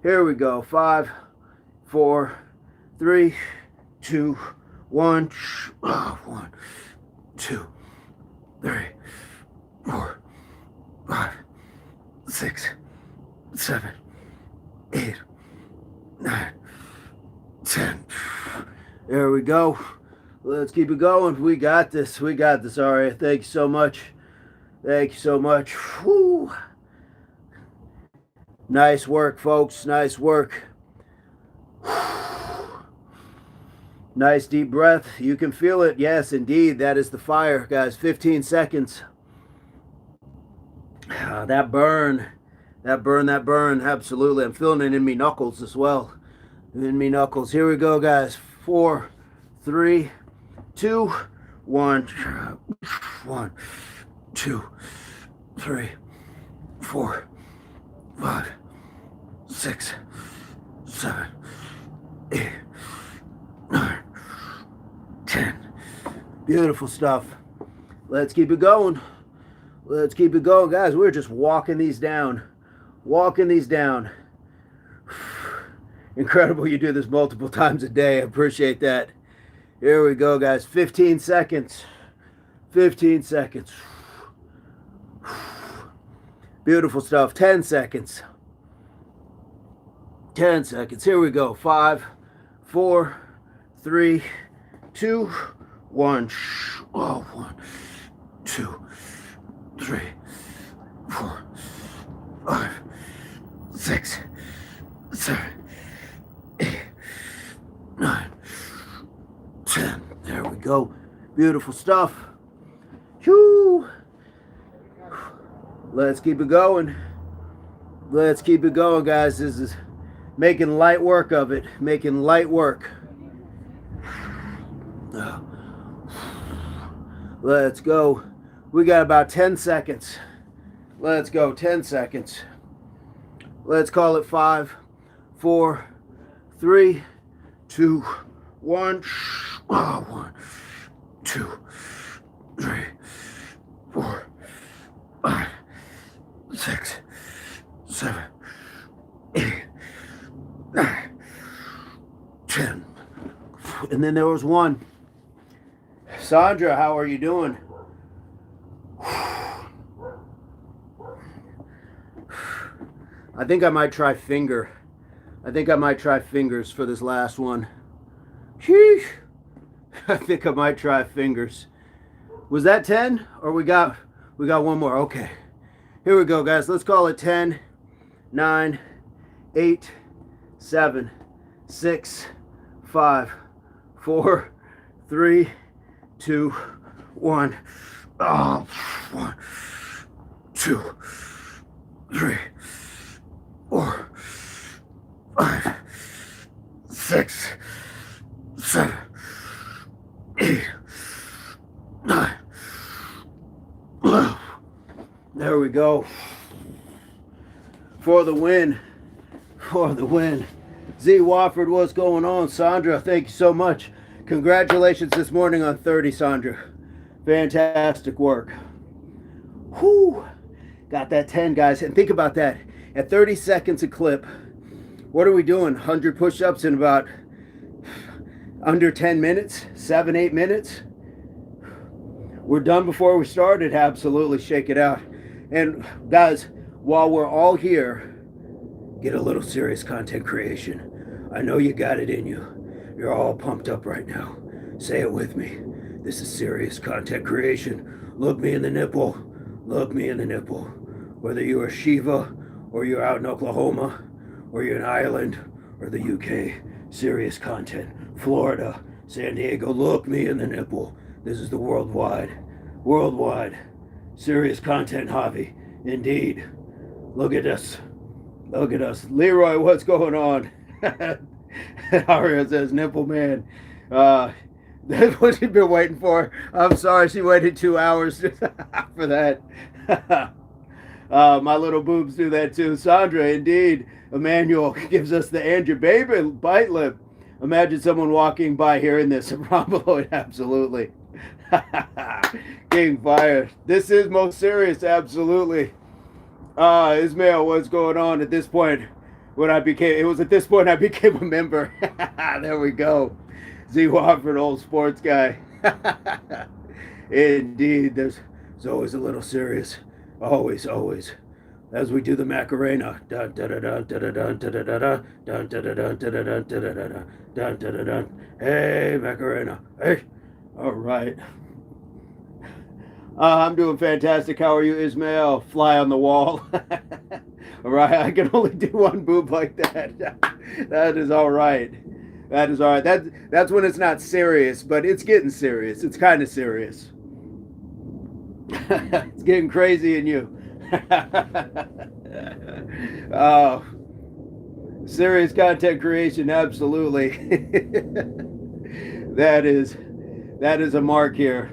A: Here we go. 5, 4, 3, 2, 1. 1, 2, 3, 4, 5, 6, 7, 8, 9, 10. There we go. Let's keep it going. We got this. We got this. All right. Thank you so much. Thank you so much. Whew. Nice work, folks. Nice work. Nice deep breath. You can feel it. Yes, indeed. That is the fire, guys. 15 seconds. That burn. That burn, that burn. Absolutely. I'm feeling it in me knuckles as well. In me knuckles. Here we go, guys. 4, 3, 2, 1. 1, 2, 3, 4, 5, 6, 7, 8, 9, 10. Beautiful stuff. Let's keep it going. Let's keep it going, guys. We're just walking these down. Walking these down. Incredible you do this multiple times a day. I appreciate that. Here we go, guys. 15 seconds. 15 seconds. Beautiful stuff. 10 seconds. 10 seconds. Here we go. 5, 4, 3, 2, 1. Oh, 1, 2, 3, 4, 5, 6, 7, 8, 9, 10. There we go. Beautiful stuff. Whew. Let's keep it going. Let's keep it going, guys. This is making light work of it. Making light work. Let's go. We got about 10 seconds. Let's go. 10 seconds. Let's call it 5, 4, 3, 2, 1. Oh, 1, 2, 3, 4, 5, 6, 7, 8, 9, 10. And then there was 1. Sandra, how are you doing? I think I might try finger. I think I might try fingers for this last one. Sheesh. I think I might try fingers. Was that 10? Or we got one more. Okay. Here we go, guys. Let's call it 10, 9, 8, 7, 6, 5, 4, 3, 2, 1. Oh, 1, 2, 3, 4, 5, 6, 7, 8, 9. There we go. For the win. For the win. Z Wofford, what's going on? Sandra, thank you so much. Congratulations this morning on 30, Sandra. Fantastic work. Whew. Got that 10, guys. And think about that. At 30 seconds a clip, what are we doing? 100 push-ups in about under 10 minutes? 7, 8 minutes? We're done before we started. Absolutely. Shake it out. And guys, while we're all here, get a little serious content creation. I know you got it in you. You're all pumped up right now. Say it with me. This is serious content creation. Look me in the nipple. Look me in the nipple. Whether you're Shiva or you're out in Oklahoma or you're in Ireland or the UK, serious content. Florida, San Diego, look me in the nipple. This is the worldwide serious content hobby. Indeed. Look at us. Look at us. Leroy, what's going on? Aria says, nipple man. That's what she's been waiting for. I'm sorry she waited 2 hours for that. My little boobs do that too. Sandra, indeed. Emmanuel gives us the Andrew Baby bite lip. Imagine someone walking by hearing this. Romaloid, absolutely. King Fire. This is most serious, absolutely. Ismail, what's going on at this point? It was at this point I became a member. There we go. Z Wofford, old sports guy. Indeed, there's always a little serious. Always, always. As we do the Macarena. Dun dun dun dun dun dun dun dun dun dun dun dun dun dun dun dun. Hey, Macarena. Hey. All right. I'm doing fantastic. How are you, Ismail? Fly on the wall. All right. I can only do one boob like that. That is all right. That is all right. That's when it's not serious, but it's getting serious. It's kind of serious. It's getting crazy in you. Oh, serious content creation, absolutely. That is a mark here.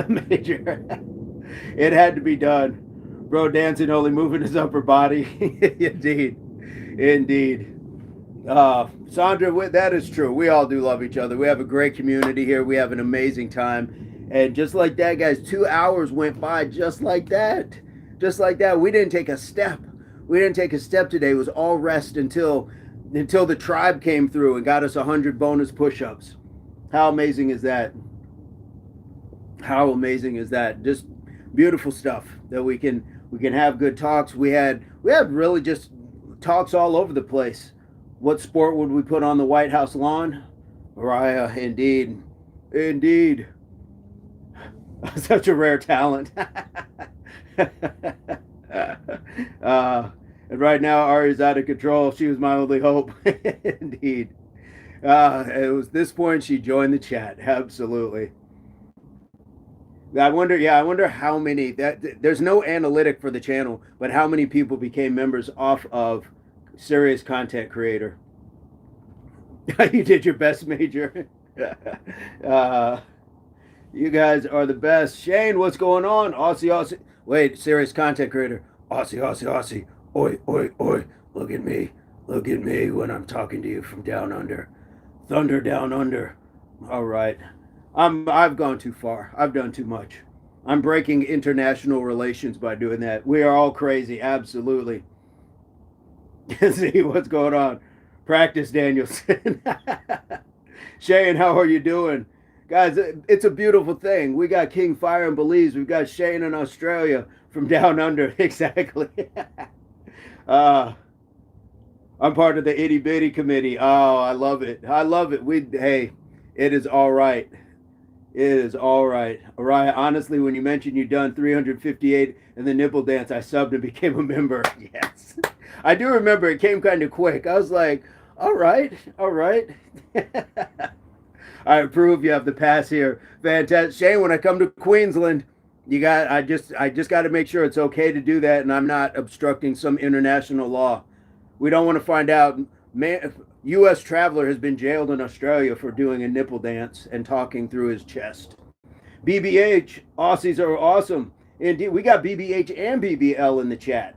A: Major. It had to be done. Bro dancing, only moving his upper body. Indeed. Sandra, that is true. We all do love each other. We have a great community here. We have an amazing time. And just like that, guys, 2 hours went by just like that. Just like that. We didn't take a step. We didn't take a step today. It was all rest until the tribe came through and got us 100 bonus push-ups. How amazing is that? How amazing is that? Just beautiful stuff that we can have good talks. We had really just talks all over the place. What sport would we put on the White House lawn? Mariah, indeed, indeed, such a rare talent. And right now, Ari's out of control. She was my only hope. Indeed. It was this point she joined the chat. Absolutely. I wonder, yeah, I wonder how many there's no analytic for the channel, but how many people became members off of serious content creator. You did your best, Major. uh, you guys are the best. Shane, what's going on? Aussie, Aussie. Wait, serious content creator. Aussie, Aussie, Aussie. Oi, oi, oi. Look at me. Look at me when I'm talking to you from down under. Thunder down under. All right. I've gone too far. I've done too much. I'm breaking international relations by doing that. We are all crazy. Absolutely. See what's going on. Practice, Danielson. Shane, how are you doing? Guys, it's a beautiful thing. We got King Fire in Belize. We've got Shane in Australia from down under. Exactly. uh, I'm part of the itty bitty committee. Oh, I love it. I love it. Hey, it is all right. It is all right. Araya, honestly, when you mentioned you'd done 358 in the nipple dance, I subbed and became a member. Yes. I do remember it came kind of quick. I was like, all right, all right. I approve. You have the pass here. Fantastic. Shane, when I come to Queensland, I just got to make sure it's okay to do that and I'm not obstructing some international law. We don't want to find out. U.S. traveler has been jailed in Australia for doing a nipple dance and talking through his chest. BBH, Aussies are awesome. Indeed, we got BBH and BBL in the chat.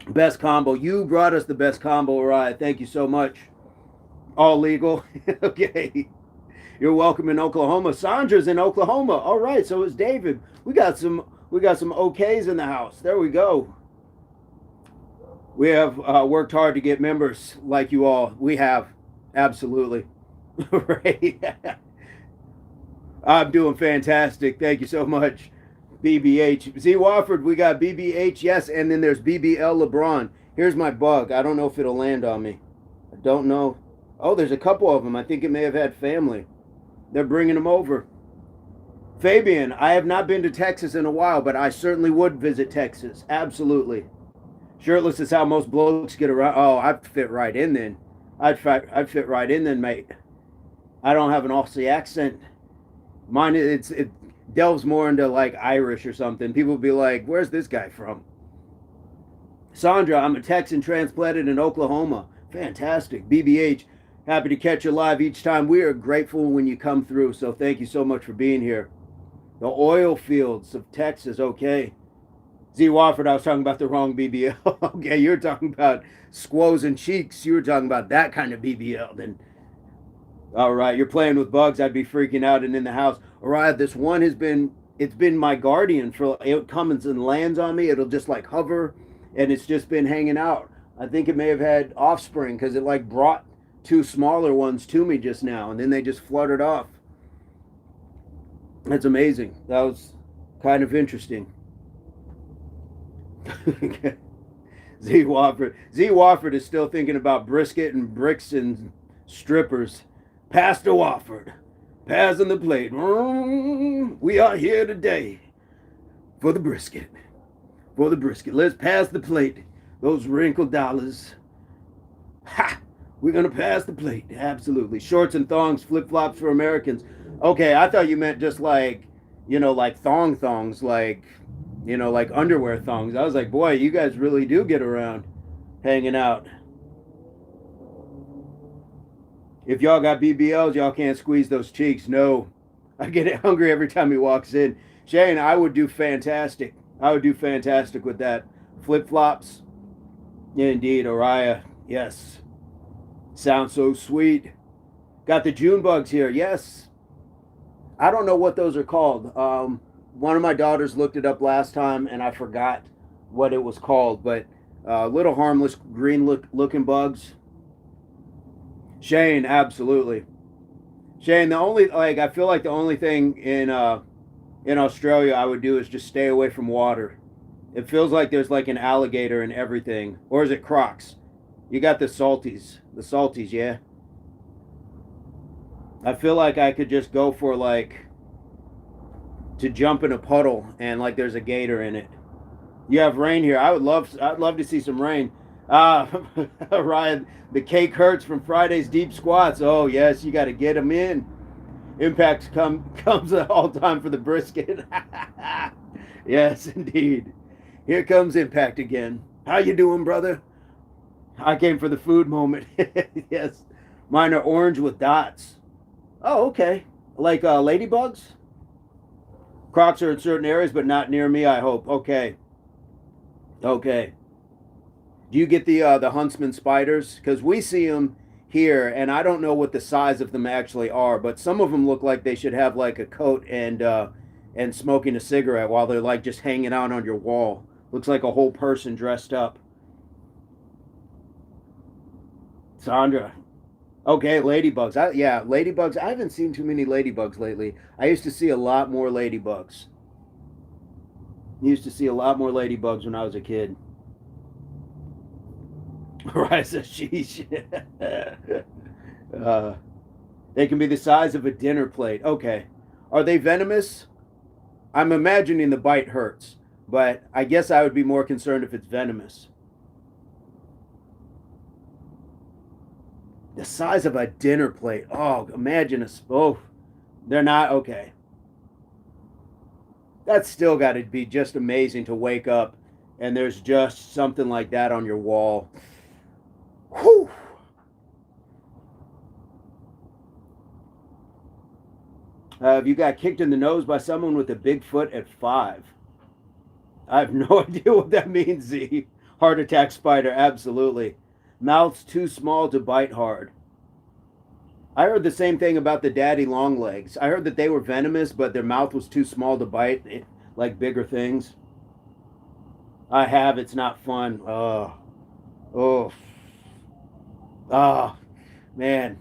A: Best combo. You brought us the best combo, Ryan. Thank you so much. All legal. Okay. You're welcome in Oklahoma. Sandra's in Oklahoma. All right, so is David. We got some OKs in the house. There we go. We have worked hard to get members like you all. We have. Absolutely. Right. I'm doing fantastic. Thank you so much. BBH. Z Wofford, we got BBH, yes, and then there's BBL LeBron. Here's my bug. I don't know if it'll land on me. I don't know. Oh, there's a couple of them. I think it may have had family. They're bringing them over. Fabian, I have not been to Texas in a while, but I certainly would visit Texas. Absolutely. Shirtless is how most blokes get around. Oh, I'd fit right in then. I'd fit right in then, mate. I don't have an Aussie accent. Mine, it delves more into like Irish or something. People will be like, where's this guy from? Sandra, I'm a Texan transplanted in Oklahoma. Fantastic. BBH, happy to catch you live each time. We are grateful when you come through, so thank you so much for being here. The oil fields of Texas, okay. Z Wofford, I was talking about the wrong BBL. Okay, you're talking about squoze and cheeks. You were talking about that kind of BBL. Then, all right, you're playing with bugs. I'd be freaking out and in the house. All right, this one it's been my guardian for. It comes and lands on me. It'll just like hover, and it's just been hanging out. I think it may have had offspring because it like brought two smaller ones to me just now, and then they just fluttered off. That's amazing. That was kind of interesting. Z Wofford is still thinking about brisket and bricks and strippers. Pastor Wofford, passing the plate. We are here today for the brisket. For the brisket. Let's pass the plate. Those wrinkled dollars. Ha! We're going to pass the plate. Absolutely. Shorts and thongs, flip-flops for Americans. Okay, I thought you meant just like, like thongs, like, like underwear thongs. I was like, boy, you guys really do get around hanging out. If y'all got BBLs, y'all can't squeeze those cheeks. No. I get hungry every time he walks in. Shane, I would do fantastic. I would do fantastic with that. Flip-flops. Indeed, Araya. Yes. Sounds so sweet. Got the June bugs here. Yes. I don't know what those are called. One of my daughters looked it up last time, and I forgot what it was called. But little harmless green looking bugs. Shane, absolutely. Shane, the only like I feel like the only thing in Australia I would do is just stay away from water. It feels like there's like an alligator in everything. Or is it Crocs? You got the salties. The salties, yeah. I feel like I could just go for like to jump in a puddle and like there's a gator in it. You have rain here. I'd love to see some rain. Ryan, the cake hurts from Friday's deep squats. Oh yes, you got to get them in. Impact comes at all time for the brisket. Yes, indeed. Here comes Impact again. How you doing, brother? I came for the food moment. Yes, mine are orange with dots. Oh, okay. Like ladybugs. Crocs are in certain areas, but not near me. I hope. Okay. Okay. Do you get the huntsman spiders? Because we see them here, and I don't know what the size of them actually are, but some of them look like they should have like a coat and smoking a cigarette while they're like just hanging out on your wall. Looks like a whole person dressed up. Sandra. Okay, ladybugs. Yeah, ladybugs. I haven't seen too many ladybugs lately. I used to see a lot more ladybugs. Used to see a lot more ladybugs when I was a kid. Right, so sheesh. They can be the size of a dinner plate. Okay. Are they venomous? I'm imagining the bite hurts, but I guess I would be more concerned if it's venomous. The size of a dinner plate. Oh, imagine a. Oh, they're not. Okay. That's still got to be just amazing to wake up and there's just something like that on your wall. Whew. Have you got kicked in the nose by someone with a big foot at 5? I have no idea what that means, Z. Heart attack spider, absolutely. Mouth's too small to bite hard. I heard the same thing about the daddy long legs. I heard that they were venomous, but their mouth was too small to bite, like bigger things. I have. It's not fun. Oh, man.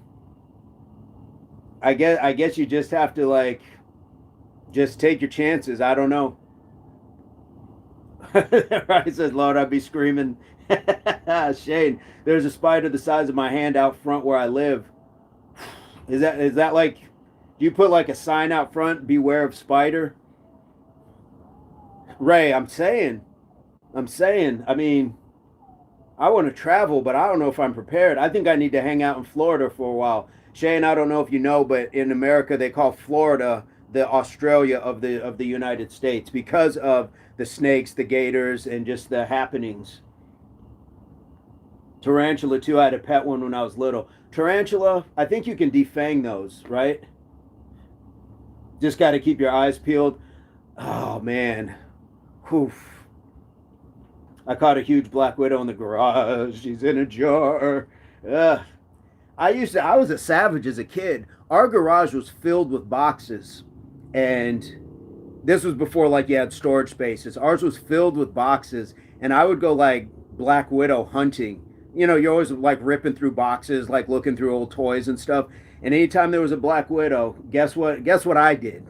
A: I guess you just have to like, just take your chances. I don't know. Right, says Lord, I'd be screaming. Shane, there's a spider the size of my hand out front where I live. Is that like, do you put like a sign out front, beware of spider? Ray, I'm saying, I mean, I want to travel, but I don't know if I'm prepared. I think I need to hang out in Florida for a while. Shane, I don't know if you know, but in America they call Florida the Australia of the United States because of the snakes, the gators, and just the happenings. Tarantula too. I had a pet one when I was little. Tarantula, I think you can defang those, right? Just got to keep your eyes peeled. Oh man, whew. I caught a huge black widow in the garage. She's in a jar. Ugh. I was a savage as a kid. Our garage was filled with boxes, and this was before like you had storage spaces. Ours was filled with boxes, and I would go like black widow hunting. You know, you're always like ripping through boxes, like looking through old toys and stuff. And anytime there was a black widow, guess what? Guess what I did?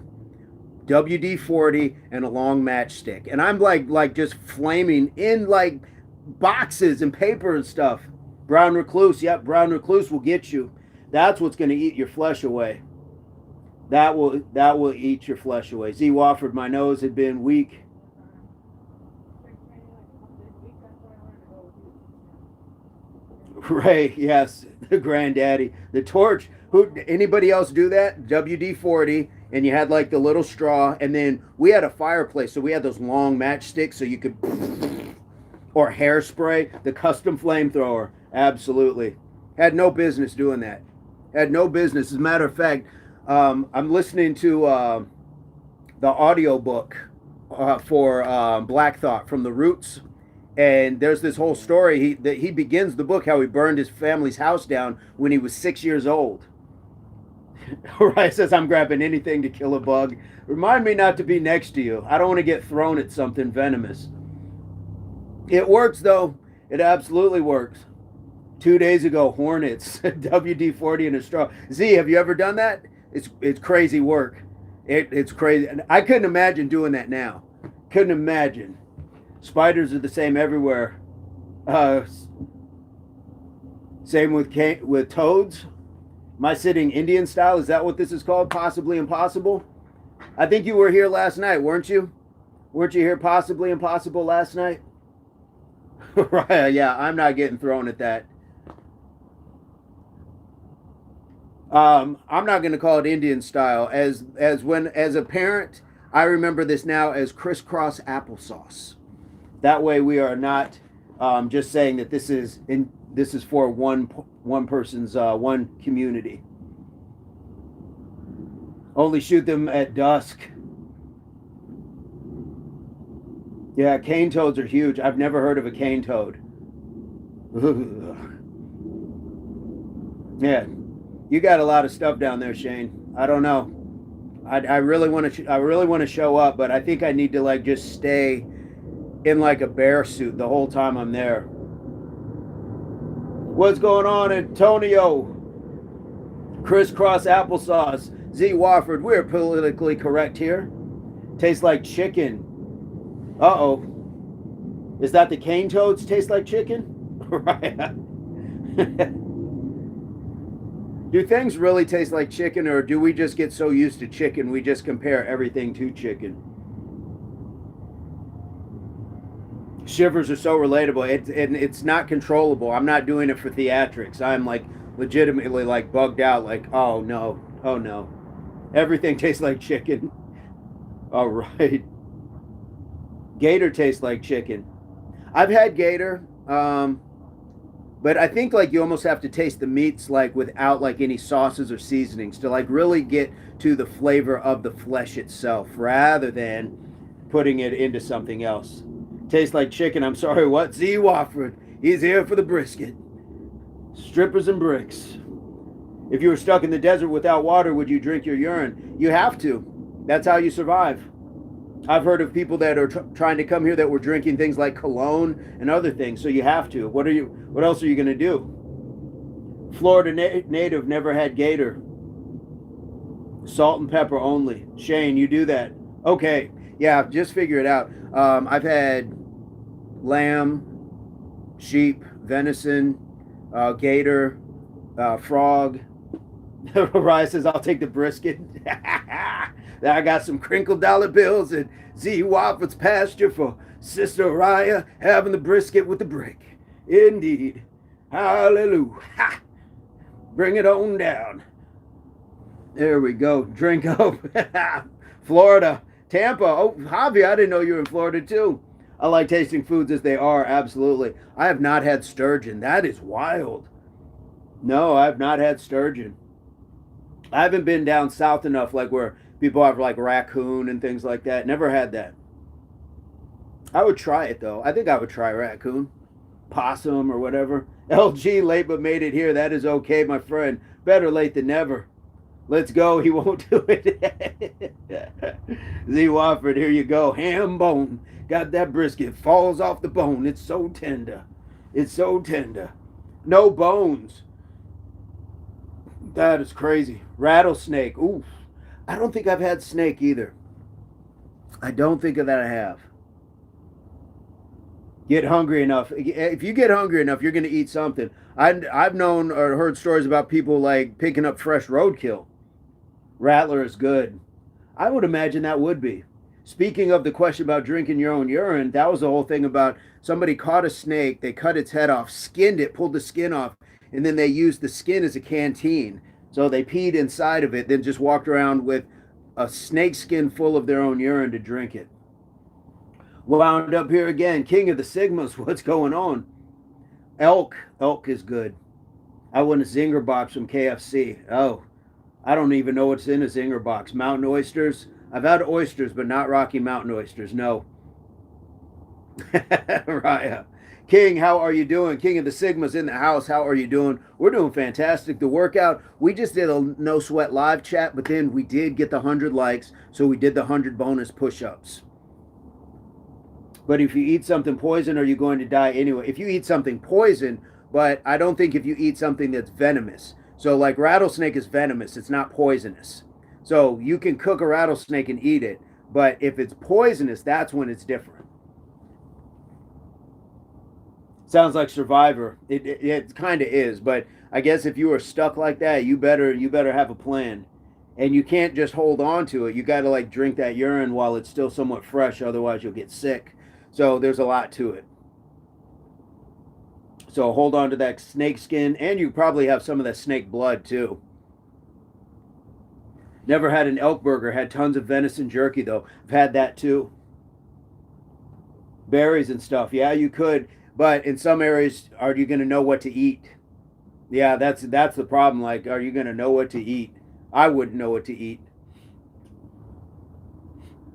A: WD-40 and a long matchstick, and I'm like just flaming in like boxes and paper and stuff. Brown recluse, yep, brown recluse will get you. That's what's going to eat your flesh away. That will eat your flesh away. Z Wofford, my nose had been weak. Ray, yes, the granddaddy, the torch. Who? Anybody else do that? WD-40, and you had like the little straw, and then we had a fireplace, so we had those long matchsticks, so you could, or hairspray, the custom flamethrower. Absolutely, had no business doing that. Had no business. As a matter of fact, I'm listening to the audiobook for Black Thought from the Roots. And there's this whole story. He begins the book how he burned his family's house down when he was 6 years old. Right, says I'm grabbing anything to kill a bug. Remind me not to be next to you. I don't want to get thrown at something venomous. It works though. It absolutely works. 2 days ago, hornets, WD-40 in a straw. Z, have you ever done that? it's crazy work. It's crazy. And I couldn't imagine doing that now. Couldn't imagine. Spiders are the same everywhere. Same with toads. Am I sitting Indian style? Is that what this is called? Possibly impossible? I think you were here last night, weren't you? Weren't you here possibly impossible last night? Right, yeah, I'm not getting thrown at that. I'm not going to call it Indian style. As a parent, I remember this now as crisscross applesauce. That way, we are not just saying that this is for one person's one community. Only shoot them at dusk. Yeah, cane toads are huge. I've never heard of a cane toad. Yeah, you got a lot of stuff down there, Shane. I don't know. I really want to show up, but I think I need to like just stay in like a bear suit the whole time I'm there. What's going on, Antonio? Crisscross applesauce. Z Wofford, we're politically correct here. Tastes like chicken. Uh-oh. Is that the cane toads taste like chicken? Right. Do things really taste like chicken, or do we just get so used to chicken we just compare everything to chicken? Shivers are so relatable. It's not controllable. I'm not doing it for theatrics. I'm like legitimately like bugged out, like, oh no. Everything tastes like chicken. All right. Gator tastes like chicken. I've had gator, but I think like you almost have to taste the meats like without like any sauces or seasonings to like really get to the flavor of the flesh itself rather than putting it into something else. Tastes like chicken. I'm sorry, what? Z Wofford. He's here for the brisket. Strippers and bricks. If you were stuck in the desert without water, would you drink your urine? You have to. That's how you survive. I've heard of people that are trying to come here that were drinking things like cologne and other things. So you have to. What else are you going to do? Florida native, never had gator. Salt and pepper only. Shane, you do that. Okay. Yeah, just figure it out. I've had lamb, sheep, venison, gator, frog. Ryan says, I'll take the brisket. I got some crinkled dollar bills at Z Wofford's pasture for Sister Raya having the brisket with the brick. Indeed. Hallelujah. Ha! Bring it on down. There we go. Drink up. Florida. Tampa. Oh, Javi, I didn't know you were in Florida too. I like tasting foods as they are. Absolutely. I have not had sturgeon. That is wild. No, I have not had sturgeon. I haven't been down south enough, like where people have like raccoon and things like that. Never had that. I would try it though. I think I would try raccoon, possum or whatever. LG late but made it here. That is okay, my friend. Better late than never. Let's go. He won't do it. Z Wofford, here you go. Ham bone. Got that brisket. Falls off the bone. It's so tender. It's so tender. No bones. That is crazy. Rattlesnake. Ooh. I don't think I've had snake either. I don't think that I have. Get hungry enough. If you get hungry enough, you're going to eat something. I've known or heard stories about people like picking up fresh roadkill. Rattler is good. I would imagine that would be. Speaking of the question about drinking your own urine, that was the whole thing about somebody caught a snake, they cut its head off, skinned it, pulled the skin off, and then they used the skin as a canteen. So they peed inside of it, then just walked around with a snake skin full of their own urine to drink it. Wound up here again. King of the Sigmas, what's going on? Elk is good. I want a zinger box from KFC. Oh, I don't even know what's in a zinger box. Mountain oysters. I've had oysters, but not Rocky Mountain oysters. No. Raya. King, how are you doing? King of the Sigmas in the house. How are you doing? We're doing fantastic. The workout, we just did a no sweat live chat, but then we did get the 100 likes, so we did the 100 bonus push-ups. But if you eat something poison, are you going to die anyway? If you eat something poison, but I don't think if you eat something that's venomous. So like rattlesnake is venomous, it's not poisonous. So you can cook a rattlesnake and eat it, but if it's poisonous, that's when it's different. Sounds like Survivor. It kind of is, but I guess if you are stuck like that, you better have a plan, and you can't just hold on to it. You got to like drink that urine while it's still somewhat fresh, otherwise you'll get sick. So there's a lot to it. So hold on to that snake skin, and you probably have some of that snake blood too. Never had an elk burger. Had tons of venison jerky though. I've had that too. Berries and stuff. Yeah, you could. But in some areas, are you going to know what to eat? Yeah, that's the problem. Like, are you going to know what to eat? I wouldn't know what to eat.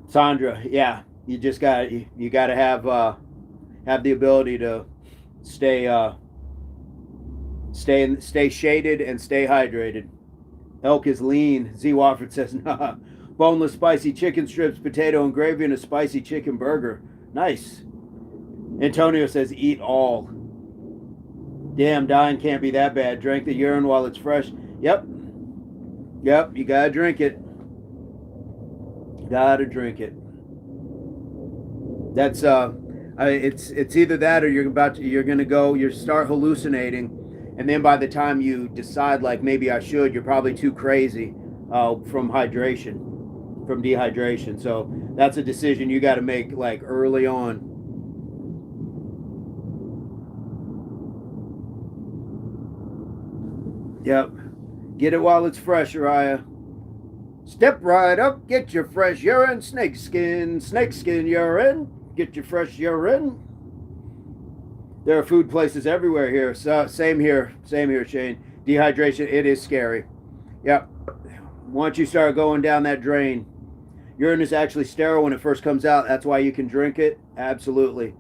A: Sandra, yeah, you just got you got to have the ability to stay stay shaded and stay hydrated. Elk is lean. Z Wofford says, nah. Boneless spicy chicken strips, potato and gravy, and a spicy chicken burger. Nice. Antonio says, eat all. Damn, dying can't be that bad. Drink the urine while it's fresh. Yep, you gotta drink it. Gotta drink it. That's it's either that or you're gonna start hallucinating, and then by the time you decide like maybe I should, you're probably too crazy from dehydration. So that's a decision you got to make like early on. Yep. Get it while it's fresh, Uriah. Step right up, get your fresh urine, snakeskin urine. Get your fresh urine. There are food places everywhere here. So, same here, Shane. Dehydration, it is scary. Yep. Once you start going down that drain, urine is actually sterile when it first comes out. That's why you can drink it. Absolutely.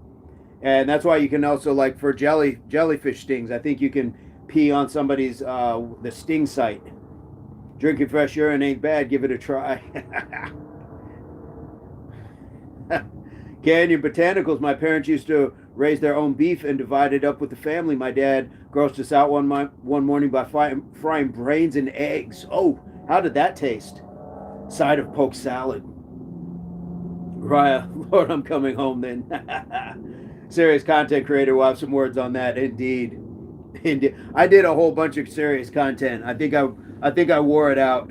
A: And that's why you can also, like for jellyfish stings, I think you can pee on somebody's the sting site. Drinking fresh urine ain't bad. Give it a try. Canyon Botanicals. My parents used to raise their own beef and divide it up with the family. My dad grossed us out one morning by frying brains and eggs. Oh, how did that taste? Side of poke salad. Raya, Lord, I'm coming home then. Serious content creator. We'll have some words on that. Indeed. I did a whole bunch of serious content. I think I wore it out.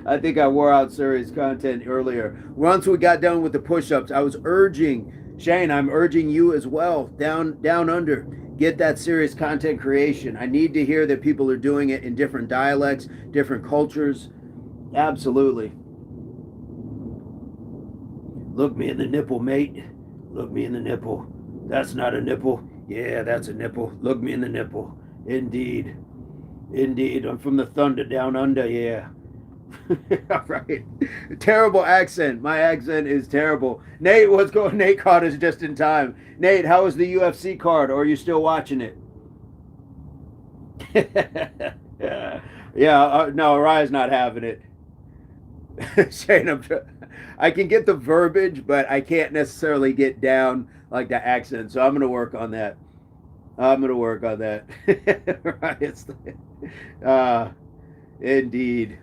A: I think I wore out serious content earlier. Once we got done with the push-ups, I was urging Shane. I'm urging you as well. Down under. Get that serious content creation. I need to hear that people are doing it in different dialects, different cultures. Absolutely. Look me in the nipple, mate. Look me in the nipple. That's not a nipple. Yeah, that's a nipple. Look me in the nipple. Indeed. I'm from the thunder down under, yeah. All right. Terrible accent. My accent is terrible. Nate, what's going on? Nate caught us just in time. Nate, how was the UFC card? Or are you still watching it? No, Araya's not having it. Shane, I can get the verbiage, but I can't necessarily get down like the accent. So I'm going to work on that. Right. Indeed.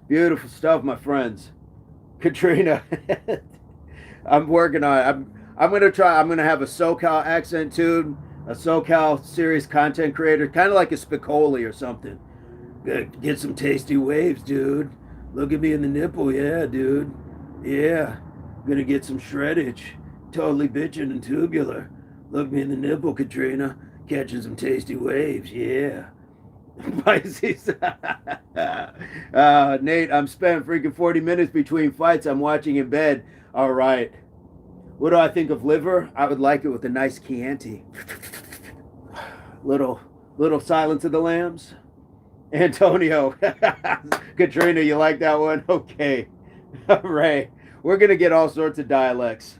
A: Beautiful stuff, my friends. Katrina. I'm working on it. I'm going to have a SoCal accent too. A SoCal serious content creator. Kind of like a Spicoli or something. Get some tasty waves, dude. Look at me in the nipple, yeah, dude. Yeah. Gonna get some shreddage. Totally bitchin' and tubular. Look me in the nipple, Katrina. Catching some tasty waves, yeah. Pisces. Nate, I'm spent freaking 40 minutes between fights. I'm watching in bed. All right. What do I think of liver? I would like it with a nice Chianti. Little Silence of the Lambs. Antonio. Katrina, you like that one? Okay. All right. We're going to get all sorts of dialects.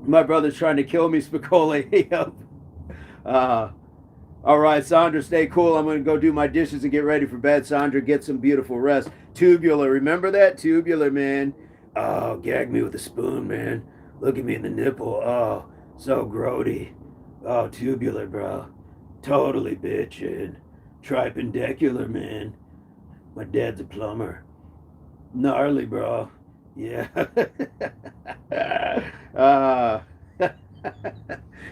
A: My brother's trying to kill me, Spicoli. All right, Sandra, stay cool. I'm going to go do my dishes and get ready for bed. Sandra, get some beautiful rest. Tubular. Remember that? Tubular, man. Oh, gag me with a spoon, man. Look at me in the nipple. Oh, so grody. Oh, tubular, bro. Totally bitchin'. Tripendicular, man. My dad's a plumber. Gnarly, bro. Yeah. uh,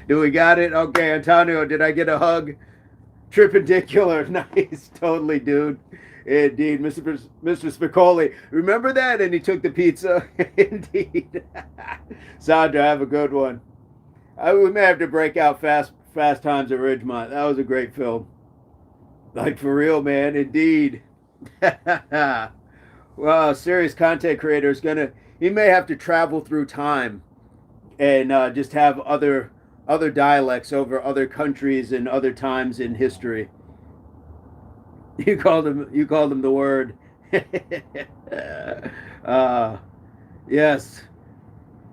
A: do we got it? Okay, Antonio, did I get a hug? Tripendicular. Nice. Totally, dude. Indeed. Mr. Spicoli. Remember that? And he took the pizza. Indeed. Sandra, have a good one. We may have to break out Fast Times at Ridgemont. That was a great film. Like, for real, man. Indeed. Well, serious content creator is gonna. He may have to travel through time and just have other dialects over other countries and other times in history. You called him the word. uh, yes,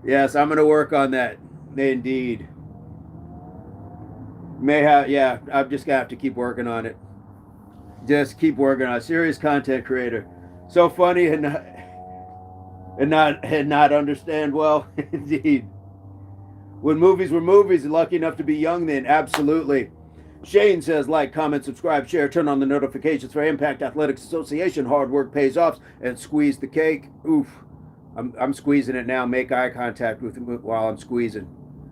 A: yes. I'm gonna work on that. Indeed. May have. Yeah. I'm just gonna have to keep working on it. Just keep working on it. Serious content creator. So funny and not understand well. Indeed. When movies were movies, lucky enough to be young then. Absolutely. Shane says, like, comment, subscribe, share, turn on the notifications for Impact Athletics Association. Hard work pays off, and squeeze the cake. Oof. I'm squeezing it now. Make eye contact with while I'm squeezing.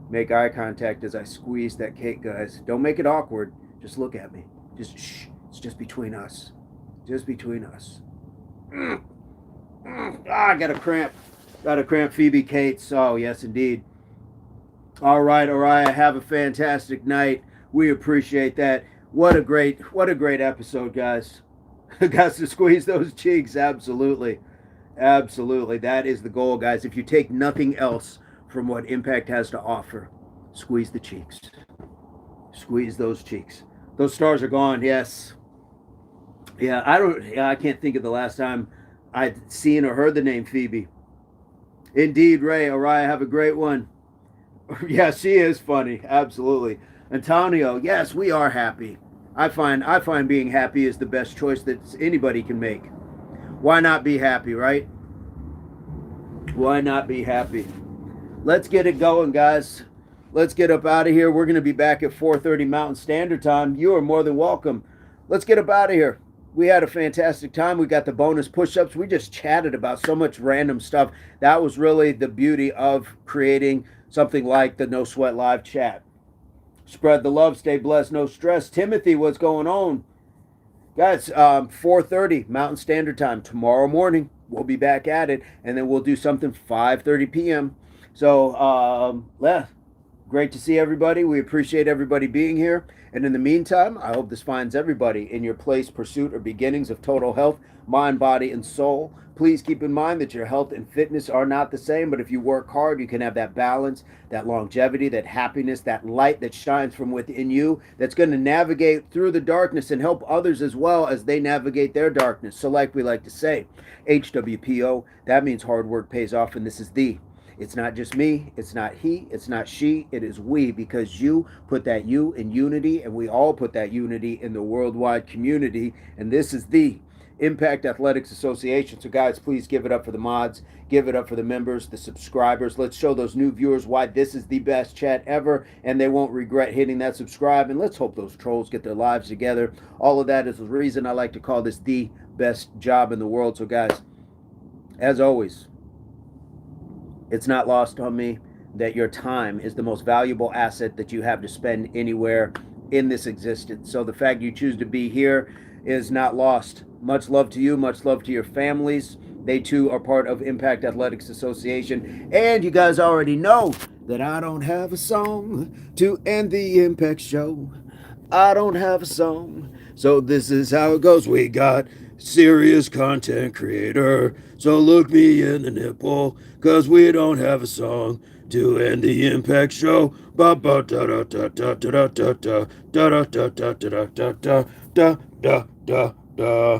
A: Make eye contact as I squeeze that cake, guys. Don't make it awkward. Just look at me. Just shh. It's just between us. Just between us. I got a cramp. Got a cramp, Phoebe Cates. Oh, yes, indeed. All right, Oriah. Have a fantastic night. We appreciate that. What a great episode, guys. Got to squeeze those cheeks. Absolutely. Absolutely. That is the goal, guys. If you take nothing else from what Impact has to offer, squeeze the cheeks. Squeeze those cheeks. Those stars are gone. Yes. Yeah, I can't think of the last time I'd seen or heard the name Phoebe. Indeed, Ray. Oriah, have a great one. Yeah, she is funny. Absolutely. Antonio, yes, we are happy. I find being happy is the best choice that anybody can make. Why not be happy, right? Why not be happy? Let's get it going, guys. Let's get up out of here. We're going to be back at 4:30 Mountain Standard Time. You are more than welcome. Let's get up out of here. We had a fantastic time. We got the bonus push-ups. We just chatted about so much random stuff. That was really the beauty of creating something like the No Sweat Live chat. Spread the love. Stay blessed. No stress. Timothy, what's going on? Guys, 4:30 Mountain Standard Time. Tomorrow morning, we'll be back at it. And then we'll do something 5:30 p.m. So, yeah. Great to see everybody. We appreciate everybody being here. And in the meantime, I hope this finds everybody in your place, pursuit, or beginnings of total health, mind, body, and soul. Please keep in mind that your health and fitness are not the same, but if you work hard, you can have that balance, that longevity, that happiness, that light that shines from within you that's going to navigate through the darkness and help others as well as they navigate their darkness. So like we like to say, HWPO, that means hard work pays off, and this is the It's not just me, it's not he, it's not she, it is we, because you put that you in unity, and we all put that unity in the worldwide community, and this is the Impact Athletics Association. So guys, please give it up for the mods, give it up for the members, the subscribers. Let's show those new viewers why this is the best chat ever, and they won't regret hitting that subscribe, and let's hope those trolls get their lives together. All of that is the reason I like to call this the best job in the world. So guys, as always, it's not lost on me that your time is the most valuable asset that you have to spend anywhere in this existence. So the fact you choose to be here is not lost. Much love to you. Much love to your families. They too are part of Impact Athletics Association. And you guys already know that I don't have a song to end the Impact show. I don't have a song. So this is how it goes. We got serious content creator. So look me in the nipple, cause we don't have a song to end the Impact show. Ba ba da da da da da da da da da da da da da da da da da da.